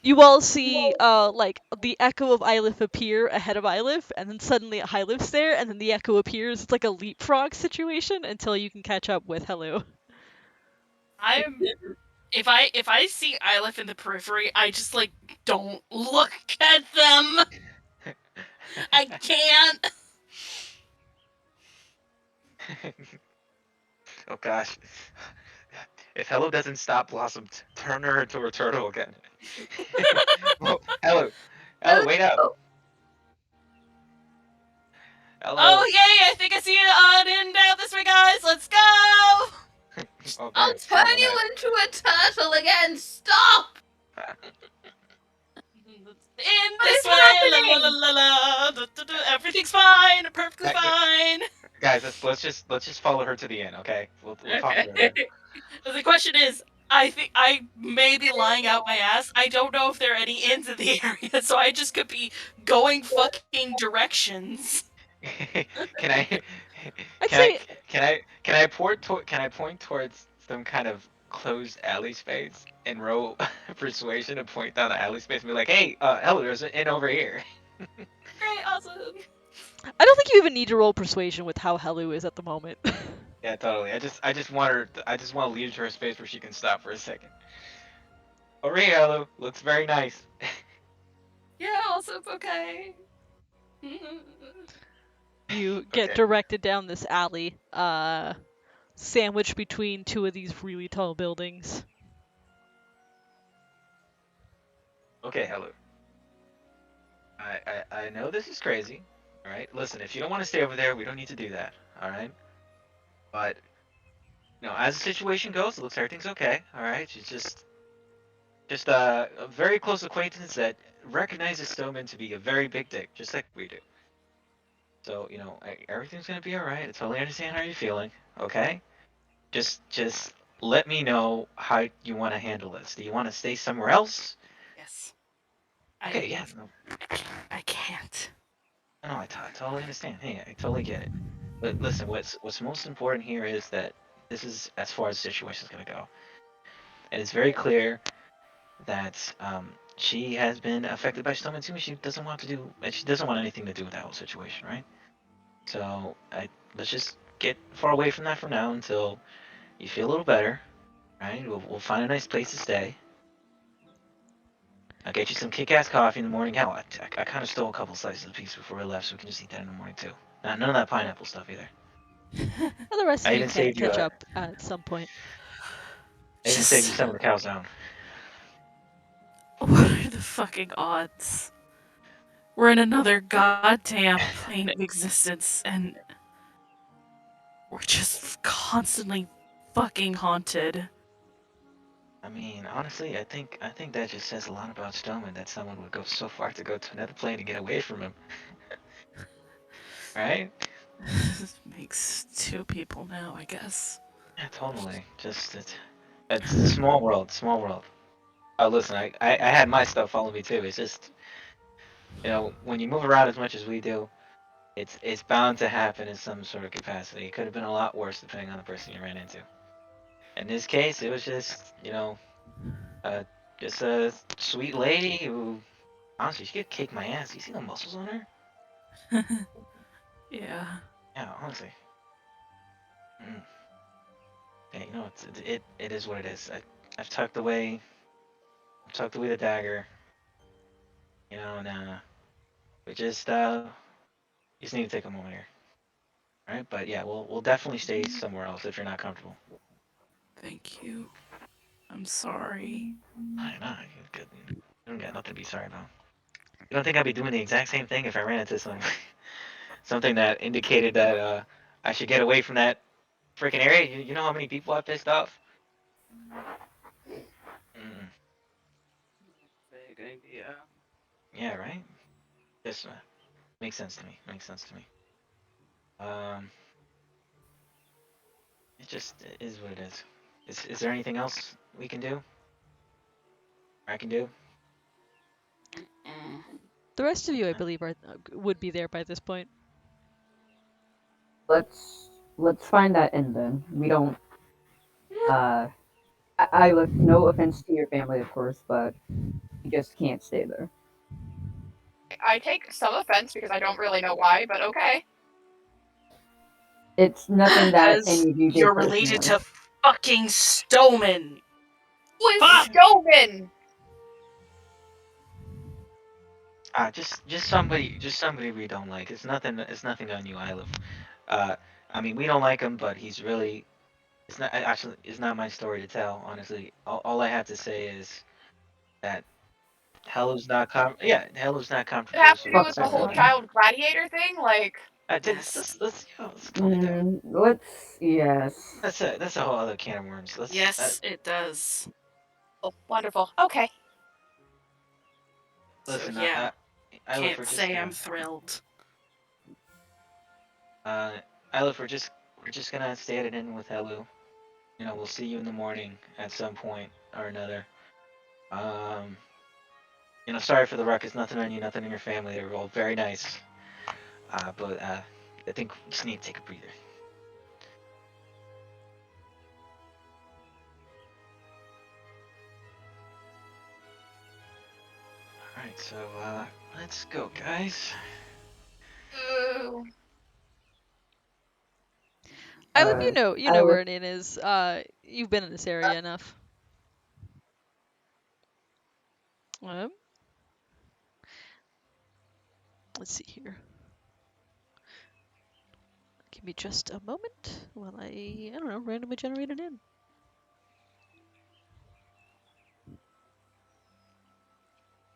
You all see like the echo of Ylith appear ahead of Ylith, and then suddenly Ylith's there, and then the echo appears. It's like a leapfrog situation until you can catch up with Helu. I'm if I see Ylith in the periphery, I just like don't look at them. I can't. Oh gosh. If Helu doesn't stop Blossom, turn her into a turtle again. Whoa, Helu, wait up. Helu. Oh yay! I think I see it on and down this way, guys. Let's go. Oh, I'll damn, turn terrible you night. into a turtle again. Stop. In What this is way, la la happening? la la la. Everything's fine, perfectly That- fine. Guys, let's just follow her to the end, okay? We'll talk about it. The question is, I think I may be lying out my ass. I don't know if there are any inns in the area, so I just could be going fucking directions. Can I I'd can I say can I point towards some kind of closed alley space and roll persuasion to point down the alley space and be like, hey, Helu, there's an inn over here. Great, awesome. I don't think you even need to roll persuasion with how Helu is at the moment. Yeah, totally. I just want her. I just want to lead her to a space where she can stop for a second. Over here, Helu. Looks very nice. Yeah, also okay. You get Okay. directed down this alley, sandwiched between two of these really tall buildings. Okay, Helu. I know this is crazy. All right. Listen, if you don't want to stay over there, we don't need to do that. All right. But as the situation goes, it looks everything's okay. All right. She's just a very close acquaintance that recognizes Stoneman to be a very big dick, just like we do. So everything's gonna be all right. I totally understand how you're feeling. Okay. Just let me know how you want to handle this. Do you want to stay somewhere else? Yes. Okay. Yeah. No. I can't. No, I totally understand. Hey, I totally get it. But listen, what's most important here is that this is as far as the situation is gonna go, and it's very clear that she has been affected by Stoneman too, and she doesn't want anything to do with that whole situation, right? So let's just get far away from that for now until you feel a little better, right? We'll find a nice place to stay. I'll get you some kick-ass coffee in the morning. Hell, I kind of stole a couple slices of pizza before we left, so we can just eat that in the morning too. None of that pineapple stuff either. Well, the rest I of you even can saved you catch a- up at some point. I even saved you some of the cows down. What are the fucking odds? We're in another goddamn plane of existence, and we're just constantly fucking haunted. I mean, honestly, I think that just says a lot about Stoneman that someone would go so far to go to another plane to get away from him. Right? This makes two people now, I guess. Yeah, totally. Just it's a small world, small world. Oh, listen, I had my stuff follow me too. It's just, when you move around as much as we do, it's bound to happen in some sort of capacity. It could have been a lot worse depending on the person you ran into. In this case, it was just, just a sweet lady who, honestly, she could kick my ass. You see the muscles on her? Yeah. Yeah, honestly. Mm. Hey, you know, it is what it is. I've tucked away the dagger. You know, and we just need to take a moment here. All right, but yeah, we'll definitely stay somewhere else if you're not comfortable. Thank you. I'm sorry. I know. You don't got nothing to be sorry about. You don't think I'd be doing the exact same thing if I ran into something that indicated that I should get away from that freaking area? You know how many people I pissed off? Mm, Big idea. yeah, right. Just makes sense to me. Makes sense to me. Um, it just is what it is. Is there anything else we can do? Or I can do? The rest of you, I believe, are would be there by this point. Let's find that inn then. We don't. I look. No offense to your family, of course, but you just can't stay there. I take some offense because I don't really know why, but okay. It's nothing that Because any of you did you're related personally. to fucking Stoneman. Who is Fuck! Stoneman? Just somebody we don't like. It's nothing on you, Isla. I mean, we don't like him, but he's really. It's not my story to tell. Honestly, all I have to say is that Hello's not Hello's not It comfortable. have So to do we with the decided to whole leave. child gladiator thing? Like, Let's calm it down. Yes. That's a whole other can of worms. Yes, it does. oh, wonderful. Okay. Listen. So yeah, I look for can't say I'm thrilled. I look for we're just gonna stay at an inn with Hello. You know, we'll see you in the morning at some point or another. Um, you know, sorry for the ruckus. Nothing on you, nothing on your family. They were all very nice. But I think we just need to take a breather. All right, so let's go, guys. Ooh. I hope you know I where would- an inn is. You've been in this area enough. Let's see here. Give me just a moment while I don't know, randomly generate an inn.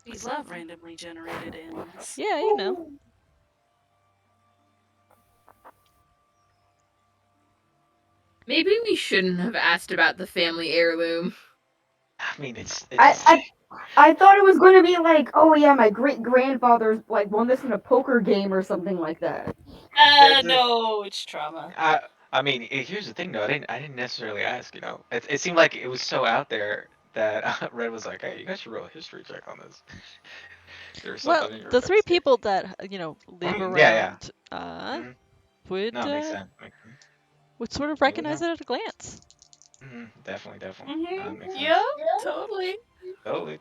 We love randomly generated inns. Yeah, you know. Maybe we shouldn't have asked about the family heirloom. I mean, it's I thought it was going to be like, oh yeah, my great grandfather's like won this in a poker game or something like that. No, it's trauma. I mean, here's the thing though. I didn't necessarily ask. You know, it seemed like it was so out there that Red was like, "Hey, you guys should roll a history check on this." There's Well, something in your the three face. people that live Yeah. around Mhm. would No, makes sense. would sort of There we recognize go. it at a glance. Definitely. Mm-hmm. Makes sense. Yeah, totally. Totally.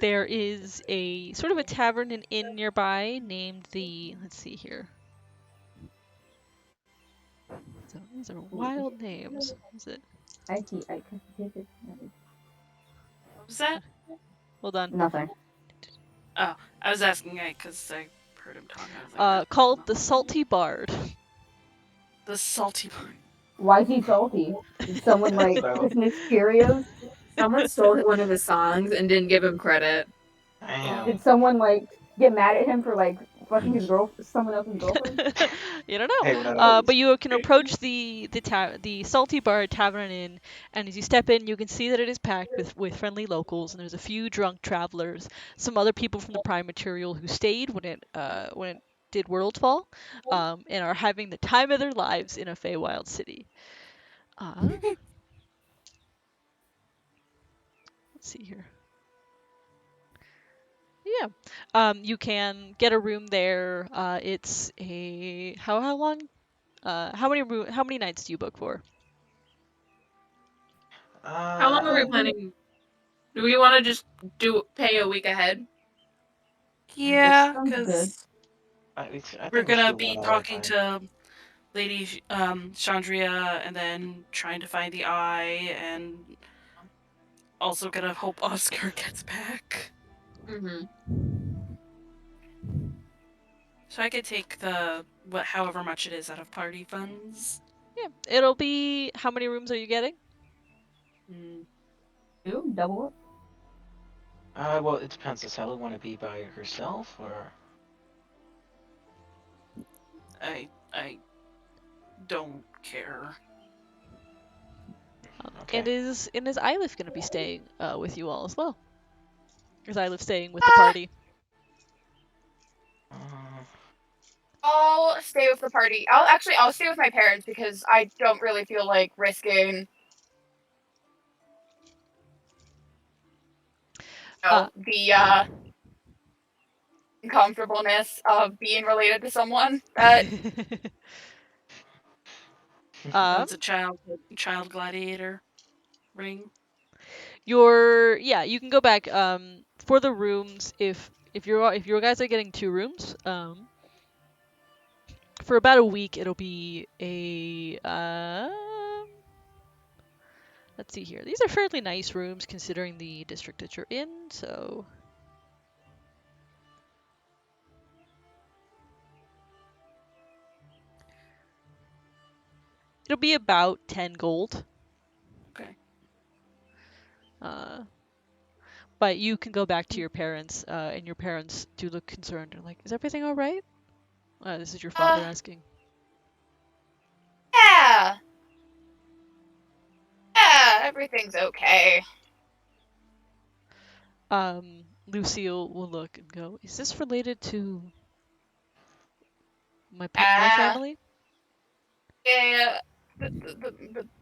There is a sort of a tavern and inn nearby named the. Let's see here. So these are wild names. Is it? What was that? Hold on. Nothing. Oh, I was asking because I heard him talking. I was like, Called the Salty Bard. the salty part. Why is he salty? Did someone like Christmas Cheerios? Someone stole one of his songs and didn't give him credit. Damn. Did someone like get mad at him for like fucking someone else's girlfriend? You don't know. Hey, we're not always But you can great. approach the Salty Bar Tavern Inn, and as you step in, you can see that it is packed with friendly locals, and there's a few drunk travelers, some other people from the Prime Material who stayed when it did Worldfall, and are having the time of their lives in a Feywild city. Let's see here. Yeah, you can get a room there. It's a how long? How many nights do you book for? How long are we planning? Do we want to just pay a week ahead? Yeah, Sounds good. because I we're think we should gonna do be 1 hour at a talking time. to Lady Chandria, and then trying to find the eye, and also gonna hope Oscar gets back. Mm-hmm. So I could take however much it is out of party funds. Yeah, it'll be. How many rooms are you getting? Mm, 2, double up. Well, it depends. Does Hella want to be by herself, or? I don't care. Okay. And is Eilif gonna be staying with you all as well? Is Eilif staying with the party? Uh, I'll stay with the party. I'll stay with my parents because I don't really feel like risking the uncomfortableness of being related to someone that That's a child gladiator ring. You can go back for the rooms if your guys are getting 2 rooms for about a week it'll be a let's see here. These are fairly nice rooms considering the district that you're in, so it'll be about 10 gold. Okay. But you can go back to your parents, and your parents do look concerned. They're like, "Is everything all right?" This is your father asking. yeah. Yeah, everything's okay. Lucille will look and go, "Is this related to my family?" Yeah, the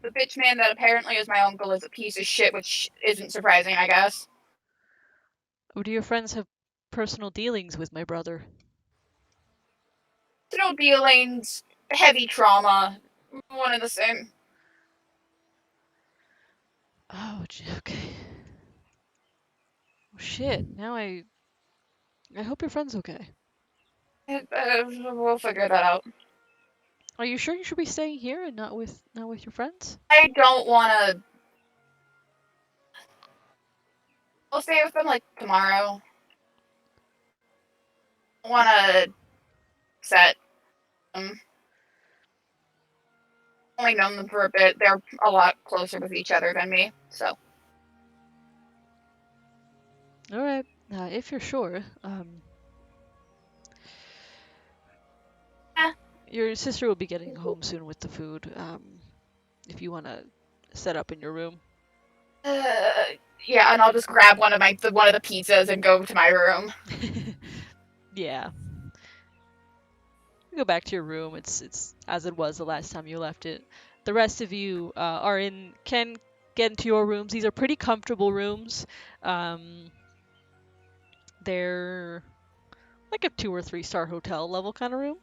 bitch man that apparently is my uncle is a piece of shit, which isn't surprising, I guess. Or do your friends have personal dealings with my brother? No dealings, heavy trauma, one and the same. Oh, okay. Oh, shit. Now I hope your friend's okay. We'll figure that out. Are you sure you should be staying here and not with your friends? I don't want to. I'll stay with them like tomorrow. I want to set them. Only known them for a bit. They're a lot closer with each other than me, so. All right. If you're sure. Your sister will be getting home soon with the food. If you want to set up in your room. Yeah, and I'll just grab one of the pizzas and go to my room. Yeah. You go back to your room. It's as it was the last time you left it. The rest of you can get into your rooms. These are pretty comfortable rooms. They're like a 2 or 3 star hotel level kind of room.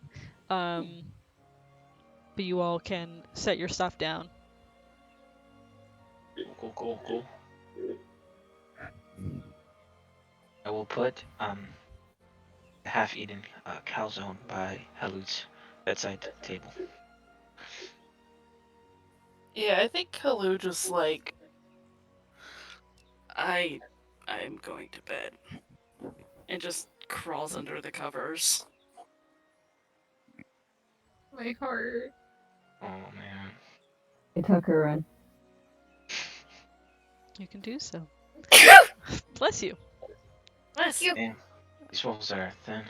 But you all can set your stuff down. Cool. I will put half-eaten calzone by Halut's bedside table. Yeah, I think Kalu just like I'm going to bed, and just crawls under the covers. My heart. Oh man. They tuck her in. You can do so. Bless you. Bless you. Damn. These wolves are thin.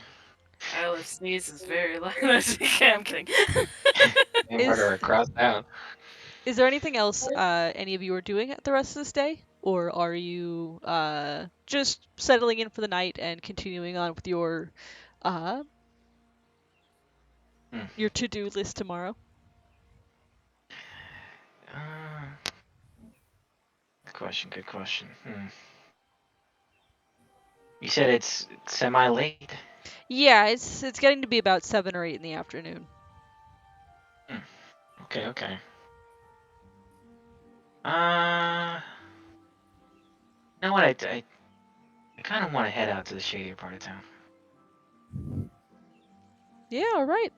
Eilif sneezes very loud. I'm kidding. They murder her cross down. Is there anything else any of you are doing at the rest of this day? Or are you just settling in for the night and continuing on with your to-do list tomorrow? Good question. You said it's semi-late? Yeah, it's getting to be about 7 or 8 in the afternoon. Okay. You know what? I kind of want to head out to the shadier part of town. Yeah, all right.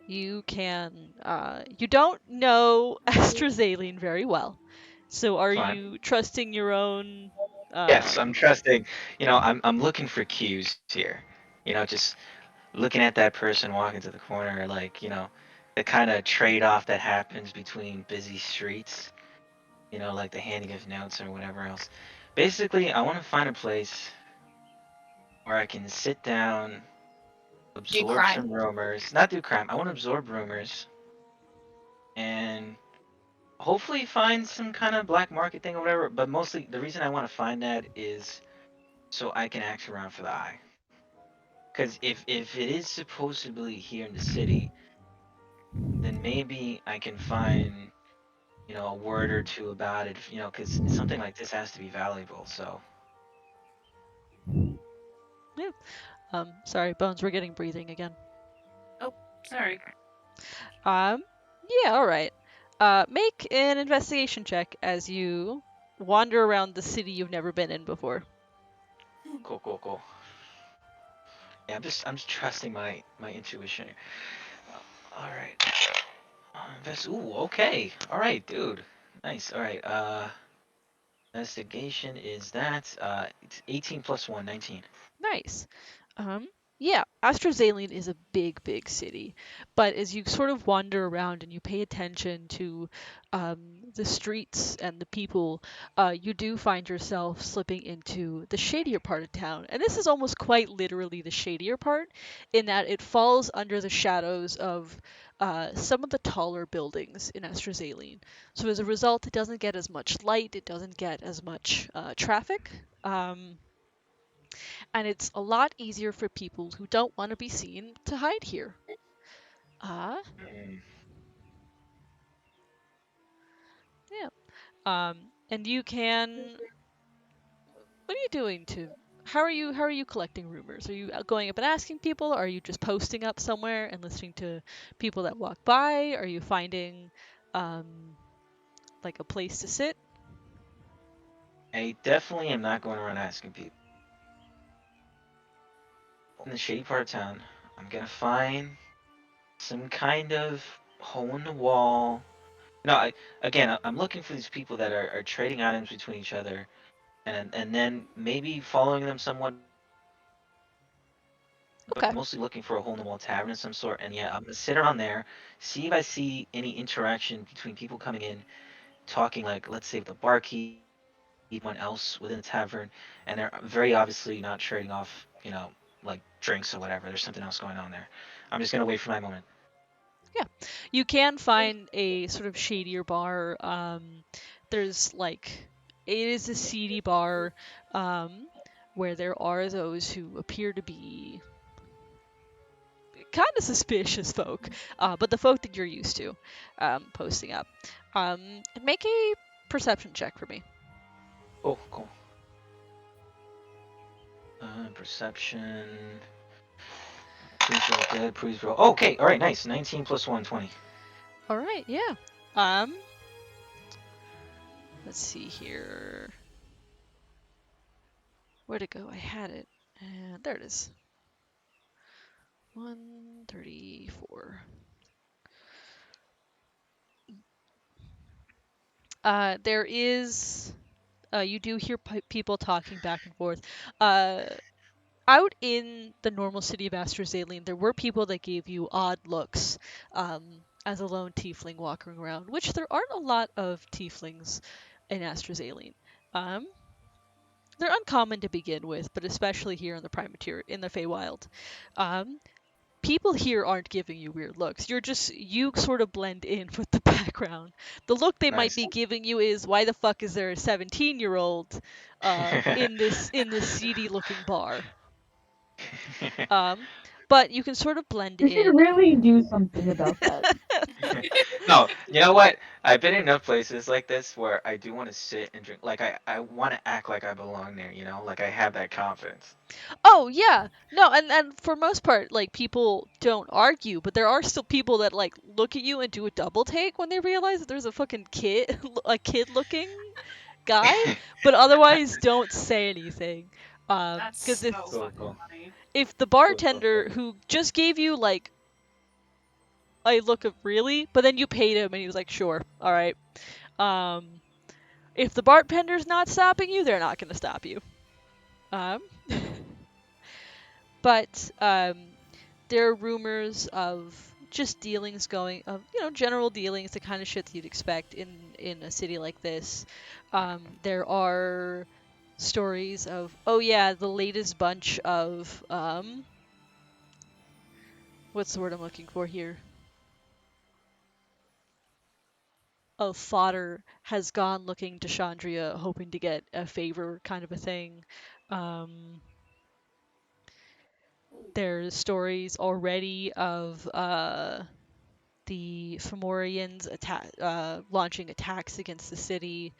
you can. You don't know Astrazaline very well, so are Fine. you trusting your own? Yes, Um, I'm trusting. I'm looking for cues here. Just looking at that person walking to the corner, like, the kind of trade-off that happens between busy streets, like the handing of notes or whatever else. Basically, I want to find a place where I can sit down, Do absorb crime. some rumors, not do crime. I want to absorb rumors and hopefully find some kind of black market thing or whatever. But mostly, the reason I want to find that is so I can ask around for the eye. Because if it is supposedly here in the city, then maybe I can find a word or two about it. Because something like this has to be valuable. So sorry, Bones, we're getting breathing again. Sorry. Yeah, all right. Make an investigation check as you wander around the city you've never been in before. cool. Yeah, I'm just trusting my intuition. All right. Ooh, okay. All right, dude. Nice. All right. Investigation is that. It's 18 plus 1, 19. Nice. Um, yeah, Astrazaline is a big, big city, but as you sort of wander around and you pay attention to the streets and the people, you do find yourself slipping into the shadier part of town. And this is almost quite literally the shadier part, in that it falls under the shadows of some of the taller buildings in Astrazaline. So as a result, it doesn't get as much light, it doesn't get as much traffic. And it's a lot easier for people who don't want to be seen to hide here. Uh, Mm. yeah. And you can. What are you doing to? How are you collecting rumors? Are you going up and asking people? Are you just posting up somewhere and listening to people that walk by? Are you finding, um, like a place to sit? I definitely am not going around asking people. In the shady part of town, I'm gonna find some kind of hole in the wall. No, I'm looking for these people that are trading items between each other, and then maybe following them somewhat, but Okay. mostly looking for a hole in the wall tavern of some sort. And yeah, I'm gonna sit around there, see if I see any interaction between people coming in, talking, like, let's say, with the barkeep, anyone else within the tavern, and they're very obviously not trading off, like drinks or whatever. There's something else going on there. I'm just gonna wait for my moment. You can find a sort of shadier bar. There's like it is a seedy bar, where there are those who appear to be kind of suspicious folk, but the folk that you're used to, posting up. And make a perception check for me. Oh, cool. Perception. Please roll dead. Please roll. Okay, all right, nice. 19 plus 1, 20. All right, yeah. Um, let's see here. Where'd it go? I had it, and there it is. 134. There is. You do hear people talking back and forth. Uh, Out in the normal city of Astrazaline, there were people that gave you odd looks, as a lone tiefling walking around, which there aren't a lot of tieflings in Astrazaline. Um, they're uncommon to begin with, but especially here in the in the Feywild. Um, People here aren't giving you weird looks. You sort of blend in with the background. The look they might Nice. be giving you is, why the fuck is there a 17-year-old in this seedy looking bar? But you can sort of blend You should in. really do something about that. No, you know what? I've been in enough places like this where I do want to sit and drink. Like, I want to act like I belong there, Like, I have that confidence. Oh yeah, no, and for most part, like, people don't argue, but there are still people that like look at you and do a double take when they realize that there's a fucking kid, a kid looking guy, but otherwise don't say anything. That's Because so Cool, fucking cool. funny. if the bartender who just gave you like a look of really, but then you paid him and he was like, sure, all right. If the bartender's not stopping you, they're not going to stop you. But there are rumors of just dealings going, of general dealings, the kind of shit that you'd expect in a city like this. There are stories of, oh yeah, the latest bunch of what's the word I'm looking for here? Of fodder has gone looking to Chandria, hoping to get a favor, kind of a thing. There's stories already of the Fomorians launching attacks against the city.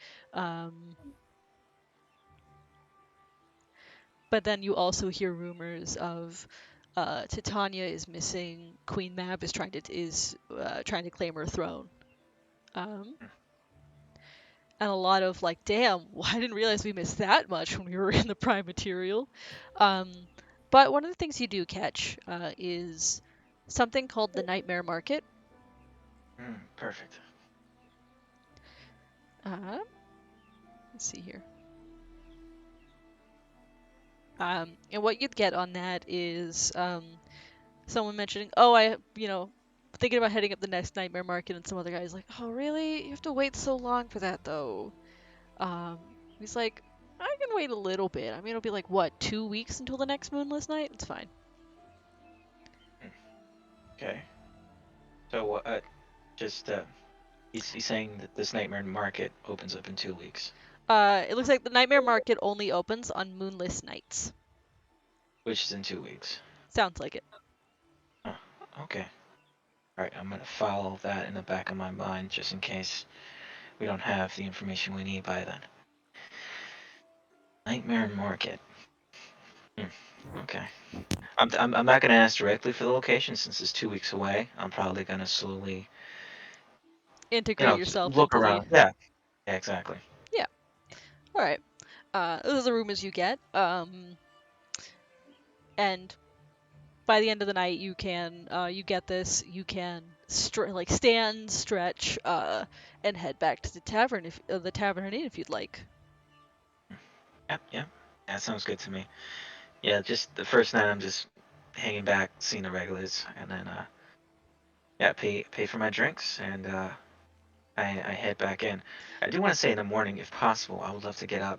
But then you also hear rumors of Titania is missing. Queen Mab is trying to claim her throne. And a lot of like, damn, I didn't realize we missed that much when we were in the Prime Material. But one of the things you do catch is something called the Nightmare Market. Perfect. Let's see here. And what you'd get on that is someone mentioning, oh, thinking about heading up the next Nightmare Market, and some other guy's like, oh, really? You have to wait so long for that, though. He's like, I can wait a little bit. I mean, it'll be like, what, 2 weeks until the next Moonless Night? It's fine. Okay. So, he's saying that this Nightmare Market opens up in 2 weeks. It looks like the Nightmare Market only opens on Moonless Nights. Which is in 2 weeks. Sounds like it. Oh, okay. Alright, I'm gonna follow that in the back of my mind just in case we don't have the information we need by then. Nightmare Market. Okay. I'm not gonna ask directly for the location since it's 2 weeks away. I'm probably gonna slowly Integrate yourself look into around. Yeah, exactly. Yeah. All right. Those are the rumors you get. And by the end of the night, you get this. You can stand, stretch, and head back to the tavern the Tavern Inn if you'd like. Yeah. That sounds good to me. Yeah, just the first night I'm just hanging back, seeing the regulars, and then pay for my drinks, and I head back in. I do want to say in the morning, if possible, I would love to get up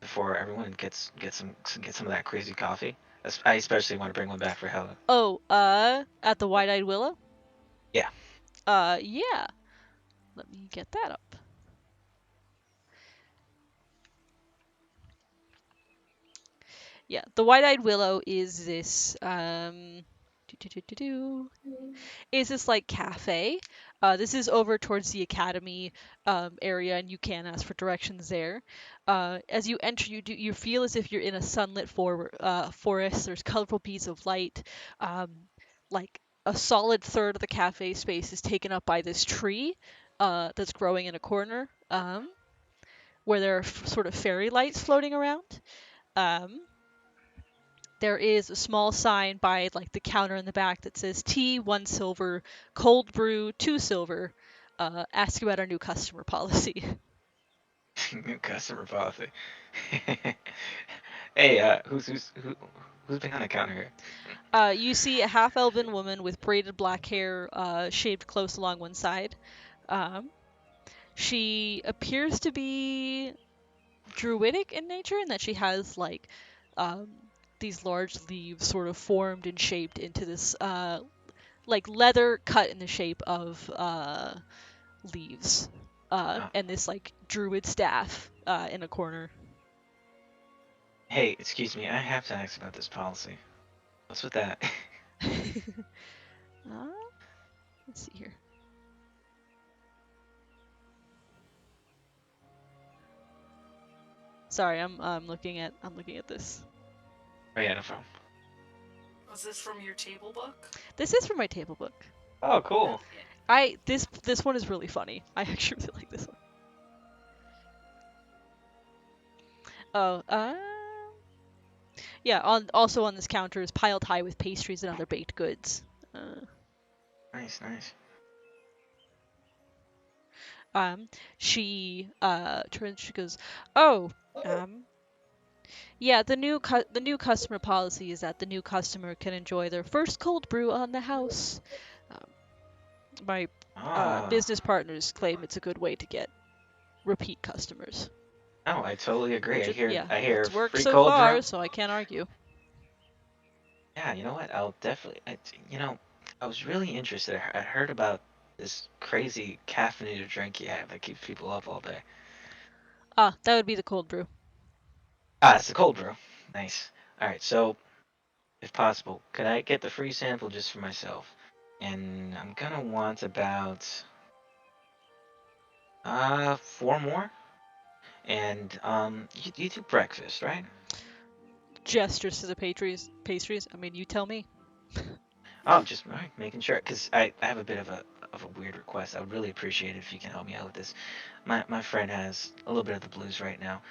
before everyone gets some of that crazy coffee. I especially want to bring one back for Helen. Oh, at the Wide-Eyed Willow? Yeah. Yeah. Let me get that up. Yeah, the Wide-Eyed Willow is this is this like cafe. This is over towards the academy area, and you can ask for directions there. As you enter, you feel as if you're in a sunlit forest. There's colorful beads of light. Like a solid third of the cafe space is taken up by this tree that's growing in a corner, where there are sort of fairy lights floating around. There is a small sign by like the counter in the back that says tea, 1 silver, cold brew, 2 silver. Ask about our new customer policy. New customer policy. Hey, who's behind the counter here? You see a half-elven woman with braided black hair, shaved close along one side. She appears to be druidic in nature, in that she has like these large leaves sort of formed and shaped into this like leather cut in the shape of leaves, and this like druid staff in a corner. Hey, excuse me, I have to ask about this policy. What's with that? Let's see here. Sorry, I'm looking at this. Oh yeah, no problem. Was this from your table book? This is from my table book. Oh, cool. This one is really funny. I actually really like this one. Oh, yeah. Also on this counter is piled high with pastries and other baked goods. Nice, nice. She turns. She goes, "Oh, yeah. The new customer policy is that the new customer can enjoy their first cold brew on the house. Um, my Ah, business partners claim it's a good way to get repeat customers. no, I totally agree. Which yeah, I hear it's worked free so cold brew. far, so I can't argue. Yeah, you know what? I'll definitely. I was really interested. I heard about this crazy caffeinated drink you have that keeps people up all day. Ah, that would be the cold brew. Ah, it's a cold brew. Nice. All right, so if possible, could I get the free sample just for myself? And I'm gonna want about 4 more. And you do breakfast, right? Gestures to the pastries. I mean, you tell me. Oh, just all right, making sure, because I have a bit of a weird request. I would really appreciate it if you can help me out with this. My friend has a little bit of the blues right now.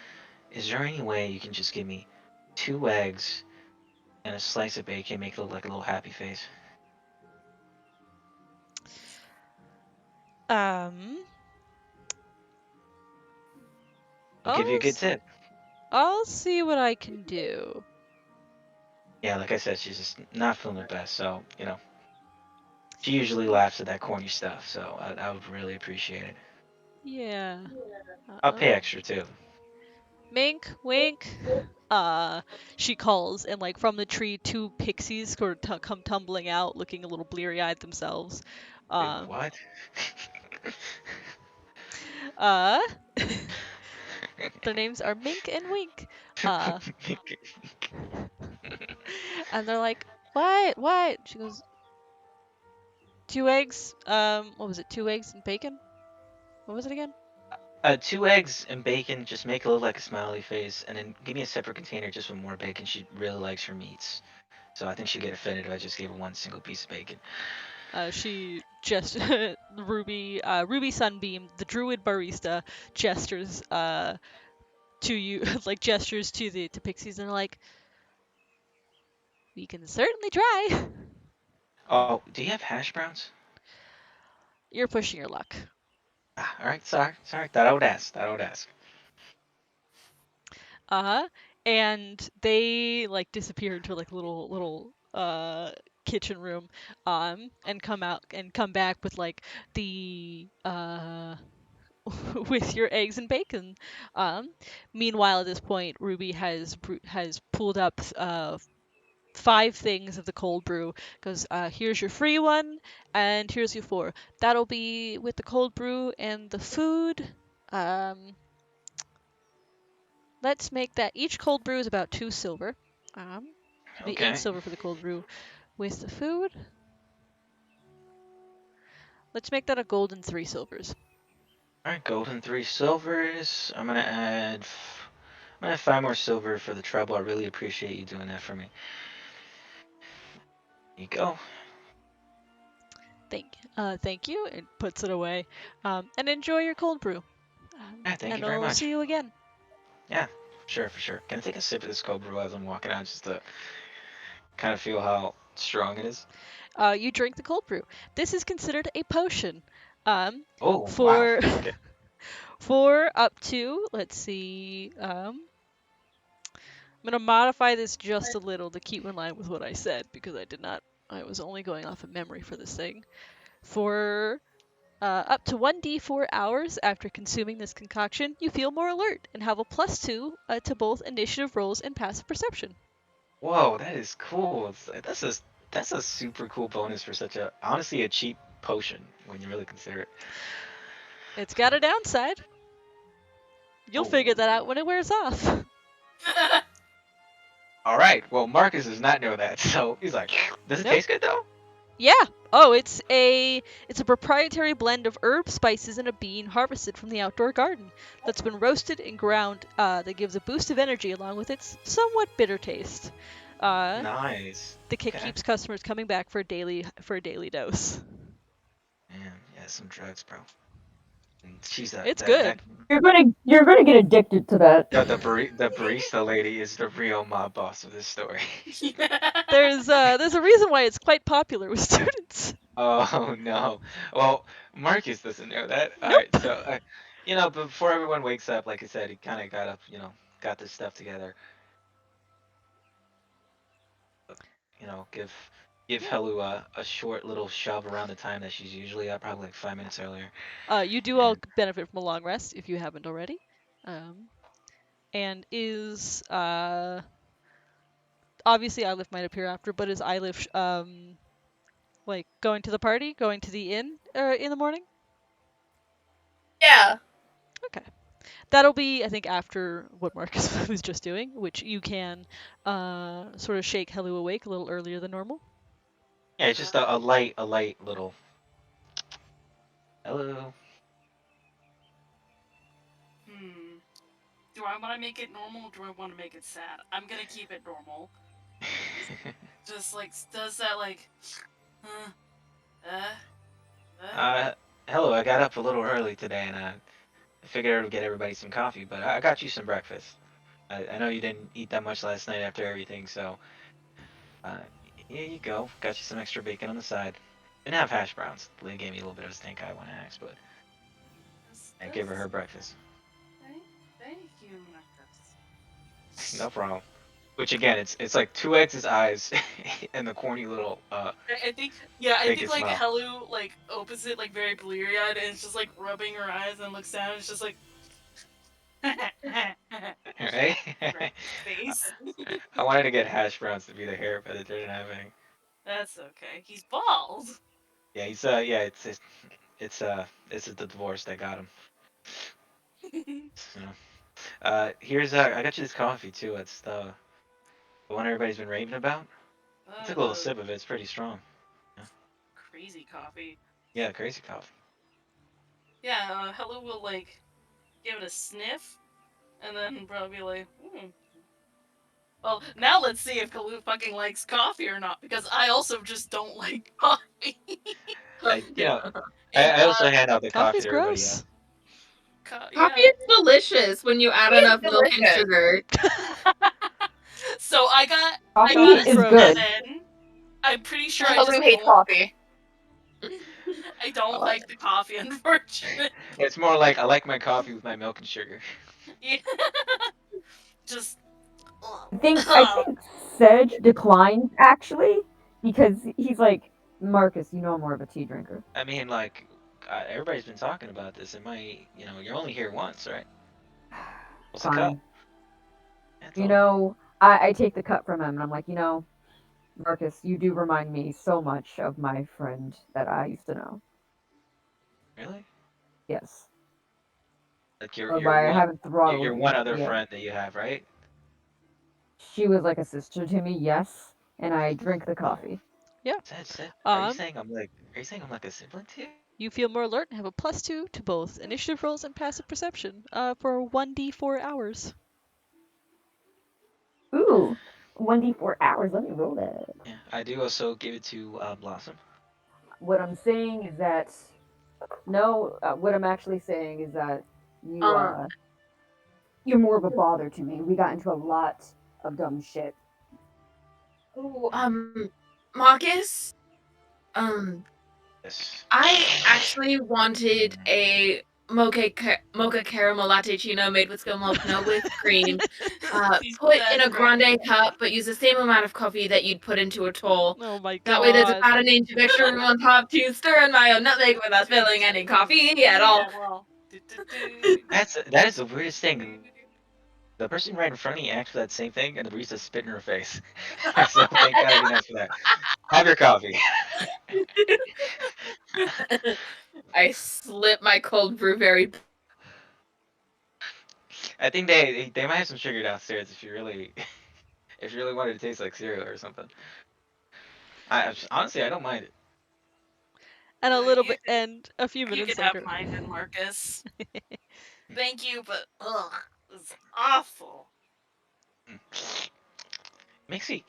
Is there any way you can just give me 2 eggs and a slice of bacon, make it look like a little happy face? Um, I'll give you a I'll good tip. I'll see what I can do. Yeah, like I said, she's just not feeling her best, so she usually laughs at that corny stuff, so I would really appreciate it. Yeah. I'll pay extra too. Mink, wink. She calls, and like from the tree, 2 pixies sort of come tumbling out, looking a little bleary-eyed themselves. Wait, Um, what? uh, their names are Mink and Wink. And they're like, "What? What?" She goes, "2 eggs. What was it? 2 eggs and bacon. What was it again?" 2 eggs and bacon, just make it look like a smiley face, and then give me a separate container just with more bacon. She really likes her meats. So I think she'd get offended if I just gave her 1 single piece of bacon. She just Ruby Sunbeam, the druid barista, gestures to you, like gestures to the pixies, and they're like, "We can certainly try." Oh, do you have hash browns? You're pushing your luck. Alright, sorry. Thought I would ask. And they like disappear into like little kitchen room, and come back with like the with your eggs and bacon. Meanwhile, at this point, Ruby has pulled up 5 things of the cold brew. Goes, here's your free one, and here's your 4. That'll be with the cold brew and the food. Let's make that each cold brew is about 2 silver. Be 8 Okay. silver for the cold brew. With the food, let's make that a gold and 3 silvers. Alright, gold and 3 silvers. I'm gonna add 5 more silver for the trouble. I really appreciate you doing that for me. There you go. Thank you. It puts it away. And enjoy your cold brew. Yeah, thank and you very I'll much. see you again. Yeah, for sure. Can I take a sip of this cold brew as I'm walking out just to kind of feel how strong it is? You drink the cold brew. This is considered a potion. Oh, For wow. Okay. for up to, let's see, I'm gonna modify this just a little to keep in line with what I said, because I was only going off of memory for this thing. For up to 1d4 hours after consuming this concoction, you feel more alert and have a +2 to both initiative rolls and passive perception. Whoa, that is cool. That's a super cool bonus for such honestly a cheap potion when you really consider it. It's got a downside. You'll figure that out when it wears off. All right. Well, Marcus does not know that, so he's like, "Does it Nope. taste good though?" Yeah. Oh, it's a proprietary blend of herbs, spices, and a bean harvested from the outdoor garden that's been roasted and ground. That gives a boost of energy along with its somewhat bitter taste. Nice. The kick Okay. keeps customers coming back for a daily dose. Man, yeah, some drugs, bro. And she's It's good. You're gonna get addicted to that. The barista lady is the real mob boss of this story. There's a reason why it's quite popular with students. Oh no. Well, Marcus doesn't know that. All Nope. right, so before everyone wakes up, like I said, he kind of got up, got this stuff together. Give Yeah. Helu a short little shove around the time that she's usually up, probably like 5 minutes earlier. You do all And benefit from a long rest if you haven't already. And is obviously Eilif might appear after, but is Eilif like going to the party, going to the inn in the morning? Yeah. Okay. That'll be, I think, after what Marcus was just doing, which you can sort of shake Helu awake a little earlier than normal. yeah, it's just a light little hello. Do I want to make it normal or do I want to make it sad? I'm gonna keep it normal. Just like does that like, Hello. I got up a little early today, and I figured I would get everybody some coffee, but I got you some breakfast. I know you didn't eat that much last night after everything, so here you go. Got you some extra bacon on the side. Didn't have hash browns. Lynn gave me a little bit of a stink eye when I asked, but I gave her breakfast. Thank you, Marcus. No problem. Which again, it's like 2x's eyes and the corny little I think biggest like mouth. Helu like opens it like very bleary eyed and it's just like rubbing her eyes and looks down and it's just like Right? face. I wanted to get hash browns to be the hair, but it didn't have any. That's okay. He's bald. Yeah, he's it's the divorce that got him. So, here's I got you this coffee too. It's the one everybody's been raving about. I took a little sip of it. It's pretty strong. Crazy coffee. Yeah, crazy coffee. Yeah, Helu will like give it a sniff, and then probably be like, Well, now let's see if Kalu fucking likes coffee or not, because I also just don't like coffee. I also hand out the coffee Coffee's to everybody gross. else. Coffee is delicious when you add It is enough milk and delicious. sugar. So I got Coffee a is gross. good. 7. I'm pretty sure I just Helu hates don't, coffee. I don't like the coffee, unfortunately. It's more like I like my coffee with my milk and sugar. Yeah. Just. I think Sedge declines actually because he's like, Marcus, you know I'm more of a tea drinker. I mean, like everybody's been talking about this. It might, you're only here once, right? What's the cup? Fine. That's You all. know, I take the cup from him and I'm like, Marcus, you do remind me so much of my friend that I used to know. Really? Yes. Like Or by I haven't throttled your you. one other Yeah. friend that you have, right? She was like a sister to me, yes. And I drink the coffee. Sid, are you saying I'm like a sibling to you? You feel more alert and have a +2 to both initiative rolls and passive perception for 1d4 hours. Ooh, 1d4 hours. Let me roll that. Yeah, I do also give it to Blossom. What I'm saying is that what I'm actually saying is that you're more of a bother to me. We got into a lot of dumb shit. Marcus? Yes. I actually wanted a mocha caramel latte chino made with skim milk, no whipped cream. Put in a grande cup, but use the same amount of coffee that you'd put into a tall. Oh my god. That way there's about an inch of extra room on top to stir in my own nutmeg without spilling any coffee at all. Well, That is the weirdest thing. The person right in front of me asked for that same thing, and the barista spit in her face. So thank God I didn't ask for that. Have your coffee. I slip my cold brew very. I think they might have some sugar downstairs if you really wanted to taste like cereal or something. Honestly I don't mind it. And a few you minutes can later. have mine, then, Marcus. Thank you, but it's awful. Makes me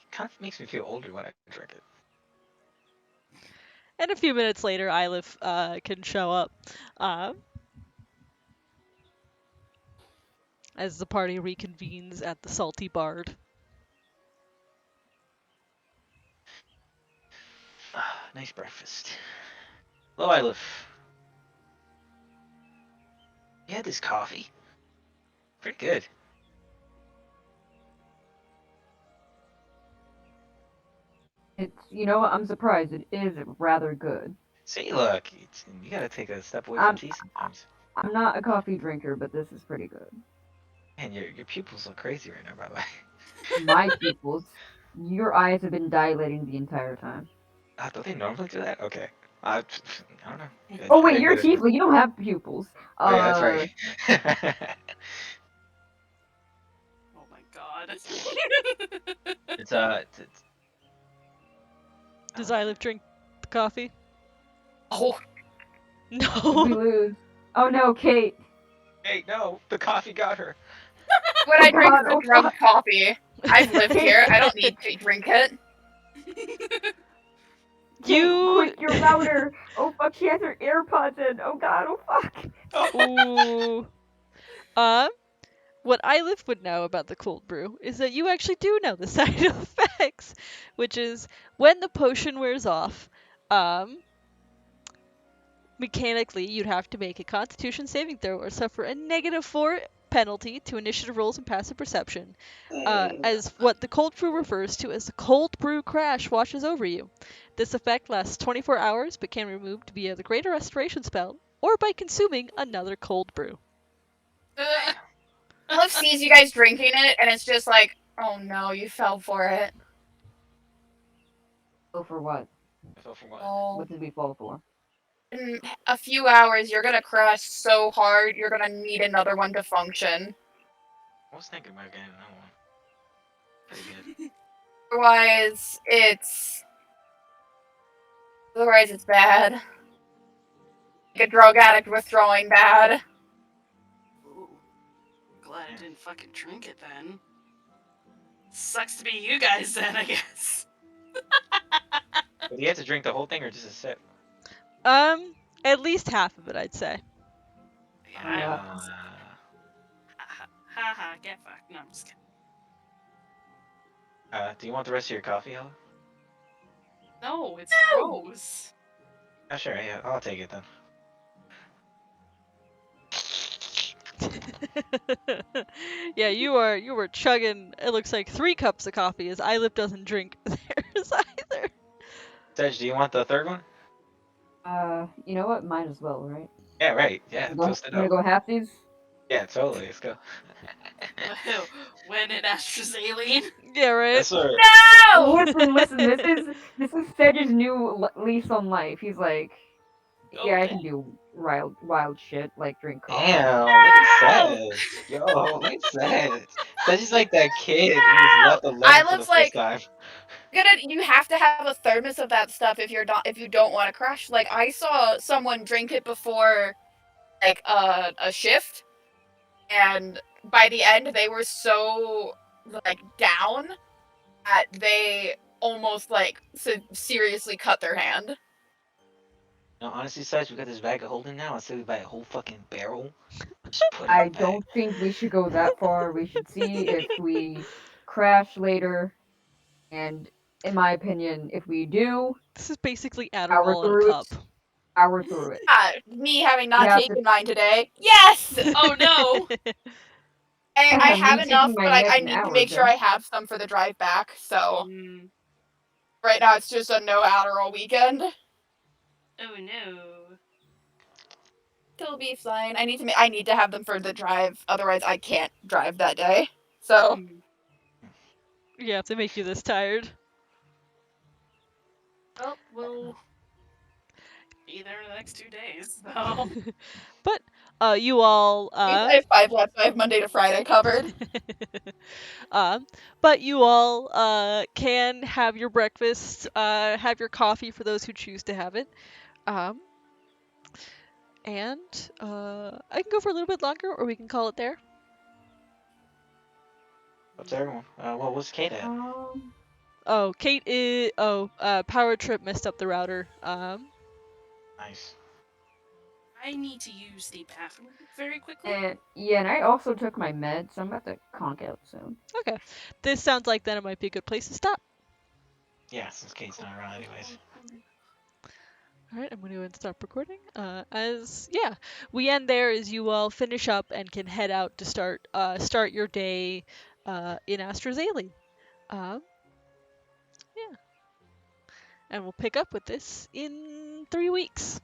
feel older when I drink it. And a few minutes later, Eilif can show up as the party reconvenes at the Salty Bard. nice breakfast. Hello, Ilif. You had this coffee. Pretty good. It's, you know what, I'm surprised. It is rather good. See, look, you gotta take a step away Um, from tea sometimes. I'm not a coffee drinker, but this is pretty good. Man, your pupils look crazy right now, by the way. My pupils, your eyes have been dilating the entire time. Don't they normally do that? Okay. I don't know. Oh I wait, didn't you're get it. tiefling. You don't have pupils. Oh yeah, that's right. Oh my god. it's Does Ilif drink the coffee? Oh, We No. lose. Oh no, Kate. Hey, no, the coffee got her. when Oh I drink God, the oh drug God. coffee, I've lived here. I don't need to drink it. Kate, You. quit your router. Oh fuck, she has her AirPods in. Oh God, oh fuck. Ooh. What Ilif would know about the cold brew is that you actually do know the side effects, which is when the potion wears off, mechanically you'd have to make a Constitution saving throw or suffer a -4 penalty to initiative rolls and passive perception, as what the cold brew refers to as the cold brew crash washes over you. This effect lasts 24 hours but can be removed via the Greater Restoration spell or by consuming another cold brew. Olive sees you guys drinking it, and it's just like, oh no, you fell for it. Oh, for what? So for what? Oh. What did we fall for? In a few hours, you're gonna crash so hard, you're gonna need another one to function. I was thinking about getting another one. Pretty good. Otherwise, it's bad. Like a drug addict withdrawing bad. Ooh. Glad I didn't fucking drink it then. Sucks to be you guys then, I guess. But do you have to drink the whole thing or just a sip? At least half of it, I'd say. Yeah, Uh, Haha, get fucked. No, I'm just kidding. do you want the rest of your coffee, Ella? No, it's gross. Oh, sure, yeah, I'll take it then. Yeah, you were chugging. It looks like 3 cups of coffee, as Ilif doesn't drink theirs either. Sedge, do you want the third one? You know what? Might as well, right? Yeah, right. Yeah, toast it You wanna up. go half these? Yeah, totally. Let's go. When in Astra's alien. Yeah, right. Yes, sir. No! Listen. This is Sedge's new lease on life. He's like, yeah, I can do wild shit like drink coffee. Damn, look at Sedge. Yo, look at Sedge. Sedge is like that kid who was left alone I for the was first like- time. You have to have a thermos of that stuff if you don't want to crash. Like, I saw someone drink it before, like, a shift, and by the end they were so, like, down that they almost, like, seriously cut their hand. No, honestly, Sedge, we got this bag of holding now. Instead we buy a whole fucking barrel. Just put it I in the bag. don't think we should go that far. We should see if we crash later. And in my opinion, if we do, This is basically Power Adderall in a through it. cup. power through it. Me having not Yeah, taken mine today. Yes! Oh no! I Me have taking enough, my but I meds an need to hour make sure ago. I have some for the drive back, so Mm. right now it's just a no Adderall weekend. Oh no. It'll be fine. I need to have them for the drive, otherwise I can't drive that day. So Mm. Yeah, if they make you this tired. Well, we'll be there in the next 2 days, so. But you all I have 5 left. I have Monday to Friday covered. but you all can have your breakfast, have your coffee for those who choose to have it. And I can go for a little bit longer, or we can call it there. Up to everyone. Well, what's Kate at? Oh, Kate is. Oh, Power Trip messed up the router. Nice. I need to use the bathroom very quickly. And yeah, and I also took my meds, so I'm about to conk out soon. Okay. This sounds like then it might be a good place to stop. Yeah, since Kate's not around anyways. All right, I'm going to go ahead and stop recording. We end there as you all finish up and can head out to start your day in Astrazali. Yeah, and we'll pick up with this in 3 weeks.